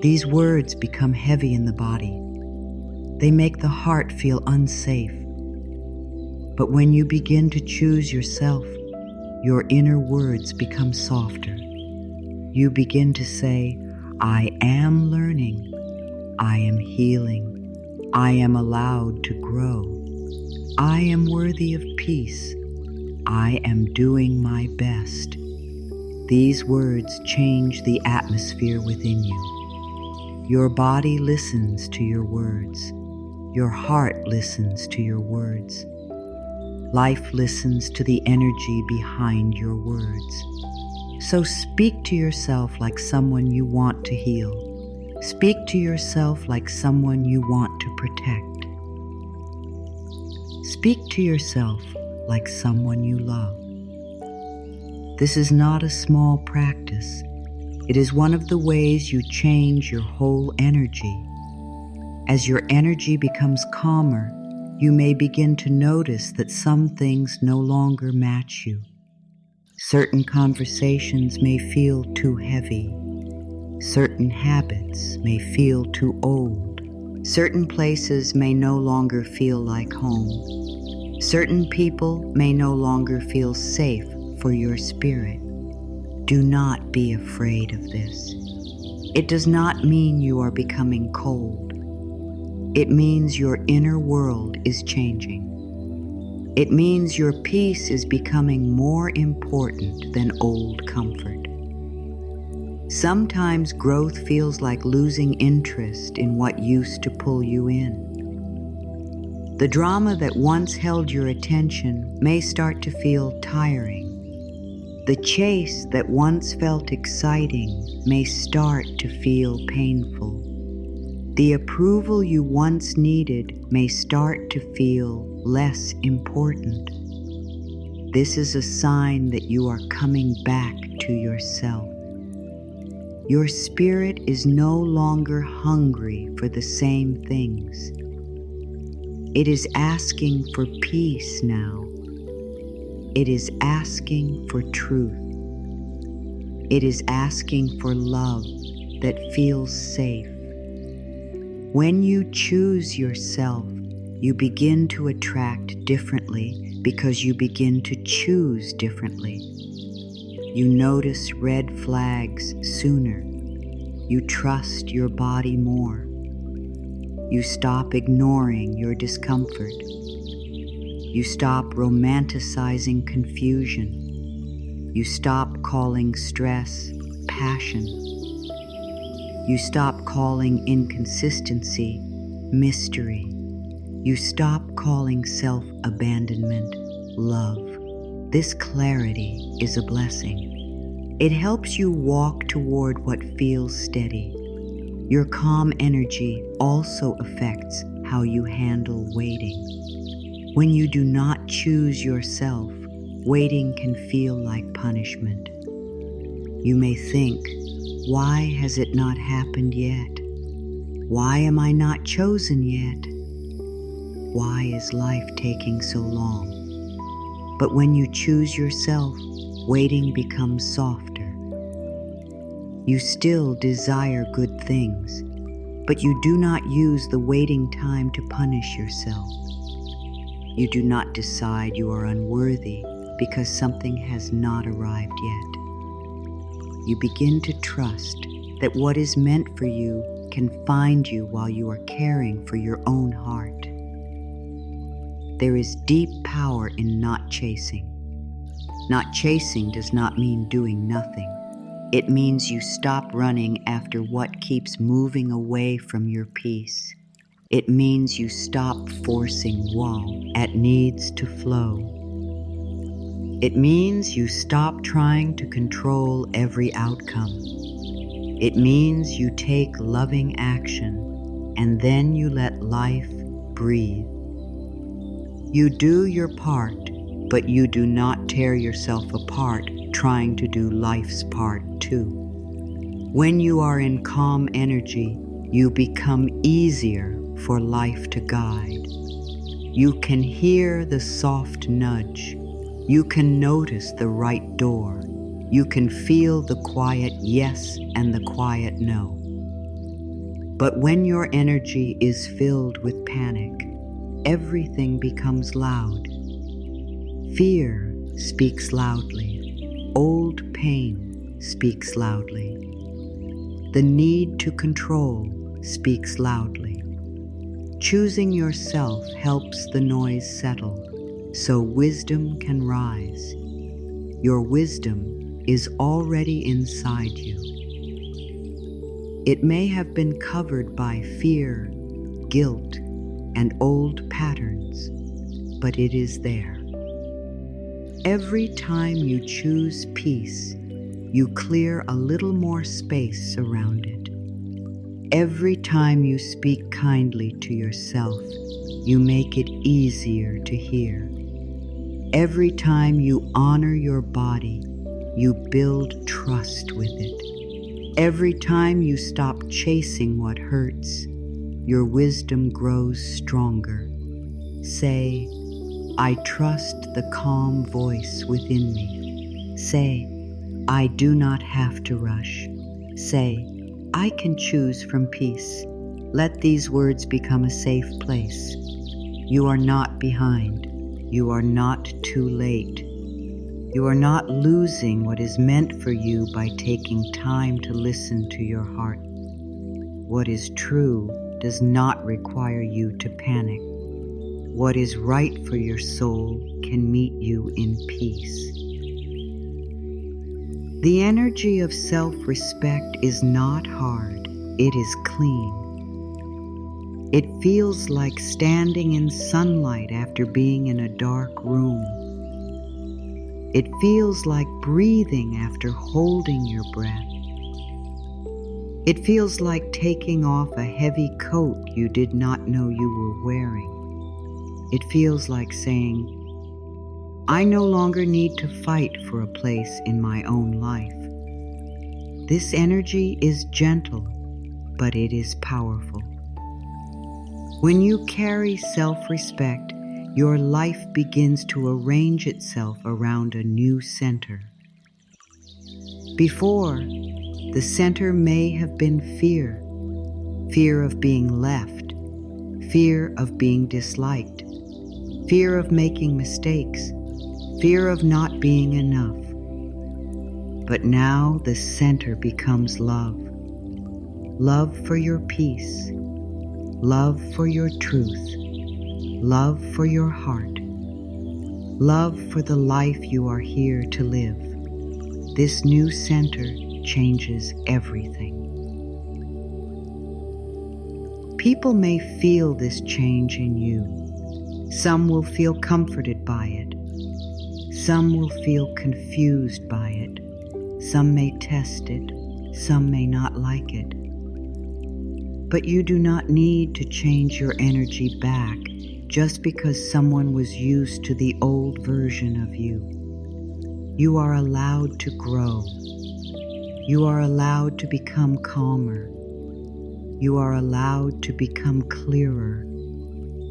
These words become heavy in the body. They make the heart feel unsafe. But when you begin to choose yourself, your inner words become softer. You begin to say, "I am learning. I am healing. I am allowed to grow. I am worthy of peace. I am doing my best." These words change the atmosphere within you. Your body listens to your words. Your heart listens to your words. Life listens to the energy behind your words. So speak to yourself like someone you want to heal. Speak to yourself like someone you want to protect. Speak to yourself like someone you love. This is not a small practice. It is one of the ways you change your whole energy. As your energy becomes calmer, you may begin to notice that some things no longer match you. Certain conversations may feel too heavy. Certain habits may feel too old. Certain places may no longer feel like home. Certain people may no longer feel safe for your spirit. Do not be afraid of this. It does not mean you are becoming cold. It means your inner world is changing. It means your peace is becoming more important than old comfort. Sometimes growth feels like losing interest in what used to pull you in. The drama that once held your attention may start to feel tiring. The chase that once felt exciting may start to feel painful. The approval you once needed may start to feel less important. This is a sign that you are coming back to yourself. Your spirit is no longer hungry for the same things. It is asking for peace now. It is asking for truth. It is asking for love that feels safe. When you choose yourself, you begin to attract differently because you begin to choose differently. You notice red flags sooner. You trust your body more. You stop ignoring your discomfort. You stop romanticizing confusion. You stop calling stress passion. You stop calling inconsistency mystery. You stop calling self-abandonment love. This clarity is a blessing. It helps you walk toward what feels steady. Your calm energy also affects how you handle waiting. When you do not choose yourself, waiting can feel like punishment. You may think, why has it not happened yet? Why am I not chosen yet? Why is life taking so long? But when you choose yourself, waiting becomes softer. You still desire good things, but you do not use the waiting time to punish yourself. You do not decide you are unworthy because something has not arrived yet. You begin to trust that what is meant for you can find you while you are caring for your own heart. There is deep power in not chasing. Not chasing does not mean doing nothing. It means you stop running after what keeps moving away from your peace. It means you stop forcing what needs to flow. It means you stop trying to control every outcome. It means you take loving action and then you let life breathe. You do your part, but you do not tear yourself apart trying to do life's part too. When you are in calm energy, you become easier for life to guide. You can hear the soft nudge. You can notice the right door. You can feel the quiet yes and the quiet no. But when your energy is filled with panic, everything becomes loud. Fear speaks loudly. Old pain speaks loudly. The need to control speaks loudly. Choosing yourself helps the noise settle, so wisdom can rise. Your wisdom is already inside you. It may have been covered by fear, guilt, and old patterns, but it is there. Every time you choose peace, you clear a little more space around it. Every time you speak kindly to yourself, you make it easier to hear. Every time you honor your body, you build trust with it. Every time you stop chasing what hurts, your wisdom grows stronger. Say, I trust the calm voice within me. Say, I do not have to rush. Say, I can choose from peace. Let these words become a safe place. You are not behind. You are not too late. You are not losing what is meant for you by taking time to listen to your heart. What is true does not require you to panic. What is right for your soul can meet you in peace. The energy of self-respect is not hard, it is clean. It feels like standing in sunlight after being in a dark room. It feels like breathing after holding your breath. It feels like taking off a heavy coat you did not know you were wearing. It feels like saying, I no longer need to fight for a place in my own life. This energy is gentle, but it is powerful. When you carry self-respect, your life begins to arrange itself around a new center. Before, the center may have been fear. Fear of being left. Fear of being disliked. Fear of making mistakes. Fear of not being enough. But now the center becomes love. Love for your peace. Love for your truth. Love for your heart. Love for the life you are here to live. This new center changes everything. People may feel this change in you. Some will feel comforted by it. Some will feel confused by it. Some may test it. Some may not like it. But you do not need to change your energy back just because someone was used to the old version of you. You are allowed to grow. You are allowed to become calmer. You are allowed to become clearer.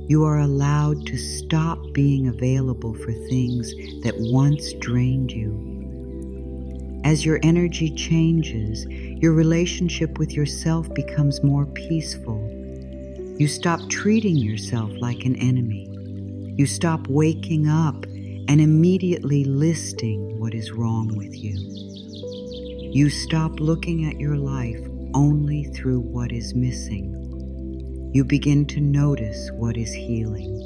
You are allowed to stop being available for things that once drained you. As your energy changes, your relationship with yourself becomes more peaceful. You stop treating yourself like an enemy. You stop waking up and immediately listing what is wrong with you. You stop looking at your life only through what is missing. You begin to notice what is healing.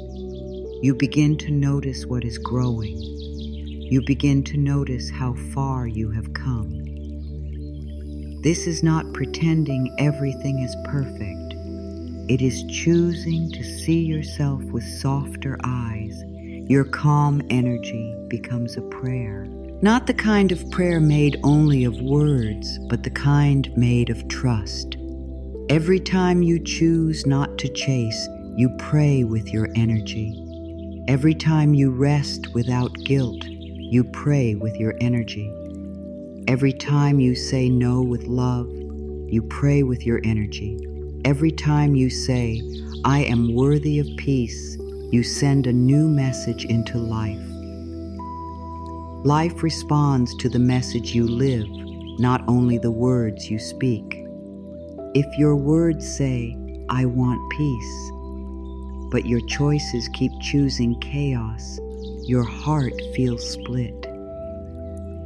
You begin to notice what is growing. You begin to notice how far you have come. This is not pretending everything is perfect. It is choosing to see yourself with softer eyes. Your calm energy becomes a prayer. Not the kind of prayer made only of words, but the kind made of trust. Every time you choose not to chase, you pray with your energy. Every time you rest without guilt, you pray with your energy. Every time you say no with love, you pray with your energy. Every time you say, I am worthy of peace, you send a new message into life. Life responds to the message you live, not only the words you speak. If your words say, I want peace, but your choices keep choosing chaos, your heart feels split.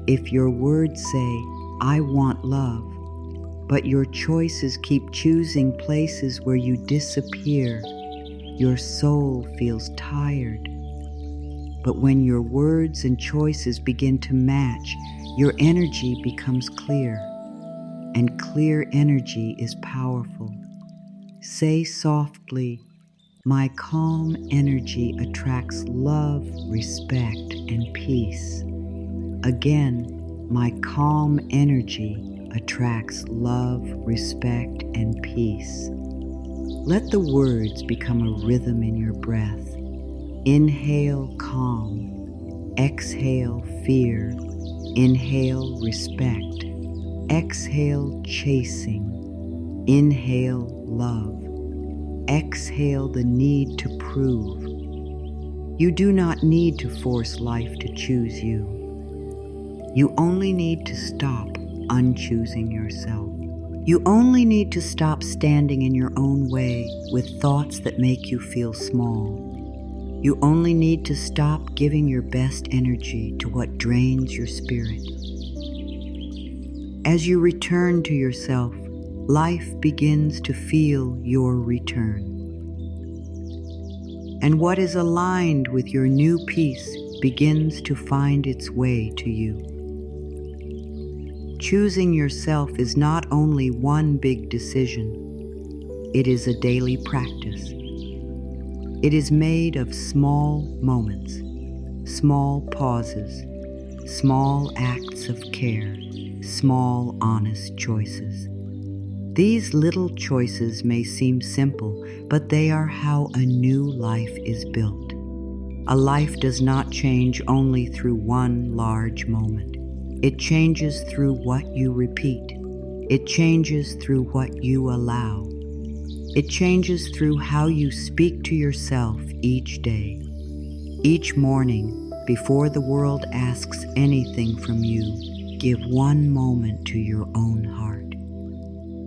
If your words say, I want love, but your choices keep choosing places where you disappear, your soul feels tired. But when your words and choices begin to match, your energy becomes clear, and clear energy is powerful. Say softly, my calm energy attracts love, respect, and peace. Again, my calm energy attracts love, respect, and peace. Let the words become a rhythm in your breath. Inhale, calm. Exhale, fear. Inhale, respect. Exhale, chasing. Inhale, love. Exhale, the need to prove. You do not need to force life to choose you. You only need to stop unchoosing yourself. You only need to stop standing in your own way with thoughts that make you feel small. You only need to stop giving your best energy to what drains your spirit. As you return to yourself, life begins to feel your return. And what is aligned with your new peace begins to find its way to you. Choosing yourself is not only one big decision, it is a daily practice. It is made of small moments, small pauses, small acts of care, small honest choices. These little choices may seem simple, but they are how a new life is built. A life does not change only through one large moment. It changes through what you repeat. It changes through what you allow. It changes through how you speak to yourself each day. Each morning, before the world asks anything from you, give one moment to your own heart.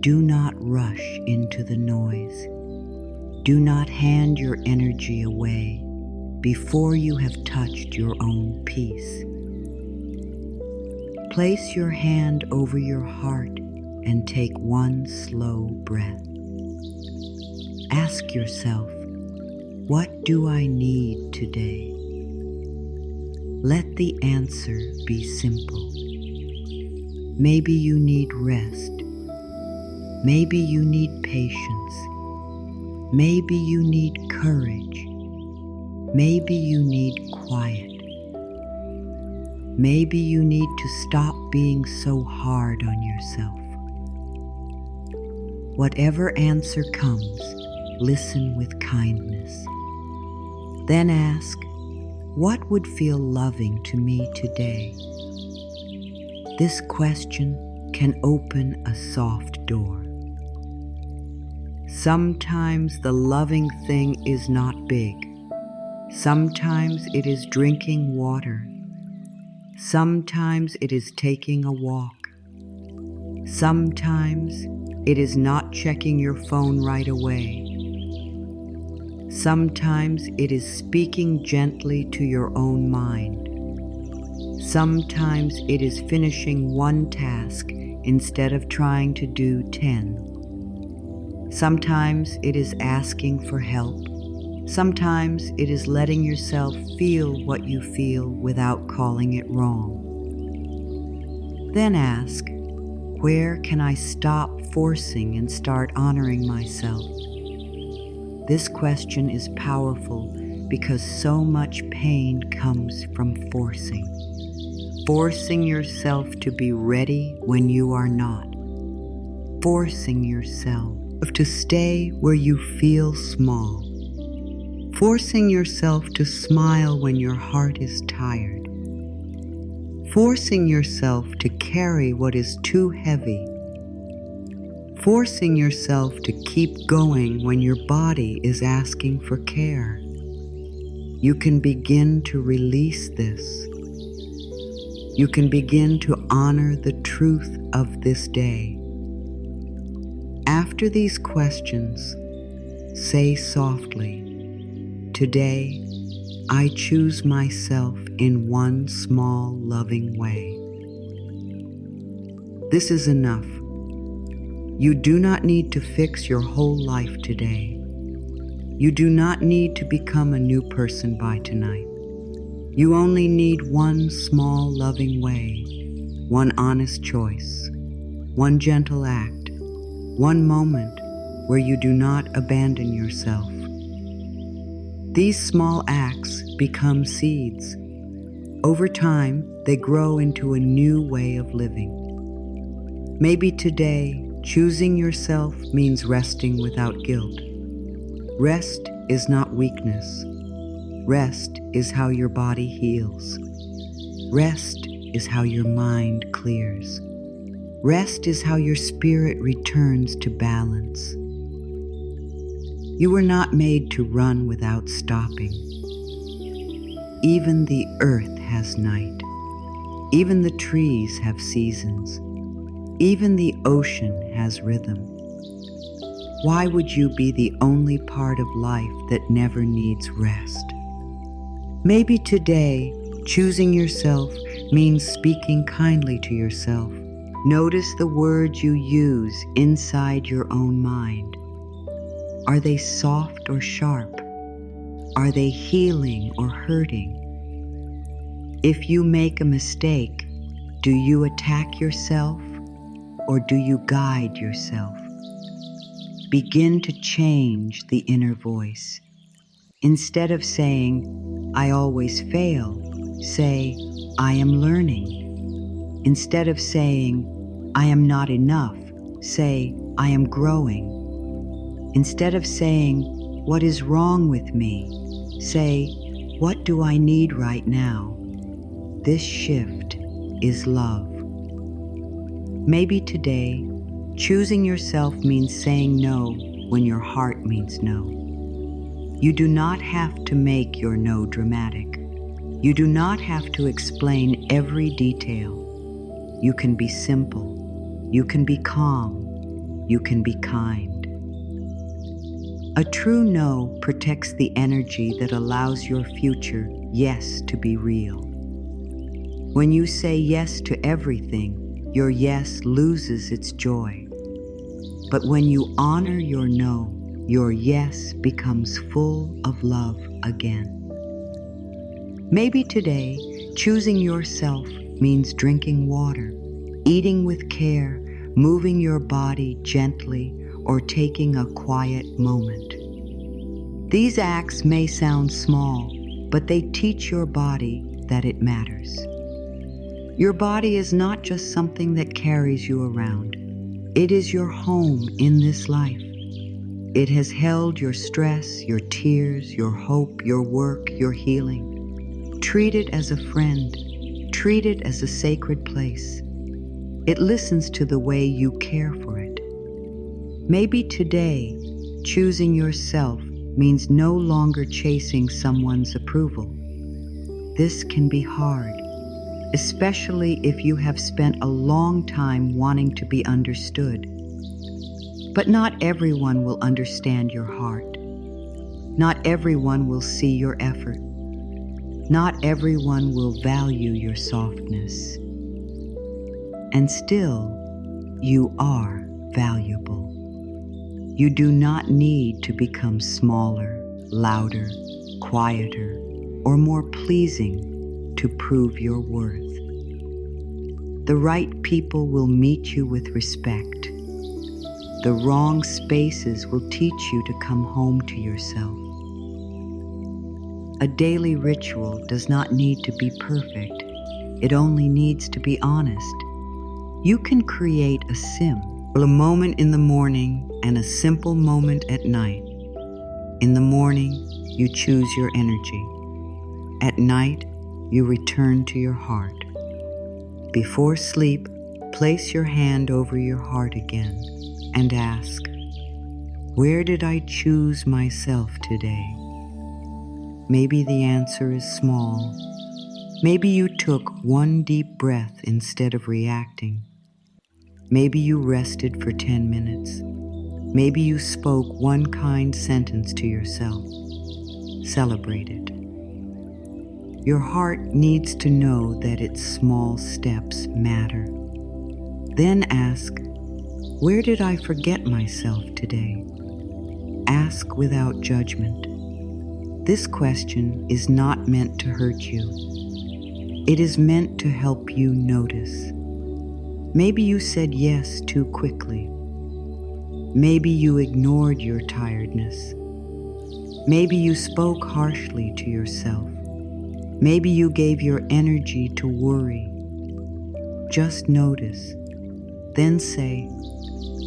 Do not rush into the noise. Do not hand your energy away before you have touched your own peace. Place your hand over your heart and take one slow breath. Ask yourself, what do I need today? Let the answer be simple. Maybe you need rest. Maybe you need patience. Maybe you need courage. Maybe you need quiet. Maybe you need to stop being so hard on yourself. Whatever answer comes, listen with kindness. Then ask, what would feel loving to me today? This question can open a soft door. Sometimes the loving thing is not big. Sometimes it is drinking water. Sometimes it is taking a walk. Sometimes it is not checking your phone right away. Sometimes it is speaking gently to your own mind. Sometimes it is finishing one task instead of trying to do 10. Sometimes it is asking for help. Sometimes it is letting yourself feel what you feel without calling it wrong. Then ask, where can I stop forcing and start honoring myself? This question is powerful because so much pain comes from forcing. Forcing yourself to be ready when you are not. Forcing yourself to stay where you feel small. Forcing yourself to smile when your heart is tired. Forcing yourself to carry what is too heavy. Forcing yourself to keep going when your body is asking for care. You can begin to release this. You can begin to honor the truth of this day. After these questions, say softly, today, I choose myself in one small, loving way. This is enough. You do not need to fix your whole life today. You do not need to become a new person by tonight. You only need one small, loving way, one honest choice, one gentle act, one moment where you do not abandon yourself. These small acts become seeds. Over time, they grow into a new way of living. Maybe today, choosing yourself means resting without guilt. Rest is not weakness. Rest is how your body heals. Rest is how your mind clears. Rest is how your spirit returns to balance. You were not made to run without stopping. Even the earth has night. Even the trees have seasons. Even the ocean has rhythm. Why would you be the only part of life that never needs rest? Maybe today, choosing yourself means speaking kindly to yourself. Notice the words you use inside your own mind. Are they soft or sharp? Are they healing or hurting? If you make a mistake, do you attack yourself or do you guide yourself? Begin to change the inner voice. Instead of saying, I always fail, say, I am learning. Instead of saying, I am not enough, say, I am growing. Instead of saying, what is wrong with me, say, what do I need right now? This shift is love. Maybe today, choosing yourself means saying no when your heart means no. You do not have to make your no dramatic. You do not have to explain every detail. You can be simple. You can be calm. You can be kind. A true no protects the energy that allows your future yes to be real. When you say yes to everything, your yes loses its joy. But when you honor your no, your yes becomes full of love again. Maybe today, choosing yourself means drinking water, eating with care, moving your body gently, or taking a quiet moment. These acts may sound small, but they teach your body that it matters. Your body is not just something that carries you around. It is your home in this life. It has held your stress, your tears, your hope, your work, your healing. Treat it as a friend. Treat it as a sacred place. It listens to the way you care for it. Maybe today, choosing yourself means no longer chasing someone's approval. This can be hard, especially if you have spent a long time wanting to be understood. But not everyone will understand your heart. Not everyone will see your effort. Not everyone will value your softness. And still, you are valuable. You do not need to become smaller, louder, quieter, or more pleasing to prove your worth. The right people will meet you with respect. The wrong spaces will teach you to come home to yourself. A daily ritual does not need to be perfect. It only needs to be honest. You can create a moment in the morning and a simple moment at night. In the morning, you choose your energy. At night, you return to your heart. Before sleep, place your hand over your heart again and ask, where did I choose myself today? Maybe the answer is small. Maybe you took one deep breath instead of reacting. Maybe you rested for 10 minutes. Maybe you spoke one kind sentence to yourself. Celebrate it. Your heart needs to know that its small steps matter. Then ask, where did I forget myself today? Ask without judgment. This question is not meant to hurt you. It is meant to help you notice. Maybe you said yes too quickly. Maybe you ignored your tiredness. Maybe you spoke harshly to yourself. Maybe you gave your energy to worry. Just notice. Then say,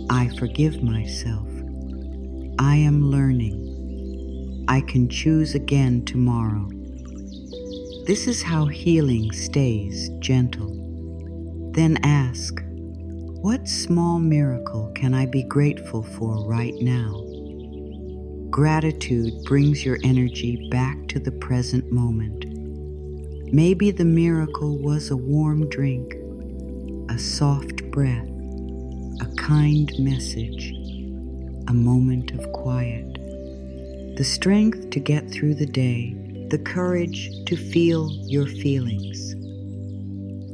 I forgive myself. I am learning. I can choose again tomorrow. This is how healing stays gentle. Then ask, what small miracle can I be grateful for right now? Gratitude brings your energy back to the present moment. Maybe the miracle was a warm drink, a soft breath, a kind message, a moment of quiet. The strength to get through the day, the courage to feel your feelings.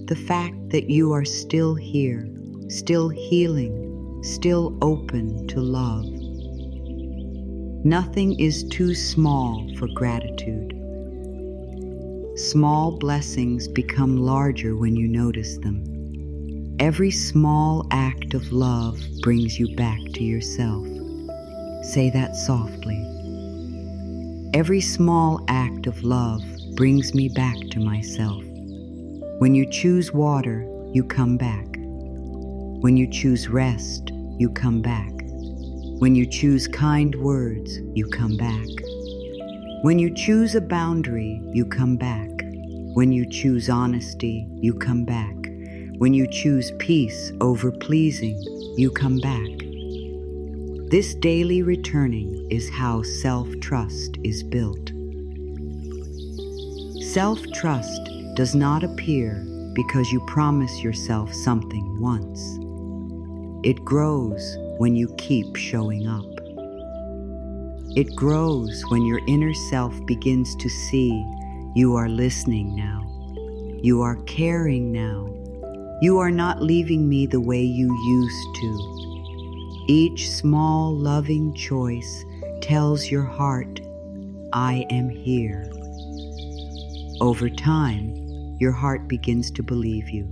The fact that you are still here, still healing, still open to love. Nothing is too small for gratitude. Small blessings become larger when you notice them. Every small act of love brings you back to yourself. Say that softly. Every small act of love brings me back to myself. When you choose water, you come back. When you choose rest, you come back. When you choose kind words, you come back. When you choose a boundary, you come back. When you choose honesty, you come back. When you choose peace over pleasing, you come back. This daily returning is how self-trust is built. Self-trust does not appear because you promise yourself something once. It grows when you keep showing up. It grows when your inner self begins to see you are listening now. You are caring now. You are not leaving me the way you used to. Each small loving choice tells your heart, I am here. Over time, your heart begins to believe you.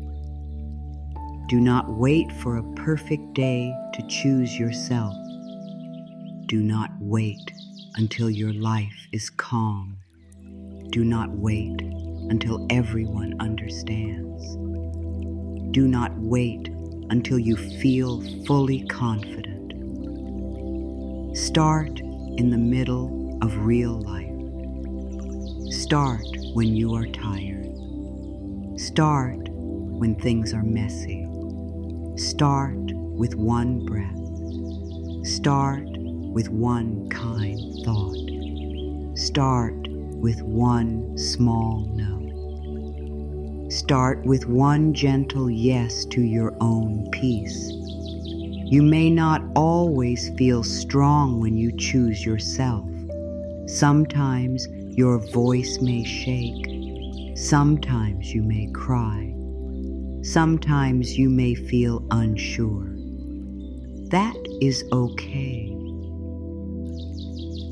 Do not wait for a perfect day to choose yourself. Do not wait until your life is calm. Do not wait until everyone understands. Do not wait until you feel fully confident. Start in the middle of real life. Start when you are tired. Start when things are messy. Start with one breath. Start with one kind thought. Start with one small no. Start with one gentle yes to your own peace. You may not always feel strong when you choose yourself. Sometimes your voice may shake. Sometimes you may cry. Sometimes you may feel unsure. That is okay.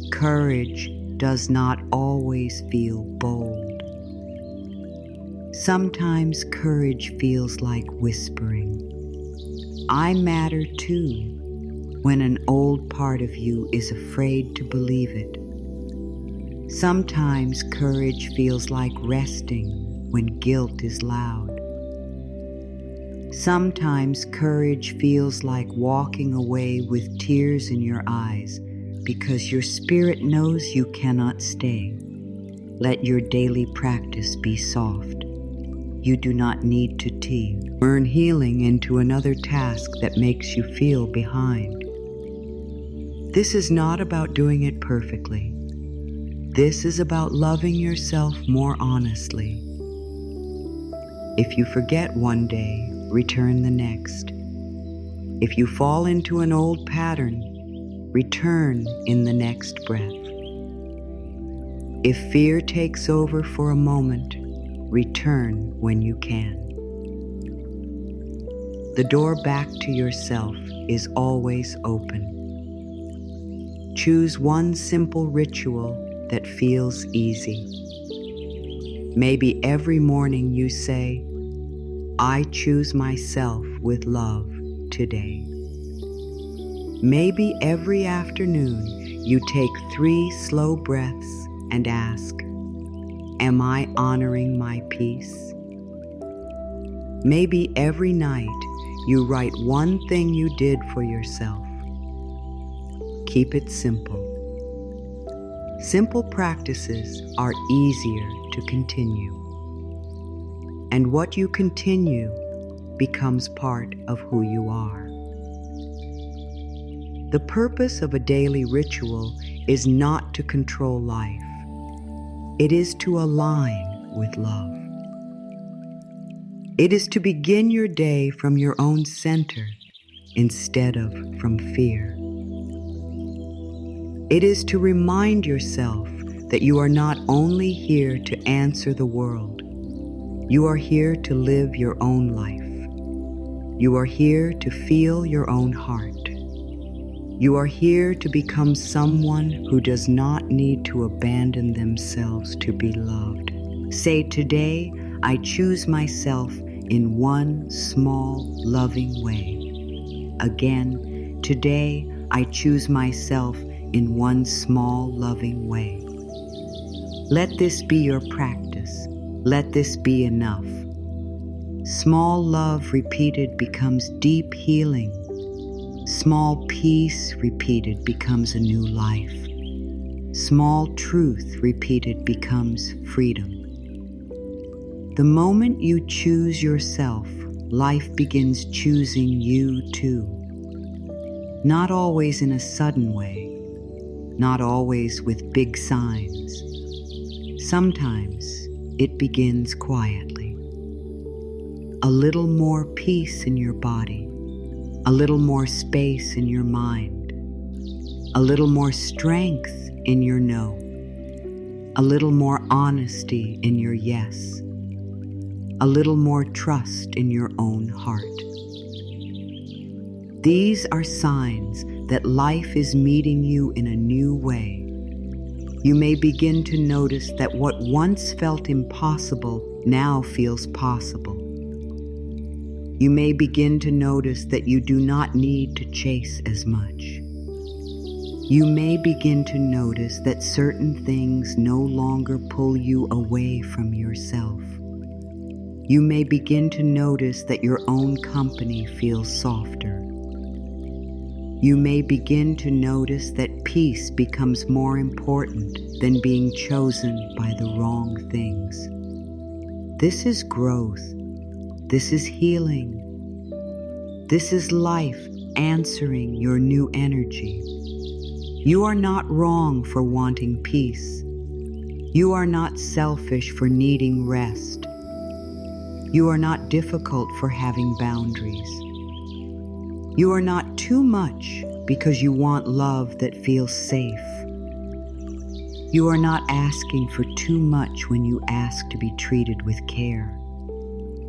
Courage does not always feel bold. Sometimes courage feels like whispering, "I matter too," when an old part of you is afraid to believe it. Sometimes courage feels like resting when guilt is loud. Sometimes courage feels like walking away with tears in your eyes because your spirit knows you cannot stay. Let your daily practice be soft. You do not need to turn healing into another task that makes you feel behind. This is not about doing it perfectly. This is about loving yourself more honestly. If you forget one day, return the next. If you fall into an old pattern, return in the next breath. If fear takes over for a moment, return when you can. The door back to yourself is always open. Choose one simple ritual that feels easy. Maybe every morning you say, "I choose myself with love today." Maybe every afternoon you take 3 slow breaths and ask, "Am I honoring my peace?" Maybe every night you write one thing you did for yourself. Keep it simple. Simple practices are easier to continue. And what you continue becomes part of who you are. The purpose of a daily ritual is not to control life. It is to align with love. It is to begin your day from your own center instead of from fear. It is to remind yourself that you are not only here to answer the world, you are here to live your own life. You are here to feel your own heart. You are here to become someone who does not need to abandon themselves to be loved. Say, "Today, I choose myself in one small, loving way." Again, "Today, I choose myself in one small, loving way." Let this be your practice. Let this be enough. Small love repeated becomes deep healing. Small peace repeated becomes a new life. Small truth repeated becomes freedom. The moment you choose yourself, life begins choosing you too. Not always in a sudden way, not always with big signs. Sometimes it begins quietly. A little more peace in your body, a little more space in your mind, a little more strength in your no, a little more honesty in your yes, a little more trust in your own heart. These are signs that life is meeting you in a new way. You may begin to notice that what once felt impossible now feels possible. You may begin to notice that you do not need to chase as much. You may begin to notice that certain things no longer pull you away from yourself. You may begin to notice that your own company feels softer. You may begin to notice that peace becomes more important than being chosen by the wrong things. This is growth. This is healing. This is life answering your new energy. You are not wrong for wanting peace. You are not selfish for needing rest. You are not difficult for having boundaries. You are not too much because you want love that feels safe. You are not asking for too much when you ask to be treated with care.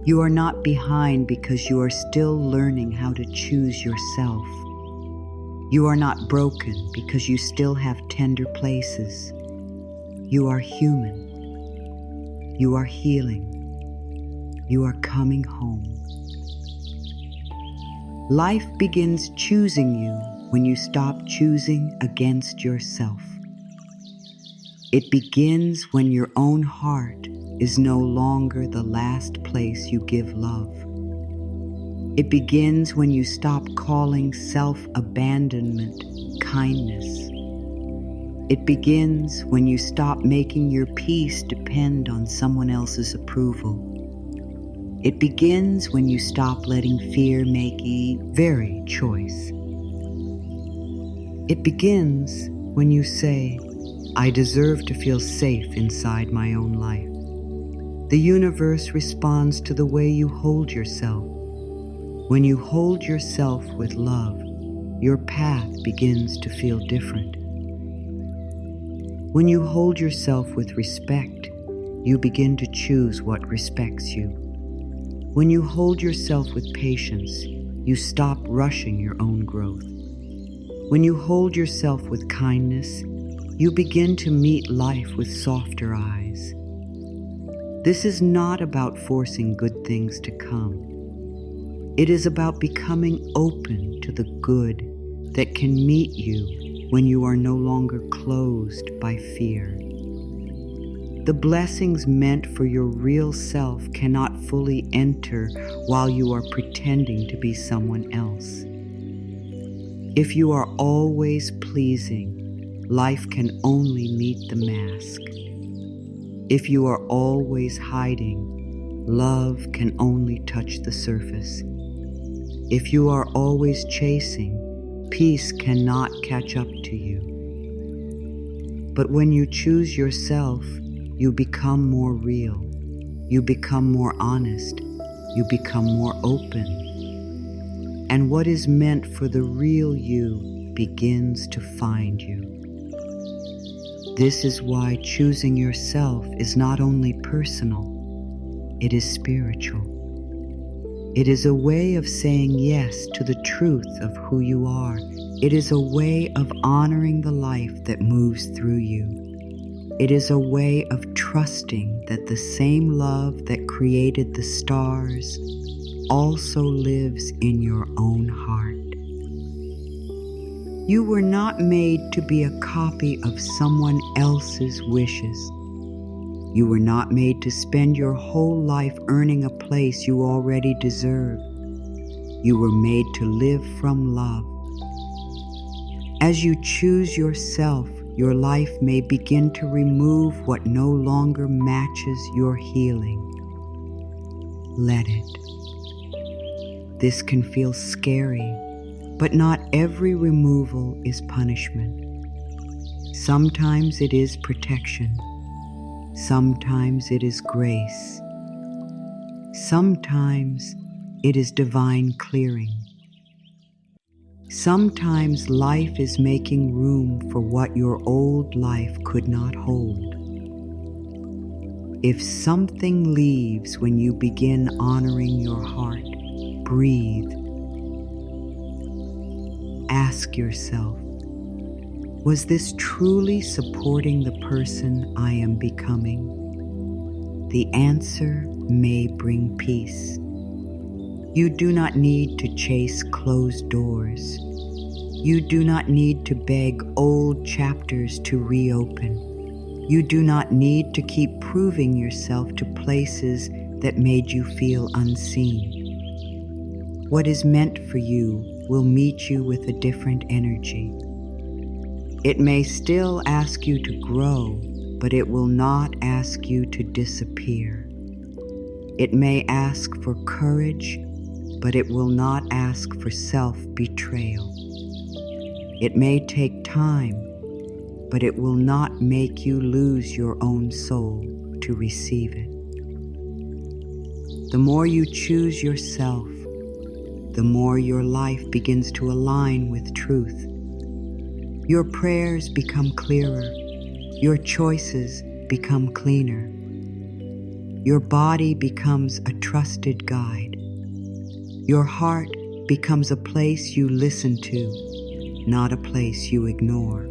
You are not behind because you are still learning how to choose yourself. You are not broken because you still have tender places. You are human. You are healing. You are coming home. Life begins choosing you when you stop choosing against yourself. It begins when your own heart is no longer the last place you give love. It begins when you stop calling self-abandonment kindness. It begins when you stop making your peace depend on someone else's approval. It begins when you stop letting fear make the very choice. It begins when you say, I deserve to feel safe inside my own life. The universe responds to the way you hold yourself. When you hold yourself with love, your path begins to feel different. When you hold yourself with respect, you begin to choose what respects you. When you hold yourself with patience, you stop rushing your own growth. When you hold yourself with kindness, you begin to meet life with softer eyes. This is not about forcing good things to come. It is about becoming open to the good that can meet you when you are no longer closed by fear. The blessings meant for your real self cannot fully enter while you are pretending to be someone else. If you are always pleasing, life can only meet the mask. If you are always hiding, love can only touch the surface. If you are always chasing, peace cannot catch up to you. But when you choose yourself, you become more real. You become more honest. You become more open. And what is meant for the real you begins to find you. This is why choosing yourself is not only personal, it is spiritual. It is a way of saying yes to the truth of who you are. It is a way of honoring the life that moves through you. It is a way of trusting that the same love that created the stars also lives in your own heart. You were not made to be a copy of someone else's wishes. You were not made to spend your whole life earning a place you already deserve. You were made to live from love. As you choose yourself, your life may begin to remove what no longer matches your healing. Let it. This can feel scary, but not every removal is punishment. Sometimes it is protection. Sometimes it is grace. Sometimes it is divine clearing. Sometimes life is making room for what your old life could not hold. If something leaves when you begin honoring your heart, breathe. Ask yourself, was this truly supporting the person I am becoming? The answer may bring peace. You do not need to chase closed doors. You do not need to beg old chapters to reopen. You do not need to keep proving yourself to places that made you feel unseen. What is meant for you will meet you with a different energy. It may still ask you to grow, but it will not ask you to disappear. It may ask for courage, but it will not ask for self-betrayal. It may take time, but it will not make you lose your own soul to receive it. The more you choose yourself, the more your life begins to align with truth. Your prayers become clearer. Your choices become cleaner. Your body becomes a trusted guide. Your heart becomes a place you listen to, not a place you ignore.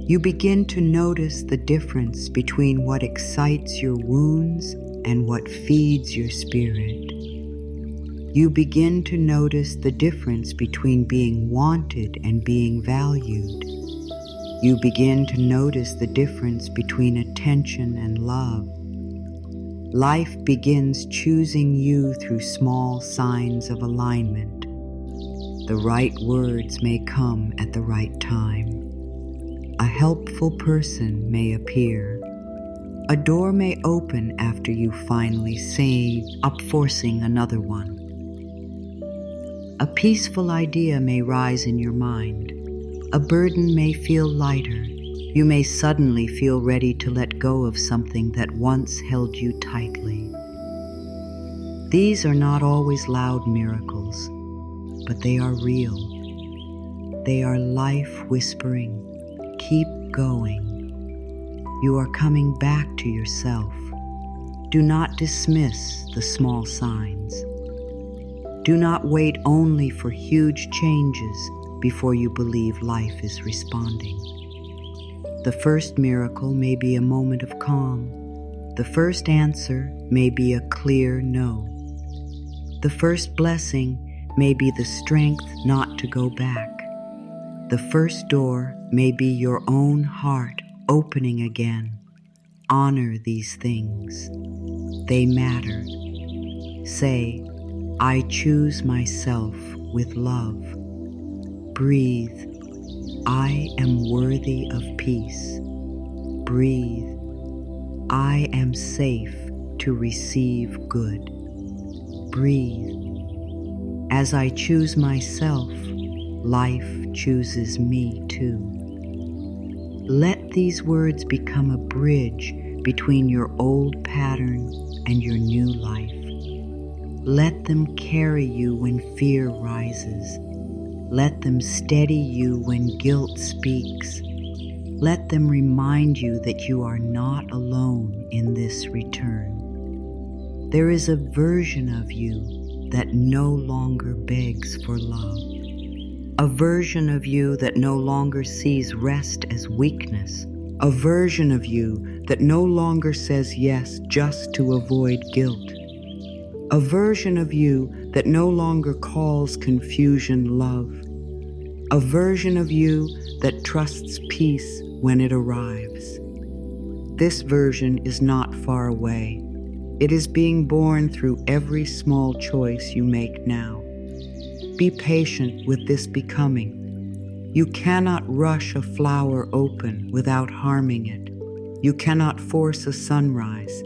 You begin to notice the difference between what excites your wounds and what feeds your spirit. You begin to notice the difference between being wanted and being valued. You begin to notice the difference between attention and love. Life begins choosing you through small signs of alignment. The right words may come at the right time. A helpful person may appear. A door may open after you finally say, "Up forcing another one." A peaceful idea may rise in your mind. A burden may feel lighter. You may suddenly feel ready to let go of something that once held you tightly. These are not always loud miracles, but they are real. They are life whispering, "Keep going." You are coming back to yourself. Do not dismiss the small signs. Do not wait only for huge changes before you believe life is responding. The first miracle may be a moment of calm. The first answer may be a clear no. The first blessing may be the strength not to go back. The first door may be your own heart opening again. Honor these things. They matter. Say, "I choose myself with love." Breathe. "I am worthy of peace." Breathe. "I am safe to receive good." Breathe. As I choose myself, life chooses me too. Let these words become a bridge between your old pattern and your new life. Let them carry you when fear rises. Let them steady you when guilt speaks. Let them remind you that you are not alone in this return. There is a version of you that no longer begs for love. A version of you that no longer sees rest as weakness. A version of you that no longer says yes just to avoid guilt. A version of you that no longer calls confusion love. A version of you that trusts peace when it arrives. This version is not far away. It is being born through every small choice you make now. Be patient with this becoming. You cannot rush a flower open without harming it. You cannot force a sunrise.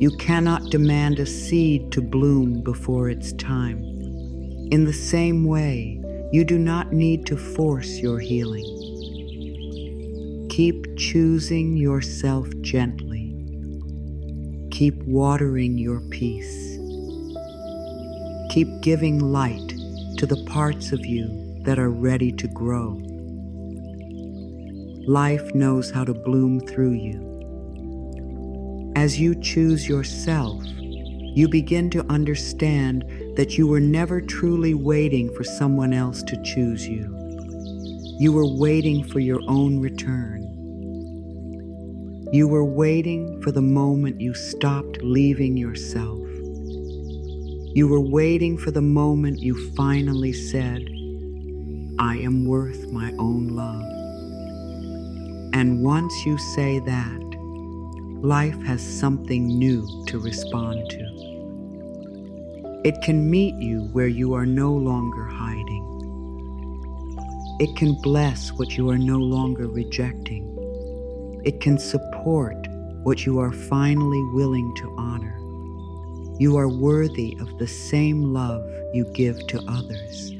You cannot demand a seed to bloom before its time. In the same way, you do not need to force your healing. Keep choosing yourself gently. Keep watering your peace. Keep giving light to the parts of you that are ready to grow. Life knows how to bloom through you. As you choose yourself, you begin to understand that you were never truly waiting for someone else to choose you. You were waiting for your own return. You were waiting for the moment you stopped leaving yourself. You were waiting for the moment you finally said, "I am worth my own love." And once you say that, life has something new to respond to. It can meet you where you are no longer hiding. It can bless what you are no longer rejecting. It can support what you are finally willing to honor. You are worthy of the same love you give to others.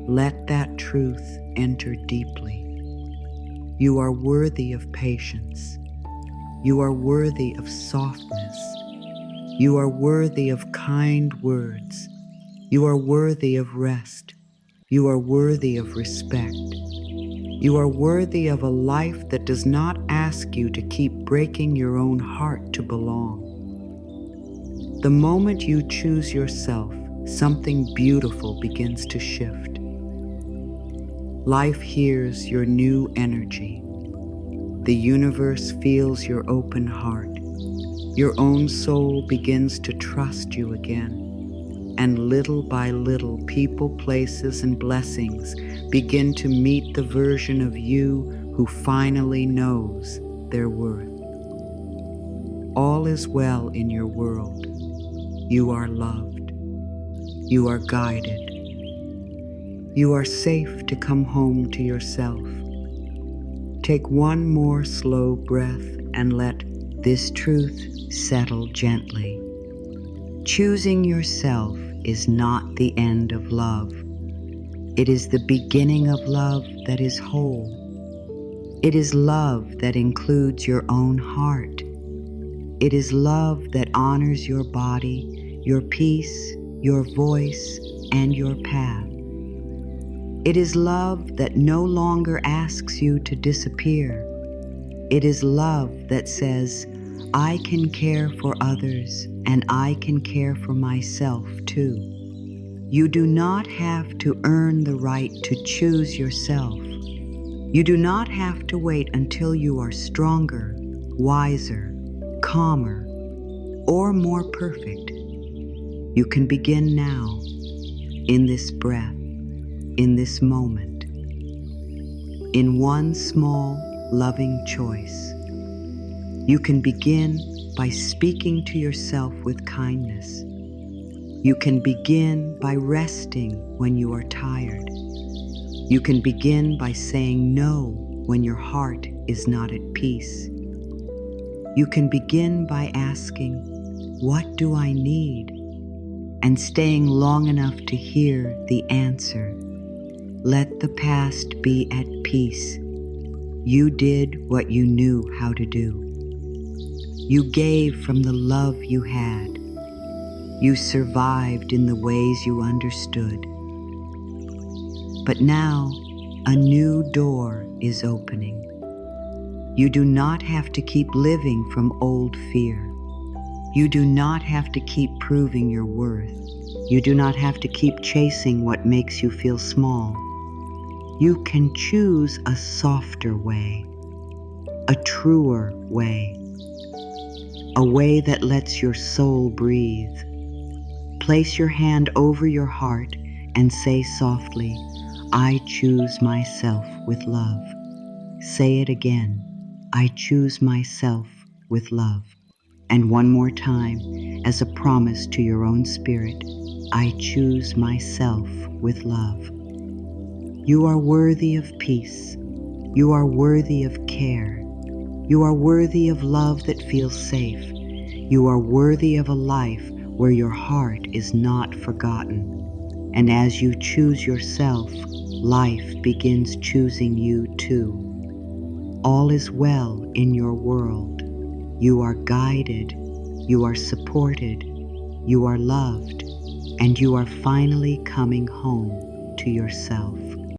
Let that truth enter deeply. You are worthy of patience. You are worthy of softness. You are worthy of kind words. You are worthy of rest. You are worthy of respect. You are worthy of a life that does not ask you to keep breaking your own heart to belong. The moment you choose yourself, something beautiful begins to shift. Life hears your new energy. The universe feels your open heart. Your own soul begins to trust you again. And little by little, people, places, and blessings begin to meet the version of you who finally knows their worth. All is well in your world. You are loved. You are guided. You are safe to come home to yourself. Take one more slow breath and let this truth settle gently. Choosing yourself is not the end of love. It is the beginning of love that is whole. It is love that includes your own heart. It is love that honors your body, your peace, your voice, and your path. It is love that no longer asks you to disappear. It is love that says, I can care for others and I can care for myself too. You do not have to earn the right to choose yourself. You do not have to wait until you are stronger, wiser, calmer, or more perfect. You can begin now, in this breath, in this moment, in one small, loving choice. You can begin by speaking to yourself with kindness. You can begin by resting when you are tired. You can begin by saying no when your heart is not at peace. You can begin by asking, what do I need? And staying long enough to hear the answer. Let the past be at peace. You did what you knew how to do. You gave from the love you had. You survived in the ways you understood. But now, a new door is opening. You do not have to keep living from old fear. You do not have to keep proving your worth. You do not have to keep chasing what makes you feel small. You can choose a softer way, a truer way, a way that lets your soul breathe. Place your hand over your heart and say softly, I choose myself with love. Say it again, I choose myself with love. And one more time, as a promise to your own spirit, I choose myself with love. You are worthy of peace. You are worthy of care. You are worthy of love that feels safe. You are worthy of a life where your heart is not forgotten. And as you choose yourself, life begins choosing you too. All is well in your world. You are guided, you are supported, you are loved, and you are finally coming home to yourself.